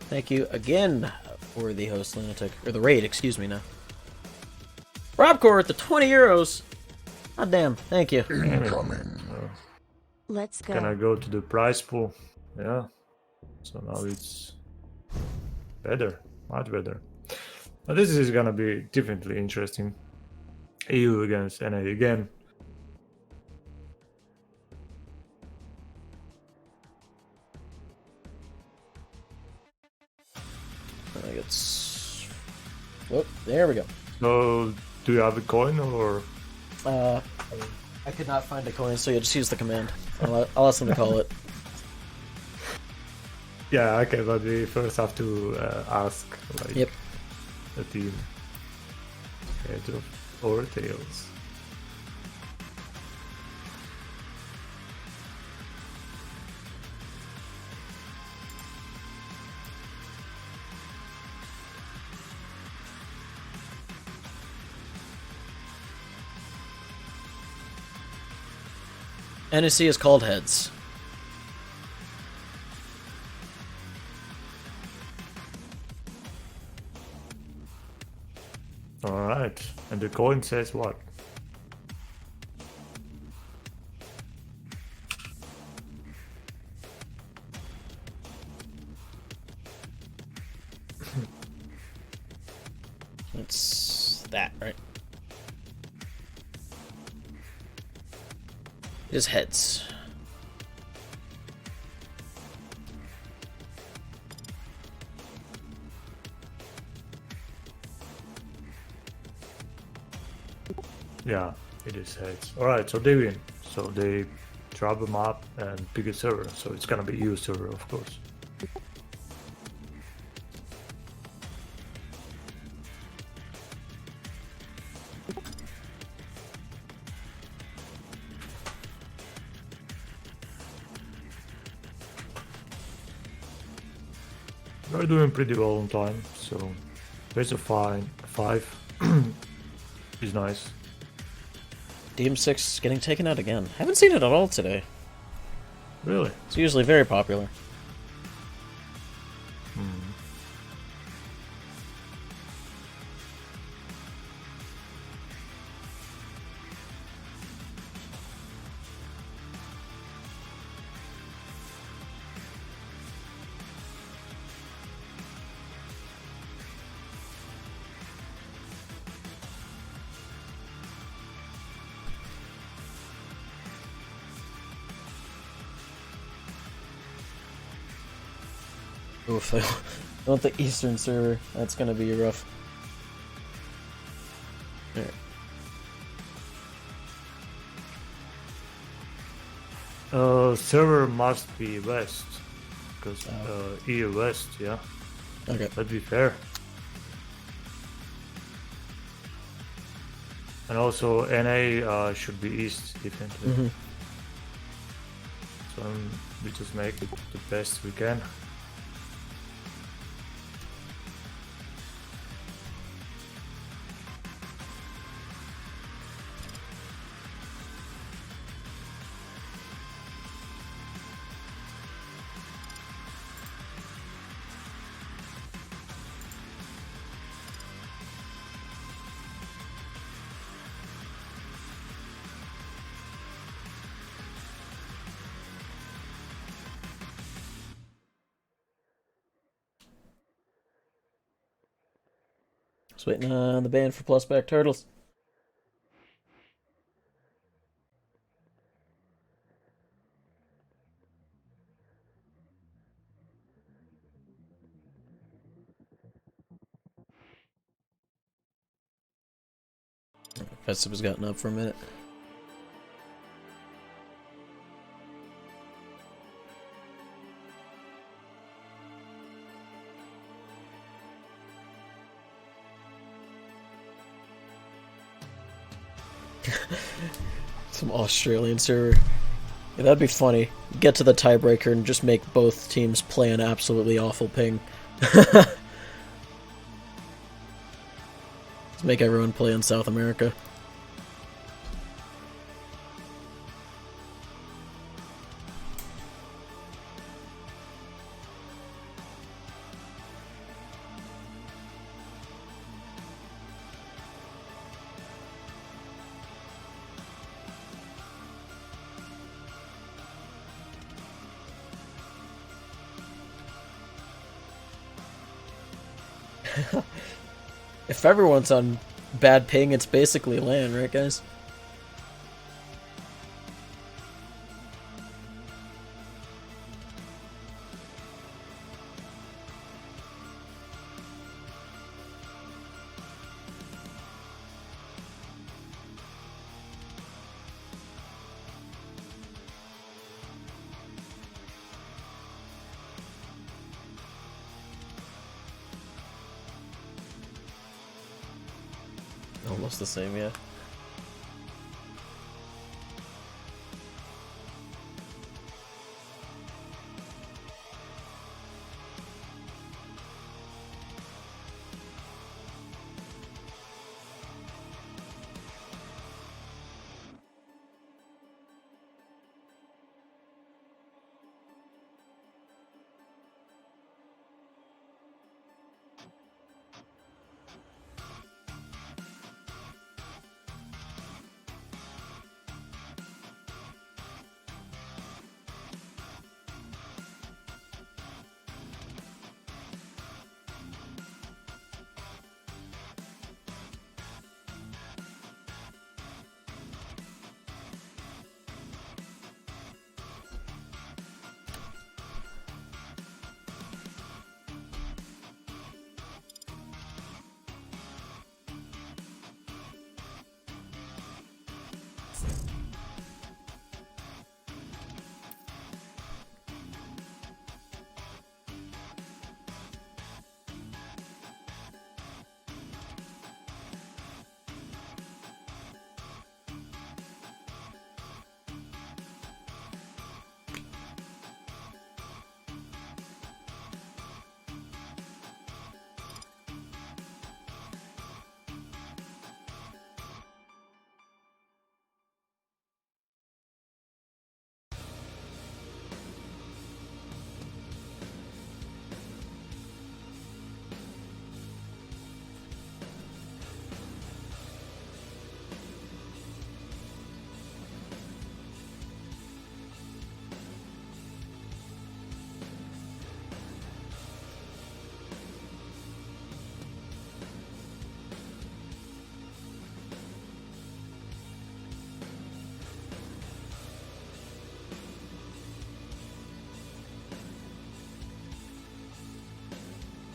Thank you again for the host, Lunatic. Or the raid, excuse me now. Robcore with the 20 euros. God damn, thank you. Incoming. Let's go. Gonna go to the prize pool. Yeah. So now it's better, much better. Now this is gonna be definitely interesting. EU against NA again. I think it's. Oh, there we go. So do you have a coin or? I could not find a coin, so you just use the command. I'll ask them to call it. Yeah, okay, but we first have to ask like Yep. the team. Head of or tails. NSC is called heads. Alright. And the coin says what? It's that, right? It is heads. Yeah, it is heads. Alright, so they win. So they drop them up and pick a server. So it's gonna be EU server, of course. We're doing pretty well on time, so there's a 5 is nice. DM6 getting taken out again. Haven't seen it at all today. Really? It's usually very popular. Oof, I want the Eastern server. That's gonna be rough. Alright. Server must be West, because EU West, yeah. Okay. That'd be fair. And also NA should be East, definitely. Mm-hmm. So we just make it the best we can. Just waiting on the ban for plus back turtles. Festive has gotten up for a minute. Some Australian server. Yeah, that'd be funny. Get to the tiebreaker and just make both teams play an absolutely awful ping. Let's make everyone play in South America. If everyone's on bad ping, it's basically LAN, right, guys? Almost the same, yeah.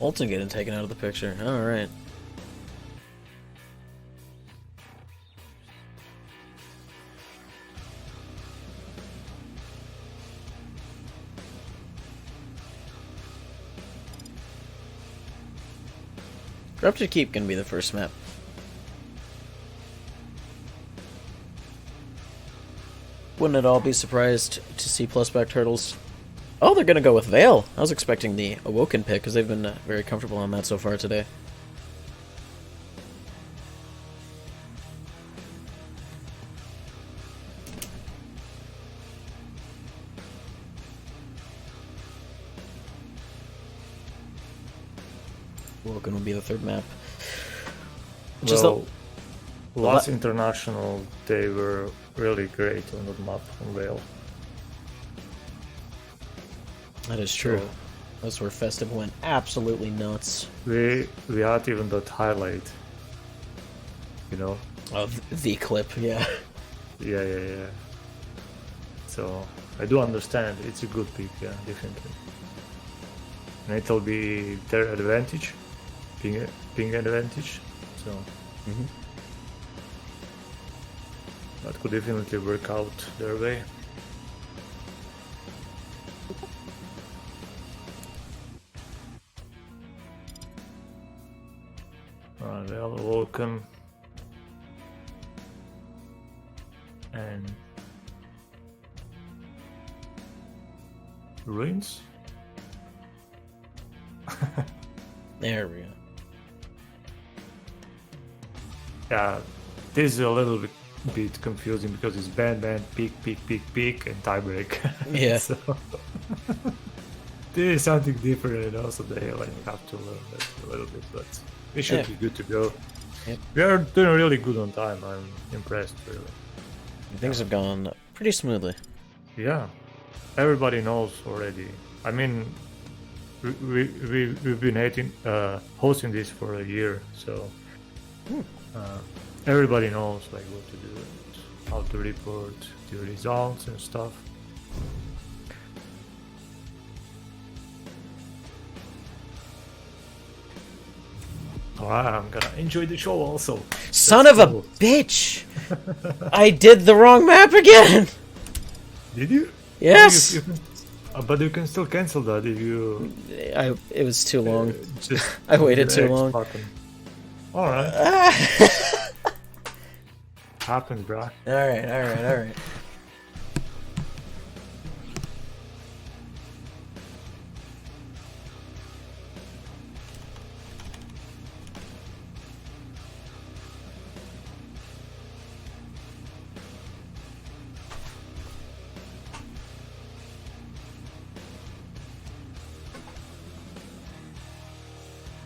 Olsen getting taken out of the picture. Alright. Corrupted Keep gonna be the first map. Wouldn't at all be surprised to see plus back turtles. Oh, they're gonna go with Veil. I was expecting the Awoken pick because they've been very comfortable on that so far today. Awoken will be the third map. Well, last international, they were really great on that map on Veil. That is true. So, that's where Festive went absolutely nuts. We had even that highlight, you know? Of the clip, yeah. Yeah. So, I do understand. It's a good pick, yeah, definitely. And it'll be their advantage, ping advantage, so... That could definitely work out their way. Well, Vulcan and Ruins. There we go. Yeah, this is a little bit confusing because it's ban, peak, and tiebreak. Yeah. So this is something different, and also they have to learn that a little bit, but we should be good to go. Yep. We are doing really good on time. I'm impressed, really. Things have gone pretty smoothly. Yeah, everybody knows already. I mean, we've been hosting this for a year, so everybody knows like what to do, how to report the results and stuff. Alright, I'm gonna enjoy the show also. Son of a bitch! I did the wrong map again! Did you? Yes! But you can still cancel that if you... It was too long. Just I waited too long. Alright. Happens, bro. Alright.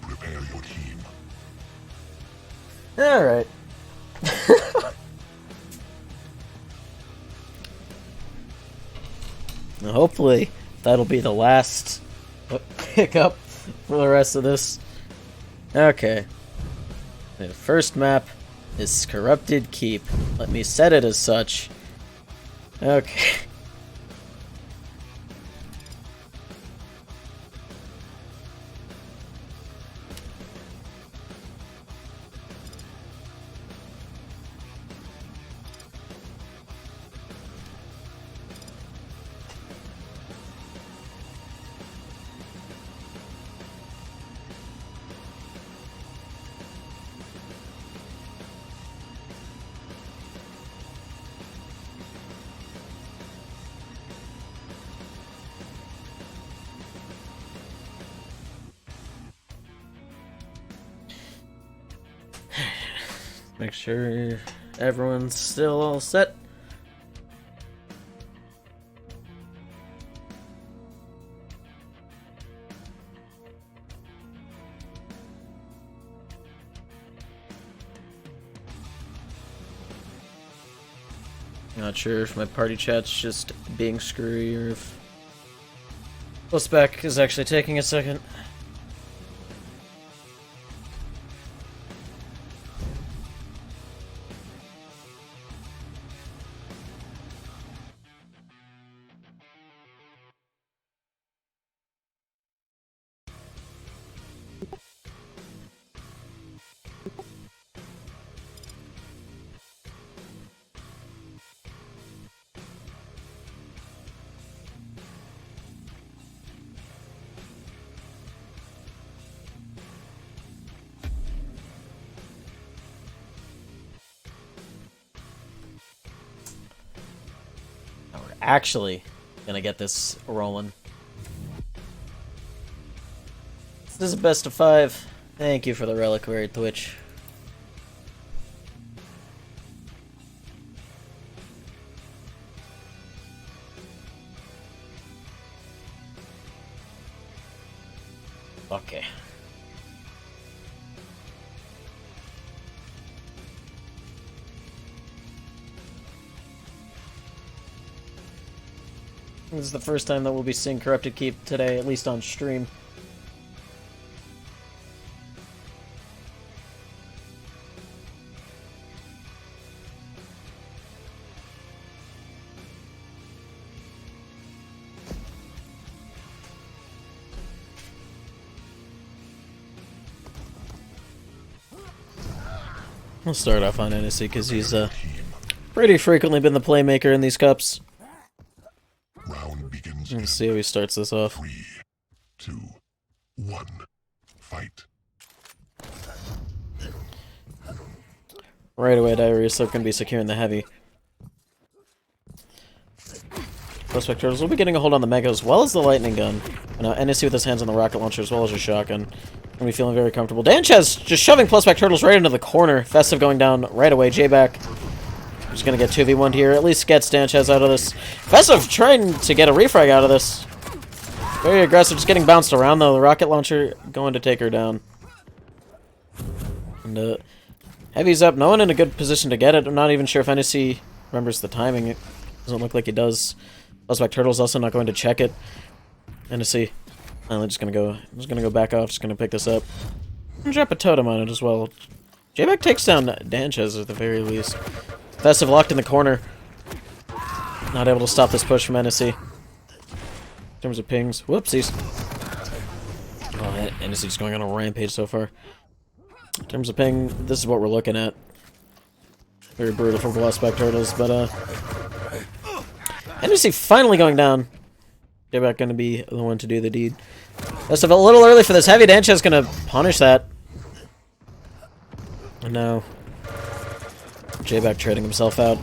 Prepare your team. Alright. Hopefully, that'll be the last hiccup for the rest of this. Okay. The first map is Corrupted Keep. Let me set it as such. Okay. Make sure everyone's still all set. Not sure if my party chat's just being screwy or if Spec is actually taking a second. Actually gonna get this rolling. This is a best of 5. Thank you for the reliquary, Twitch. Okay. This is the first time that we'll be seeing Corrupted Keep today, at least on stream. We'll start off on NSC because he's pretty frequently been the playmaker in these cups. Round begins. Let's see how he starts this off. 3, 2, 1. Fight. Right away, Diarrhea Slip going to be securing the heavy. Prospect Turtles will be getting a hold on the Mega as well as the Lightning Gun. Now, NSC with his hands on the Rocket Launcher as well as a Shotgun. Going to be feeling very comfortable. Danchez just shoving Prospect Turtles right into the corner. Festive going down right away. J-Back just going to get 2v1'd here. At least gets Danchez out of this. Festive trying to get a refrag out of this. Very aggressive. Just getting bounced around, though. The Rocket Launcher going to take her down. And, Heavy's up. No one in a good position to get it. I'm not even sure if NSC remembers the timing. It doesn't look like he does. Prospect Turtle's also not going to check it. NSC I'm just gonna go back off, just gonna pick this up. And drop a totem on it as well. J-Back takes down Danchez at the very least. Festive locked in the corner. Not able to stop this push from NSC. In terms of pings. Whoopsies. Oh, NSC's going on a rampage so far. In terms of ping, this is what we're looking at. Very brutal from Velocipede Turtles, but NSC finally going down. J-Back gonna be the one to do the deed. That's a little early for this. Heavy Danchez gonna punish that. And now J-Back trading himself out.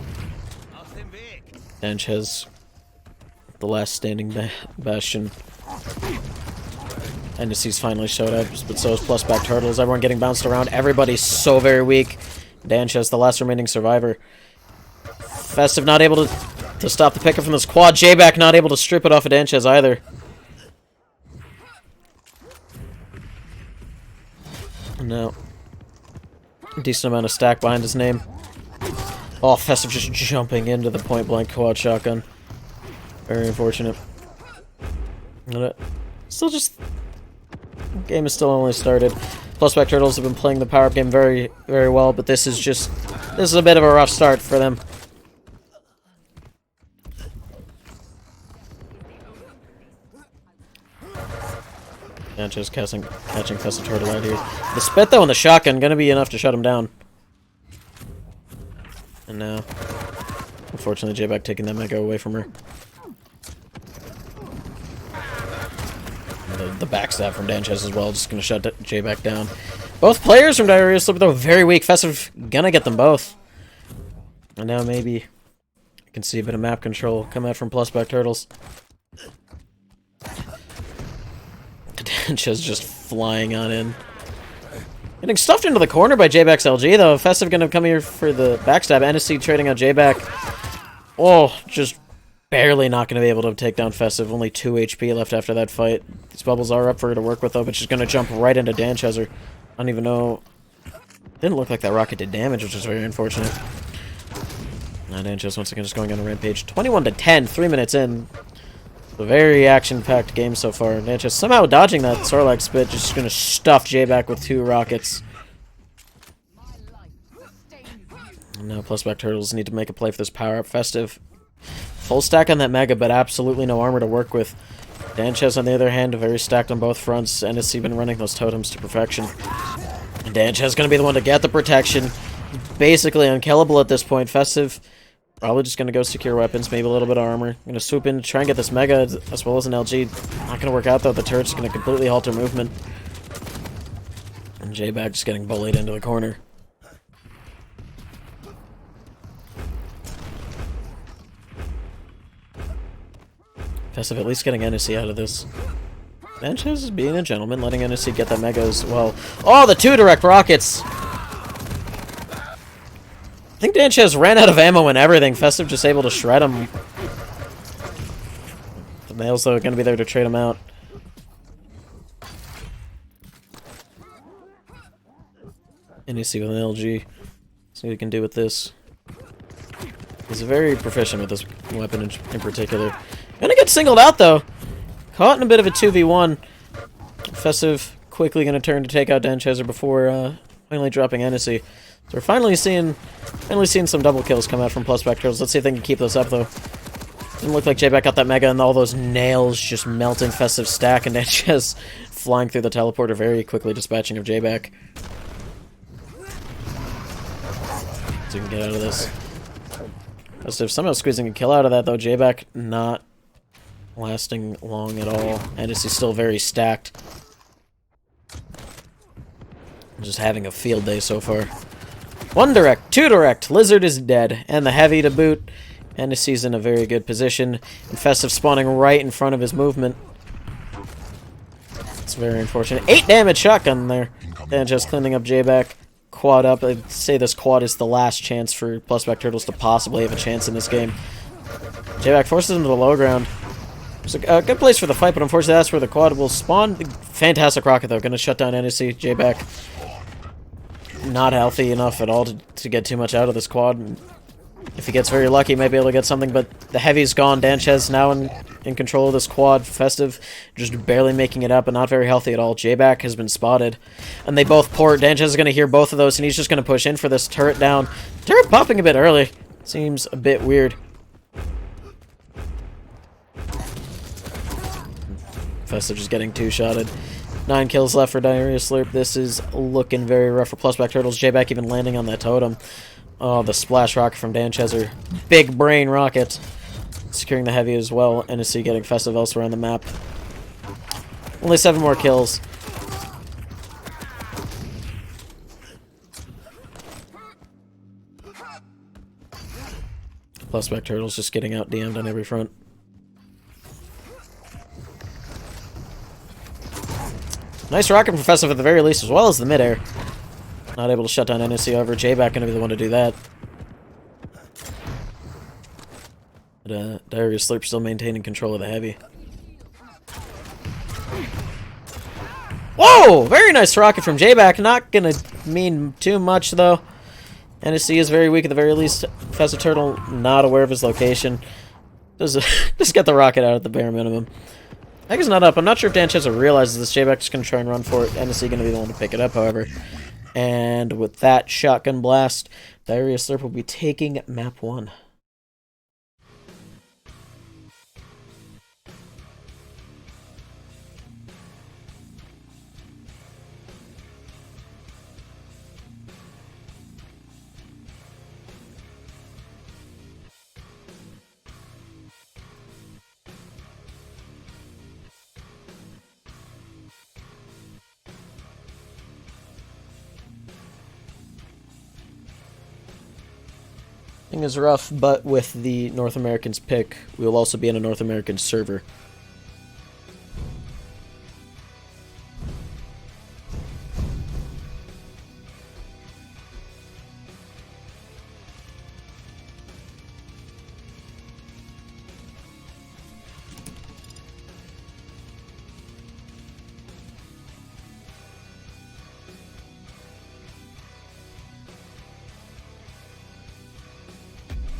Danchez, the last standing bastion. NSC's finally showed up, but so is Plus Back Turtles. Everyone getting bounced around. Everybody's so very weak. Danchez, the last remaining survivor. Festive not able to stop the picker from this quad. J-Back not able to strip it off of Danchez either. No. Decent amount of stack behind his name. Oh, Festive just jumping into the point-blank quad shotgun. Very unfortunate. Still just... The game is still only started. Plus Back Turtles have been playing the power-up game very, very well, but this is a bit of a rough start for them. Yeah, just catching Festive Turtle out here. The spit, though, and the shotgun gonna be enough to shut him down. And now, unfortunately, J-Back taking that Mega away from her. The backstab from Danchez as well, just gonna shut J-Back down. Both players from Diarrhea Slipper, though, very weak. Festive gonna get them both. And now maybe you can see a bit of map control come out from Plus Back Turtles. Danchez just flying on in. Getting stuffed into the corner by J-Back's LG, though. Festive gonna come here for the backstab. NSC trading out J-Back. Oh, just barely not gonna be able to take down Festive. Only 2 HP left after that fight. These bubbles are up for her to work with, though, but she's gonna jump right into Danchez. I don't even know. Didn't look like that rocket did damage, which is very unfortunate. Now Danchez once again just going on a rampage. 21-10, 3 minutes in. A very action-packed game so far. Danchez somehow dodging that Sarlacc spit, just gonna stuff J-Back with 2 rockets. And now Plus Back Turtles need to make a play for this power-up. Festive. Full stack on that Mega, but absolutely no armor to work with. Danchez, on the other hand, very stacked on both fronts. NSC been running those totems to perfection. And Danchez gonna be the one to get the protection. Basically unkillable at this point. Festive probably just gonna go secure weapons, maybe a little bit of armor. Gonna swoop in, try and get this Mega as well as an LG. Not gonna work out though. The turret's gonna completely halt her movement. And J-Back just getting bullied into the corner. Festive at least getting NSC out of this. Danchez is being a gentleman, letting NSC get that Mega as well. Oh, the 2 direct rockets! I think Danchez ran out of ammo and everything. Festive just able to shred him. The males, though, are going to be there to trade him out. NSC with an LG. See what he can do with this. He's very proficient with this weapon in particular. Gonna get singled out, though. Caught in a bit of a 2v1. Festive quickly gonna turn to take out Danchez before finally dropping NSC. So we're finally seeing some double kills come out from Plus Back Turtles. Let's see if they can keep those up, though. Didn't look like J-Back got that Mega, and all those nails just melting Festive stack, and Danchez flying through the teleporter, very quickly dispatching of J-Back. So we can get out of this. Festive somehow squeezing a kill out of that, though. J-Back not lasting long at all. NSC still very stacked. Just having a field day so far. 1 direct, 2 direct, Lizard is dead, and the heavy to boot. NSC's in a very good position, and Festive spawning right in front of his movement. It's very unfortunate. 8 damage shotgun there. And just cleaning up J-Back. Quad up. I'd say this quad is the last chance for Plus Back Turtles to possibly have a chance in this game. J-Back forces him to the low ground. It's a good place for the fight, but unfortunately that's where the quad will spawn. Fantastic rocket, though. Gonna shut down NSC. J-Back not healthy enough at all to get too much out of this quad. If he gets very lucky, he might be able to get something, but the heavy's gone. Danchez now in control of this quad. Festive just barely making it up, but not very healthy at all. J-Back has been spotted, and they both port. Danchez is going to hear both of those, and he's just going to push in for this turret down. Turret popping a bit early. Seems a bit weird. Festive just getting two-shotted. 9 kills left for Diarrhea Slurp. This is looking very rough for Plusback Turtles. J-Back even landing on that totem. Oh, the splash rocket from Danchezer. Big brain rocket. Securing the heavy as well. NSC getting Festive elsewhere on the map. Only 7 more kills. Plusback Turtles just getting out DM'd on every front. Nice rocket from Festive at the very least, as well as the midair. Not able to shut down NSC over. J-Back going to be the one to do that. But Diarrhea Slurp still maintaining control of the heavy. Whoa! Very nice rocket from J-Back. Not going to mean too much, though. NSC is very weak at the very least. Festive Turtle not aware of his location. Just get the rocket out at the bare minimum. Mega's not up. I'm not sure if Dancheza realizes this. J-Back is going to try and run for it. NSC going to be the one to pick it up, however. And with that shotgun blast, Diarrhea Slurp will be taking map 1. Thing is rough, but with the North Americans pick, we will also be in a North American server.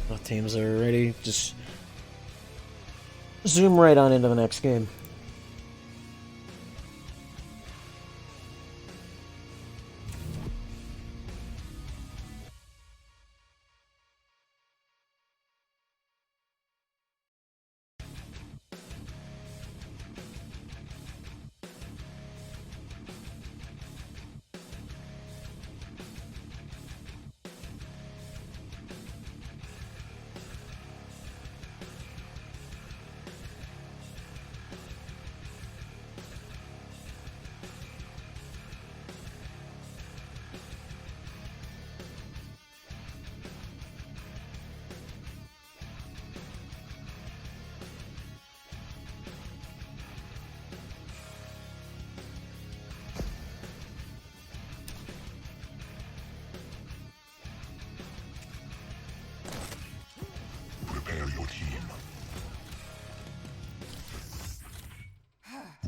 Both teams are ready. Just zoom right on into the next game.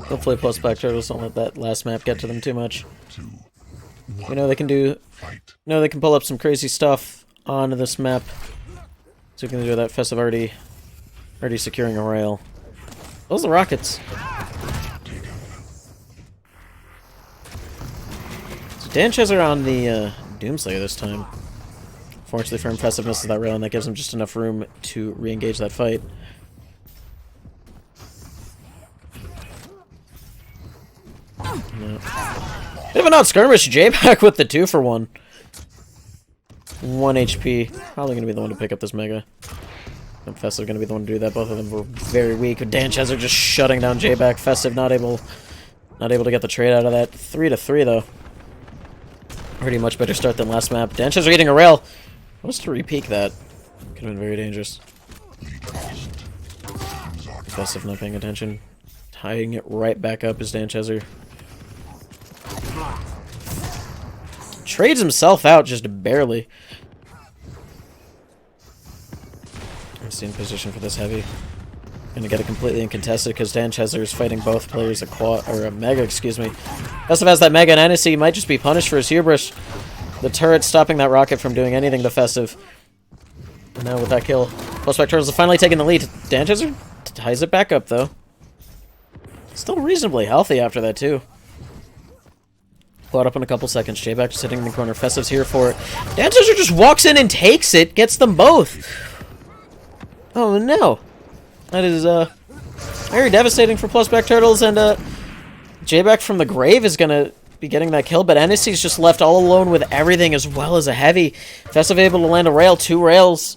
Hopefully Plusback Turtles don't let that last map get to them too much. You know they can do... You know they can pull up some crazy stuff onto this map. So we can do that. Festive already securing a rail. Those are the rockets. So Dancheza on the Doomslayer this time. Fortunately for him, Festive misses that rail, and that gives him just enough room to re-engage that fight. No. Bit of a not skirmish. J-Back with the 2-for-1. 1 HP. Probably going to be the one to pick up this Mega. And Festive going to be the one to do that. Both of them were very weak. Dancheza just shutting down J-Back. Festive not able to get the trade out of that. 3-3 though. Pretty much better start than last map. Dancheza getting a rail. What's to re-peek that? Could have been very dangerous. Festive not paying attention. Tying it right back up is Dancheza. Trades himself out just barely. I'm still in position for this heavy. Gonna get it completely uncontested because Dancheza is fighting both players, a Mega, excuse me. Festive has that Mega, and NSC might just be punished for his hubris. The turret stopping that rocket from doing anything to Festive. And now with that kill, Plusback Turtles have finally taken the lead. Danchester ties it back up, though. Still reasonably healthy after that, too. Caught up in a couple seconds. J-Back sitting in the corner. Festive's here for it. Danchester just walks in and takes it. Gets them both. Oh, no. That is, very devastating for Plusback Turtles, and, J-Back from the grave is gonna be getting that kill, but NSC's just left all alone with everything as well as a heavy. Festive able to land a rail, 2 rails.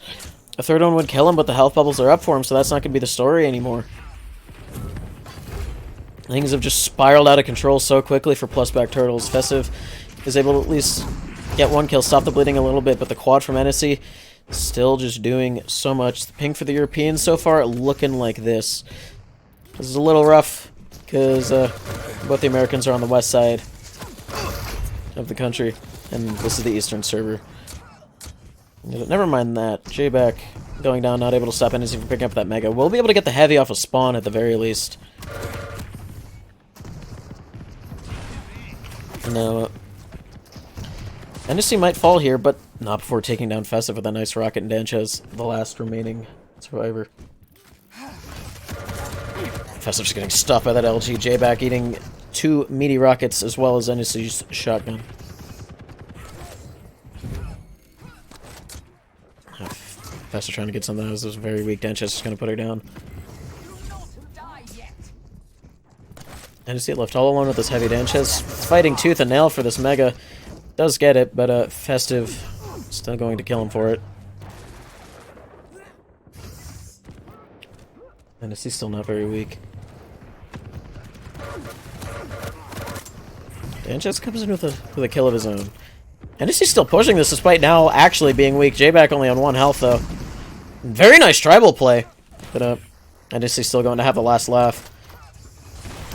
A third one would kill him, but the health bubbles are up for him, so that's not gonna be the story anymore. Things have just spiraled out of control so quickly for Plusback Turtles. Festive is able to at least get 1 kill, stop the bleeding a little bit, but the quad from NSC still just doing so much. The ping for the Europeans so far looking like this. This is a little rough, because both the Americans are on the west side of the country, and this is the eastern server. Never mind that. J-Back going down, not able to stop NSC from picking up that Mega. We'll be able to get the heavy off of spawn at the very least. No. NSC might fall here, but not before taking down Festive with a nice rocket, and Danchez, the last remaining survivor. Festive's getting stuffed by that LG. J-Back eating 2 meaty rockets as well as NSC's shotgun. Festive trying to get something out of this very weak. Danchez is going to put her down. NSC left all alone with this heavy. Danchez fighting tooth and nail for this Mega. Does get it, but Festive still going to kill him for it. NSC's still not very weak. Danchez comes in with a kill of his own. NSC's still pushing this despite now actually being weak. J-Back only on 1 health though. Very nice tribal play. But NSC's still going to have the last laugh.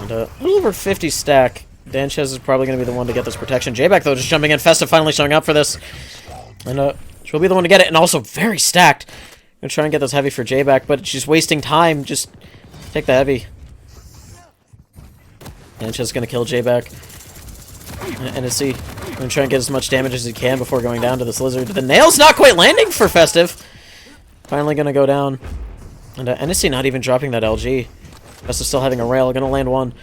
And a little over 50 stack. Danchez is probably going to be the one to get this protection. J-Back though just jumping in. Festive finally showing up for this. And she'll be the one to get it, and also very stacked. Gonna try and get this heavy for J-Back, but she's wasting time. Just take the heavy. Danchez gonna kill J-Back. NSC gonna try and get as much damage as he can before going down to this lizard. The nail's not quite landing for Festive. Finally gonna go down. And NSC not even dropping that LG. Festive still having a rail. Gonna land 1.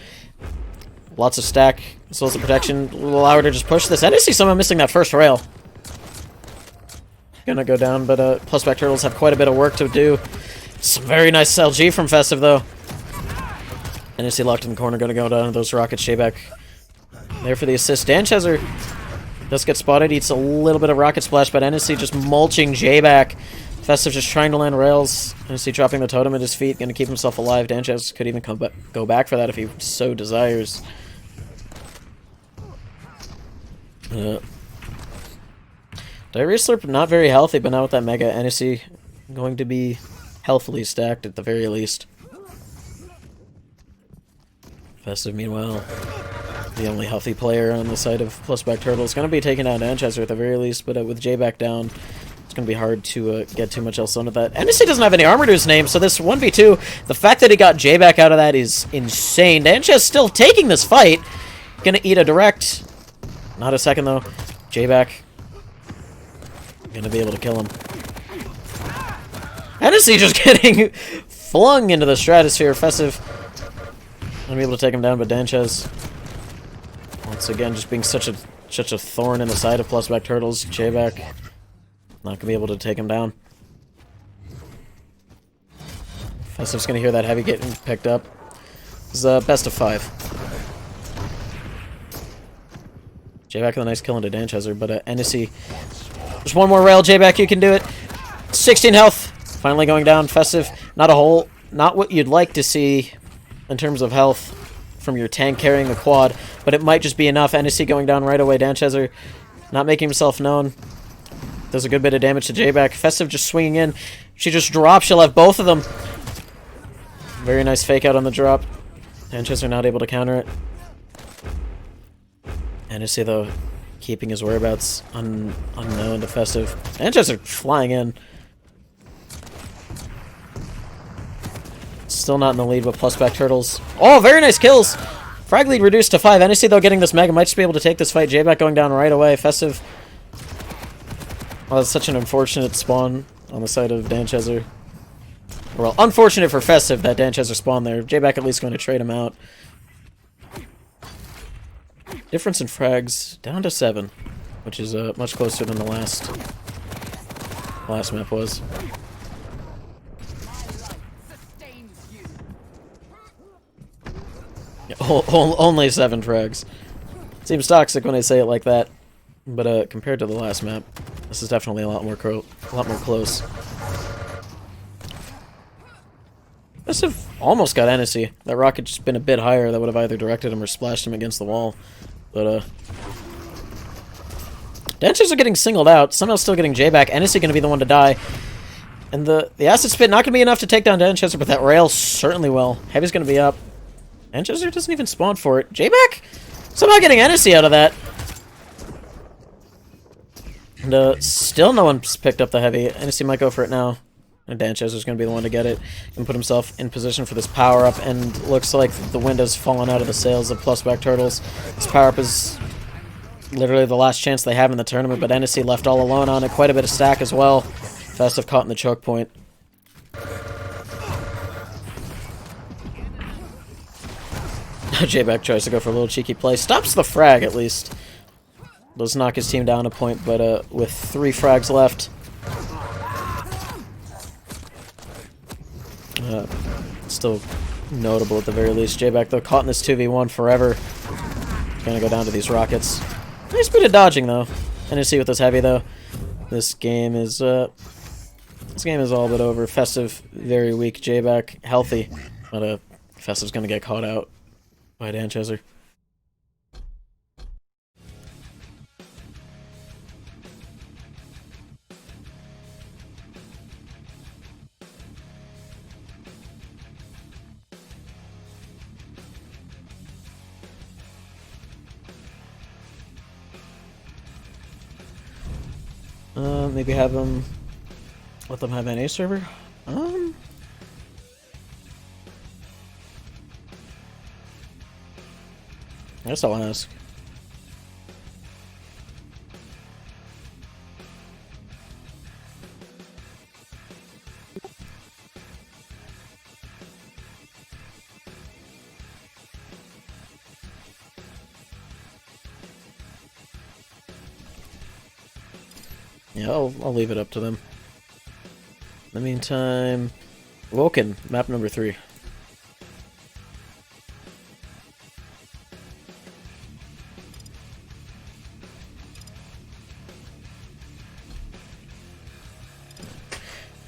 Lots of stack, as well as the protection. Will allow her to just push this. NSC somehow missing that first rail. Gonna go down, but Plusback Turtles have quite a bit of work to do. Some very nice LG from Festive, though. NSC locked in the corner, gonna go down to those rockets. J-Back there for the assist. Danchester does get spotted, eats a little bit of rocket splash, but NSC just mulching J-Back. Festive just trying to land rails. NSC dropping the totem at his feet, gonna keep himself alive. Danchester could even go back for that if he so desires. Diarrhea Slurp not very healthy, but now with that Mega, NSC going to be healthily stacked at the very least. Festive, meanwhile, the only healthy player on the side of Plusback Turtles, going to be taking out Manchester at the very least, but with J-Back down, it's going to be hard to get too much else onto that. NSC doesn't have any armor to his name, so this 1v2, the fact that he got J-Back out of that is insane. Danchester still taking this fight. Going to eat a direct. Not a second, though. J-Back going to be able to kill him. NSC just getting flung into the stratosphere. Festive going to be able to take him down, but Danchester once again just being such a thorn in the side of Plusback Turtles. J-Back not going to be able to take him down. Festive's going to hear that heavy getting picked up. This is best of 5. J-Back with a nice kill into Danchester, but NSC. There's one more rail, J-Back, you can do it. 16 health. Finally going down. Festive, not a hole. Not what you'd like to see in terms of health from your tank carrying the quad, but it might just be enough. NSC going down right away. Danchester not making himself known. Does a good bit of damage to J-Back. Festive just swinging in. She just drops. She'll have both of them. Very nice fake out on the drop. Danchester not able to counter it. NSC, though, keeping his whereabouts unknown to Festive. Danchester flying in. Still not in the lead with Plusback Turtles. Oh, very nice kills! Frag lead reduced to 5. NSC, though, getting this Mega. Might just be able to take this fight. J-Back going down right away. Festive. Oh, that's such an unfortunate spawn on the side of Danchester. Well, unfortunate for Festive that Danchester spawned there. J-Back at least going to trade him out. Difference in frags down to 7, which is much closer than the last map was. Yeah, only 7 frags. Seems toxic when I say it like that, but compared to the last map, this is definitely a lot more close. Festive almost got NSC. That rocket just been a bit higher. That would have either directed him or splashed him against the wall. But, Dancers are getting singled out. Somehow still getting J back. NSC going to be the one to die. And the acid spit not going to be enough to take down Danchester, but that rail certainly will. Heavy's going to be up. Danchester doesn't even spawn for it. J back somehow getting NSC out of that. And, still no one's picked up the heavy. NSC might go for it now. And Danchester's going to be the one to get it and put himself in position for this power-up, and looks like the wind has fallen out of the sails of Plusback Turtles. This power-up is literally the last chance they have in the tournament, but NSC left all alone on it. Quite a bit of stack as well. Festive caught in the choke point. J-Back tries to go for a little cheeky play. Stops the frag, at least. Does knock his team down a point, but with 3 frags left... still notable at the very least. J-Back, though, caught in this 2v1 forever. Gonna go down to these rockets. Nice bit of dodging, though. NSC with this heavy, though. This game is all but over. Festive, very weak. J-Back, healthy. But Festive's gonna get caught out by Danchester. Maybe have them... let them have NA server? I guess I'll ask. Yeah, I'll leave it up to them. In the meantime, Woken, map number 3.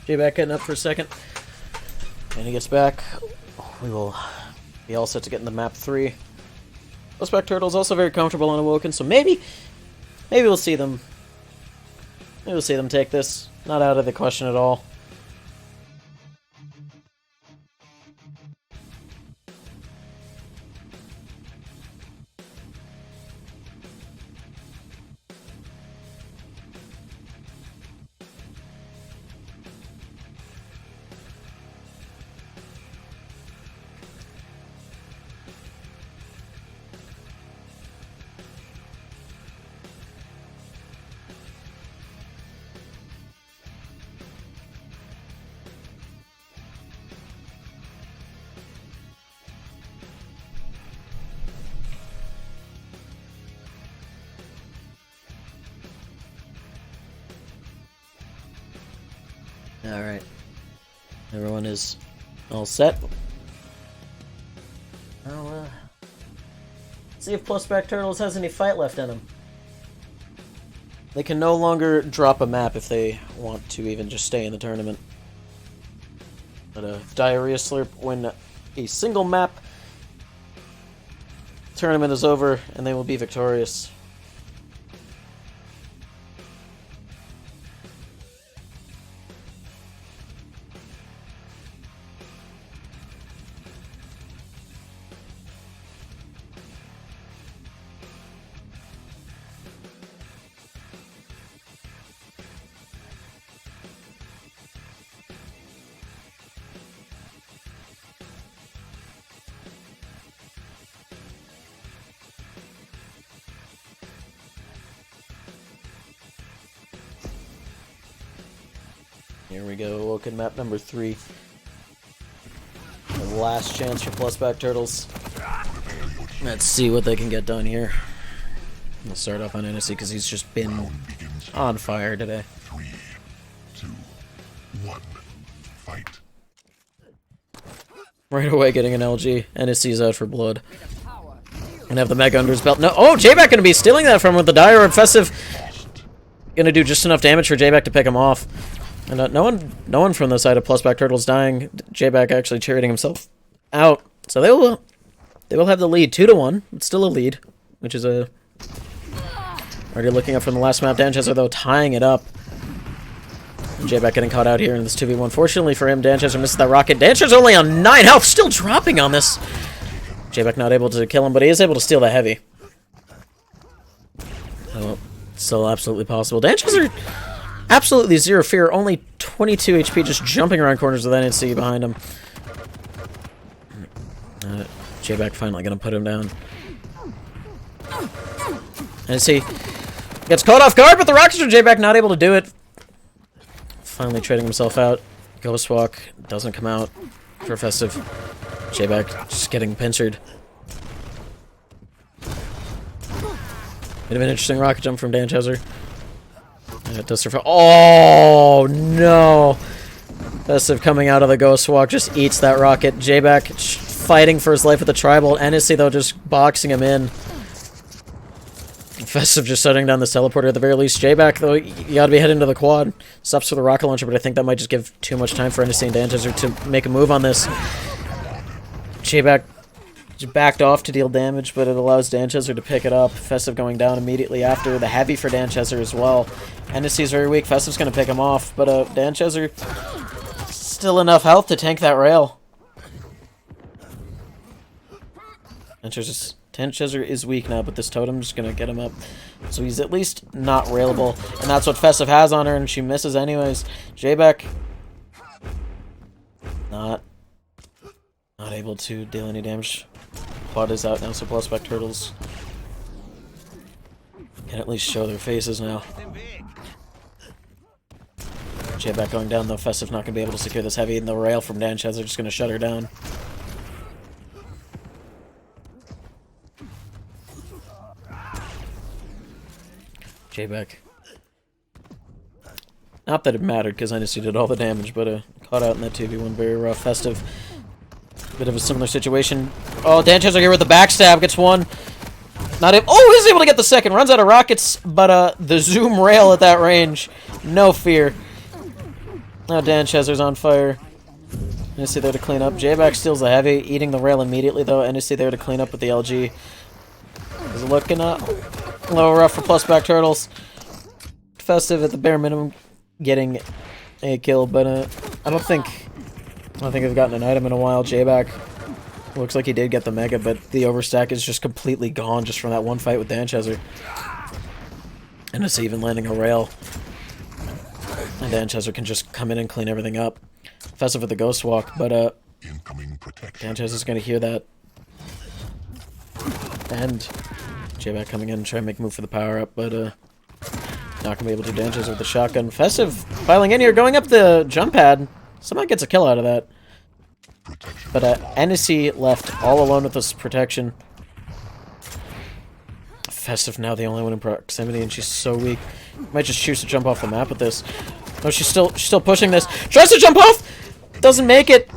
J-Back getting up for a second. And he gets back. We will be all set to get in the map 3. Plusback Turtle's also very comfortable on Awoken, so maybe we'll see them. Maybe we'll see them take this. Not out of the question at all. Alright. Everyone is all set. I'll see if Plusback Turtles has any fight left in them. They can no longer drop a map if they want to even just stay in the tournament. But Diarrhea Slurp win a single map. Tournament is over and they will be victorious. Here we go, Woken map number 3. The last chance for plus back turtles. Let's see what they can get done here. We'll start off on NSC because he's just been on fire today. 3, 2, 1. Fight. Right away getting an LG. NSC's out for blood. And have the Mega under his belt. No, oh, J-Back gonna be stealing that from him with the Dire Obsessive. Gonna do just enough damage for J-Back to pick him off. And no one from the side of plus back turtles dying. J-Back actually charioting himself out. So they will have the lead 2-1. It's still a lead, which is a already looking up from the last map. Danchester though tying it up. J-Back getting caught out here in this 2v1. Fortunately for him, Danchester misses that rocket. Danchester's only on 9 health, still dropping on this. J-Back not able to kill him, but he is able to steal the heavy. Oh, still absolutely possible. Danchester absolutely zero fear, only 22 HP, just jumping around corners with NNC behind him. J-Back finally gonna put him down. NNC gets caught off guard, but the rockets from J-Back not able to do it. Finally trading himself out. Ghost Walk doesn't come out for Festive. J-Back just getting pincered. Bit of an interesting rocket jump from Danchester. It does survive. Oh no! Festive coming out of the Ghost Walk just eats that rocket. J-Back fighting for his life with the tribal. NSC though just boxing him in. Festive just shutting down the teleporter at the very least. J-Back though, you gotta be heading to the quad. Stops for the rocket launcher, but I think that might just give too much time for NSC and Danchester to make a move on this. J-Back backed off to deal damage, but it allows Danchester to pick it up. Festive going down immediately after. The heavy for Danchester as well. NSC is very weak. Festive's going to pick him off, but Danchester still enough health to tank that rail. Danchester is weak now, but this totem's going to get him up. So he's at least not railable, and that's what Festive has on her, and she misses anyways. J-Back not able to deal any damage. Quad is out now, so plus back turtles can at least show their faces now. J-Back going down though. Festive not going to be able to secure this heavy, and the rail from Danchester just going to shut her down. J-Back. Not that it mattered, because I just did all the damage, but caught out in that 2v1. Very rough. Festive. Bit of a similar situation. Oh, Danchester here with the backstab. Gets one. Not able. Oh, he's able to get the second. Runs out of rockets, but the zoom rail at that range. No fear. Now Danchester's on fire. NSC there to clean up. J-Back steals the heavy, eating the rail immediately though. NSC there to clean up with the LG. Is looking a little rough for plus back turtles. Festive at the bare minimum getting a kill, but I don't think I've gotten an item in a while. J-Back looks like he did get the mega, but the overstack is just completely gone just from that one fight with Danchester. And it's even landing a rail. And Danchester can just come in and clean everything up. Festive with the Ghost Walk, but Danchester's gonna hear that. And J-Back coming in and trying to make a move for the power up, but not gonna be able to. Danchester with the shotgun. Festive piling in here, going up the jump pad. Somehow gets a kill out of that. But NSC left all alone with this protection. Festive now the only one in proximity, and she's so weak. Might just choose to jump off the map with this. No, she's still pushing this. Tries to jump off! Doesn't make it!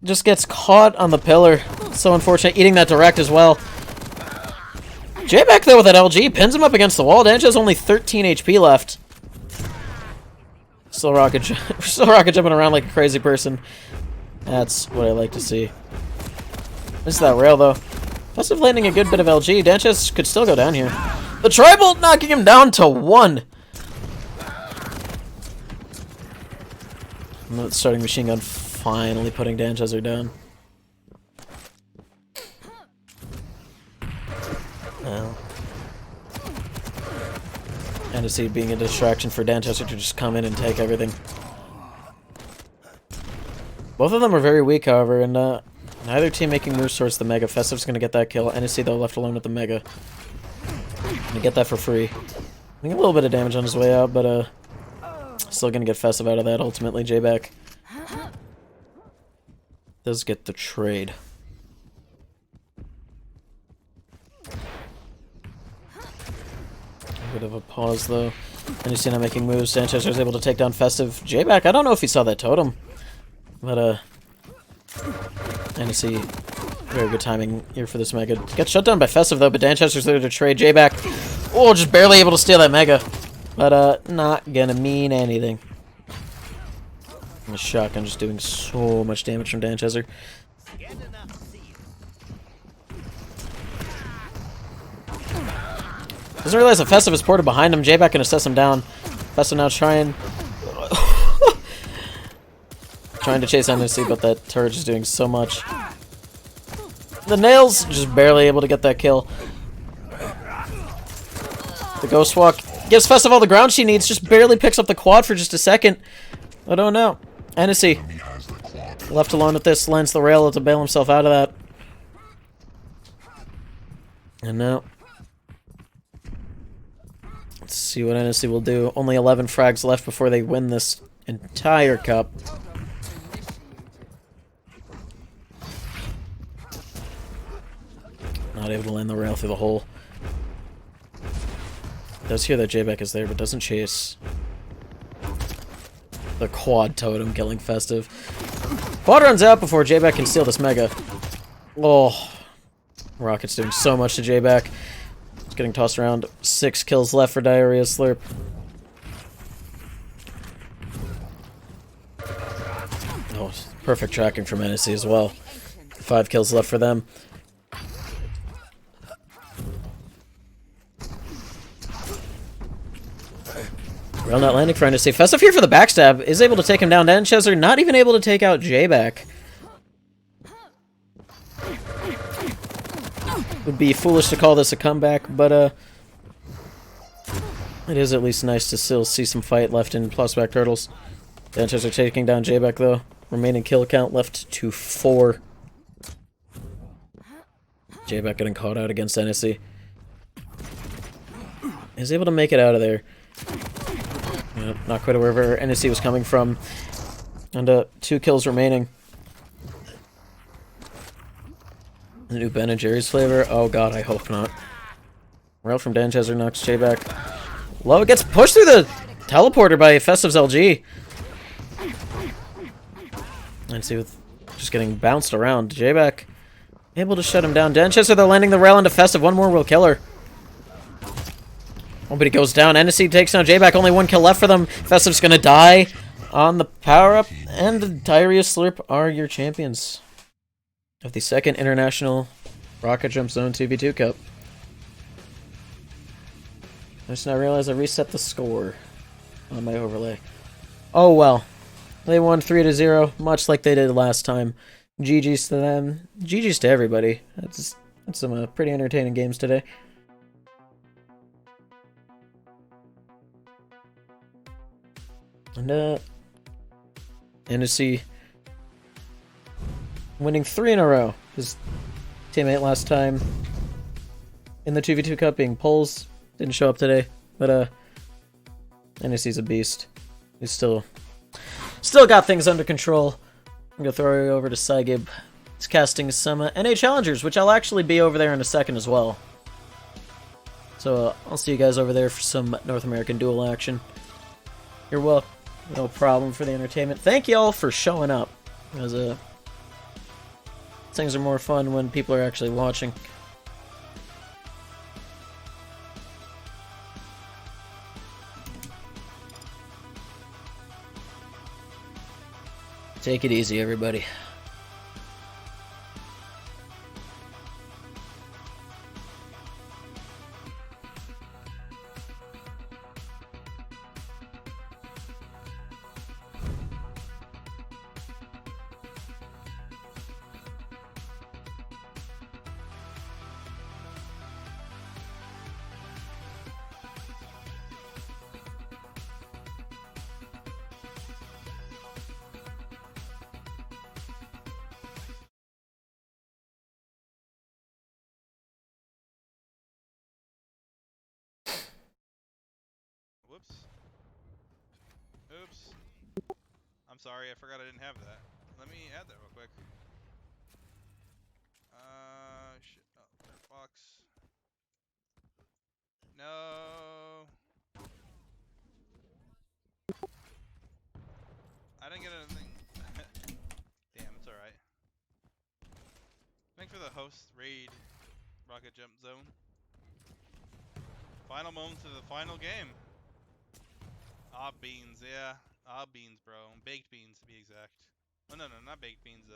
Just gets caught on the pillar. So unfortunate, eating that direct as well. J-Back though with that LG, pins him up against the wall. Danch has only 13 HP left. Still rocket jumping around like a crazy person. That's what I like to see. This is that rail though. Festive landing a good bit of LG. Danches could still go down here. The tribal knocking him down to 1. And the starting machine gun finally putting Danchester down. Well. And to see it being a distraction for Danchester to just come in and take everything. Both of them are very weak, however, and neither team making moves towards the Mega. Festive's going to get that kill. NSC, though, left alone with the Mega. Going to get that for free. I think a little bit of damage on his way out, but Still gonna get Festive out of that ultimately. J-Back does get the trade. A bit of a pause though. And you see not making moves. Sanchez was able to take down Festive. J-Back, I don't know if he saw that totem. But, and you see very good timing here for this Mega. Gets shut down by Festive though, but Danchester's there to trade. J-Back, oh, just barely able to steal that Mega. But, not gonna mean anything. And the shotgun just doing so much damage from Danchester. Doesn't realize that Festive is ported behind him. J-Back can assess him down. Festive now trying to chase NSC, but that turret is doing so much. The nails just barely able to get that kill. The Ghost Walk gives Festive all the ground she needs, just barely picks up the quad for just a second. I don't know. NSC left alone with this, lands the rail to bail himself out of that. And now let's see what NSC will do. Only 11 frags left before they win this entire cup. Not able to land the rail through the hole. Does hear that J-Back is there, but doesn't chase. The quad totem killing Festive. Quad runs out before J-Back can steal this Mega. Oh, Rocket's doing so much to J-Back. It's getting tossed around. 6 kills left for Diarrhea Slurp. Oh, perfect tracking from NSC as well. 5 kills left for them. Rail not landing for NSC. Festive here for the backstab. Is able to take him down. Danchester not even able to take out J-Back. Would be foolish to call this a comeback, but it is at least nice to still see some fight left in Plusback Turtles. Danchester taking down J-Back though. Remaining kill count left to 4. J-Back getting caught out against NSC. Is able to make it out of there. Not quite aware where NSC was coming from. And 2 kills remaining. The new Ben & Jerry's flavor? Oh god, I hope not. Rail from Danchester knocks J-Back. Love gets pushed through the teleporter by Festive's LG. And see with just getting bounced around. J-Back able to shut him down. Danchester though landing the rail into Festive. One more will kill her. Oh, but he goes down. NSC takes down J-Back. Only 1 kill left for them. Festive's gonna die on the power-up. And the Diarrhea Slurp are your champions of the 2nd International Rocket Jump Zone 2v2 Cup. I just now realized I reset the score on my overlay. Oh well. They won 3-0, much like they did last time. GG's to them. GG's to everybody. That's some pretty entertaining games today. And NSC winning 3 in a row. His teammate last time in the 2v2 Cup being Poles didn't show up today, but NSC's a beast. He's still got things under control. I'm gonna throw it over to Cygib. He's casting some NA Challengers, which I'll actually be over there in a second as well. So I'll see you guys over there for some North American duel action. You're welcome. No problem for the entertainment. Thank you all for showing up. Because things are more fun when people are actually watching. Take it easy, everybody. Whoops. Oops. Oops. I'm sorry, I forgot I didn't have that. Let me add that real quick. Shit. Oh, Firefox. No. I didn't get anything. Damn, it's alright. Thanks for the host raid, Rocket Jump Zone. Final moments of the final game. Ah, beans, yeah. Ah, beans, bro. Baked beans, to be exact. Oh, no, not baked beans.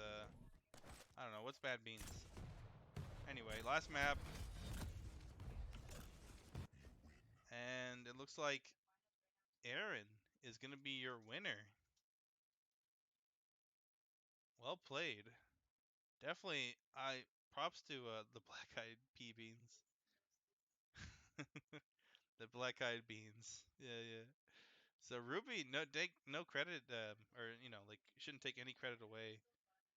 I don't know. What's bad beans? Anyway, last map. And it looks like Aaron is going to be your winner. Well played. Definitely, props to the black-eyed pea beans. The black-eyed beans. Yeah. So Ruby, no credit, or like shouldn't take any credit away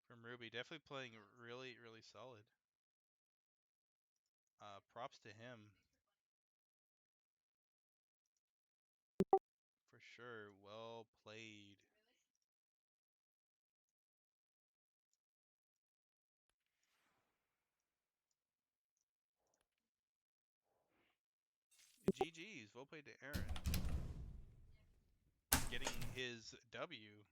from Ruby. Definitely playing really solid. Props to him for sure. Well played. GG's. Well played to Aaron. Getting his W.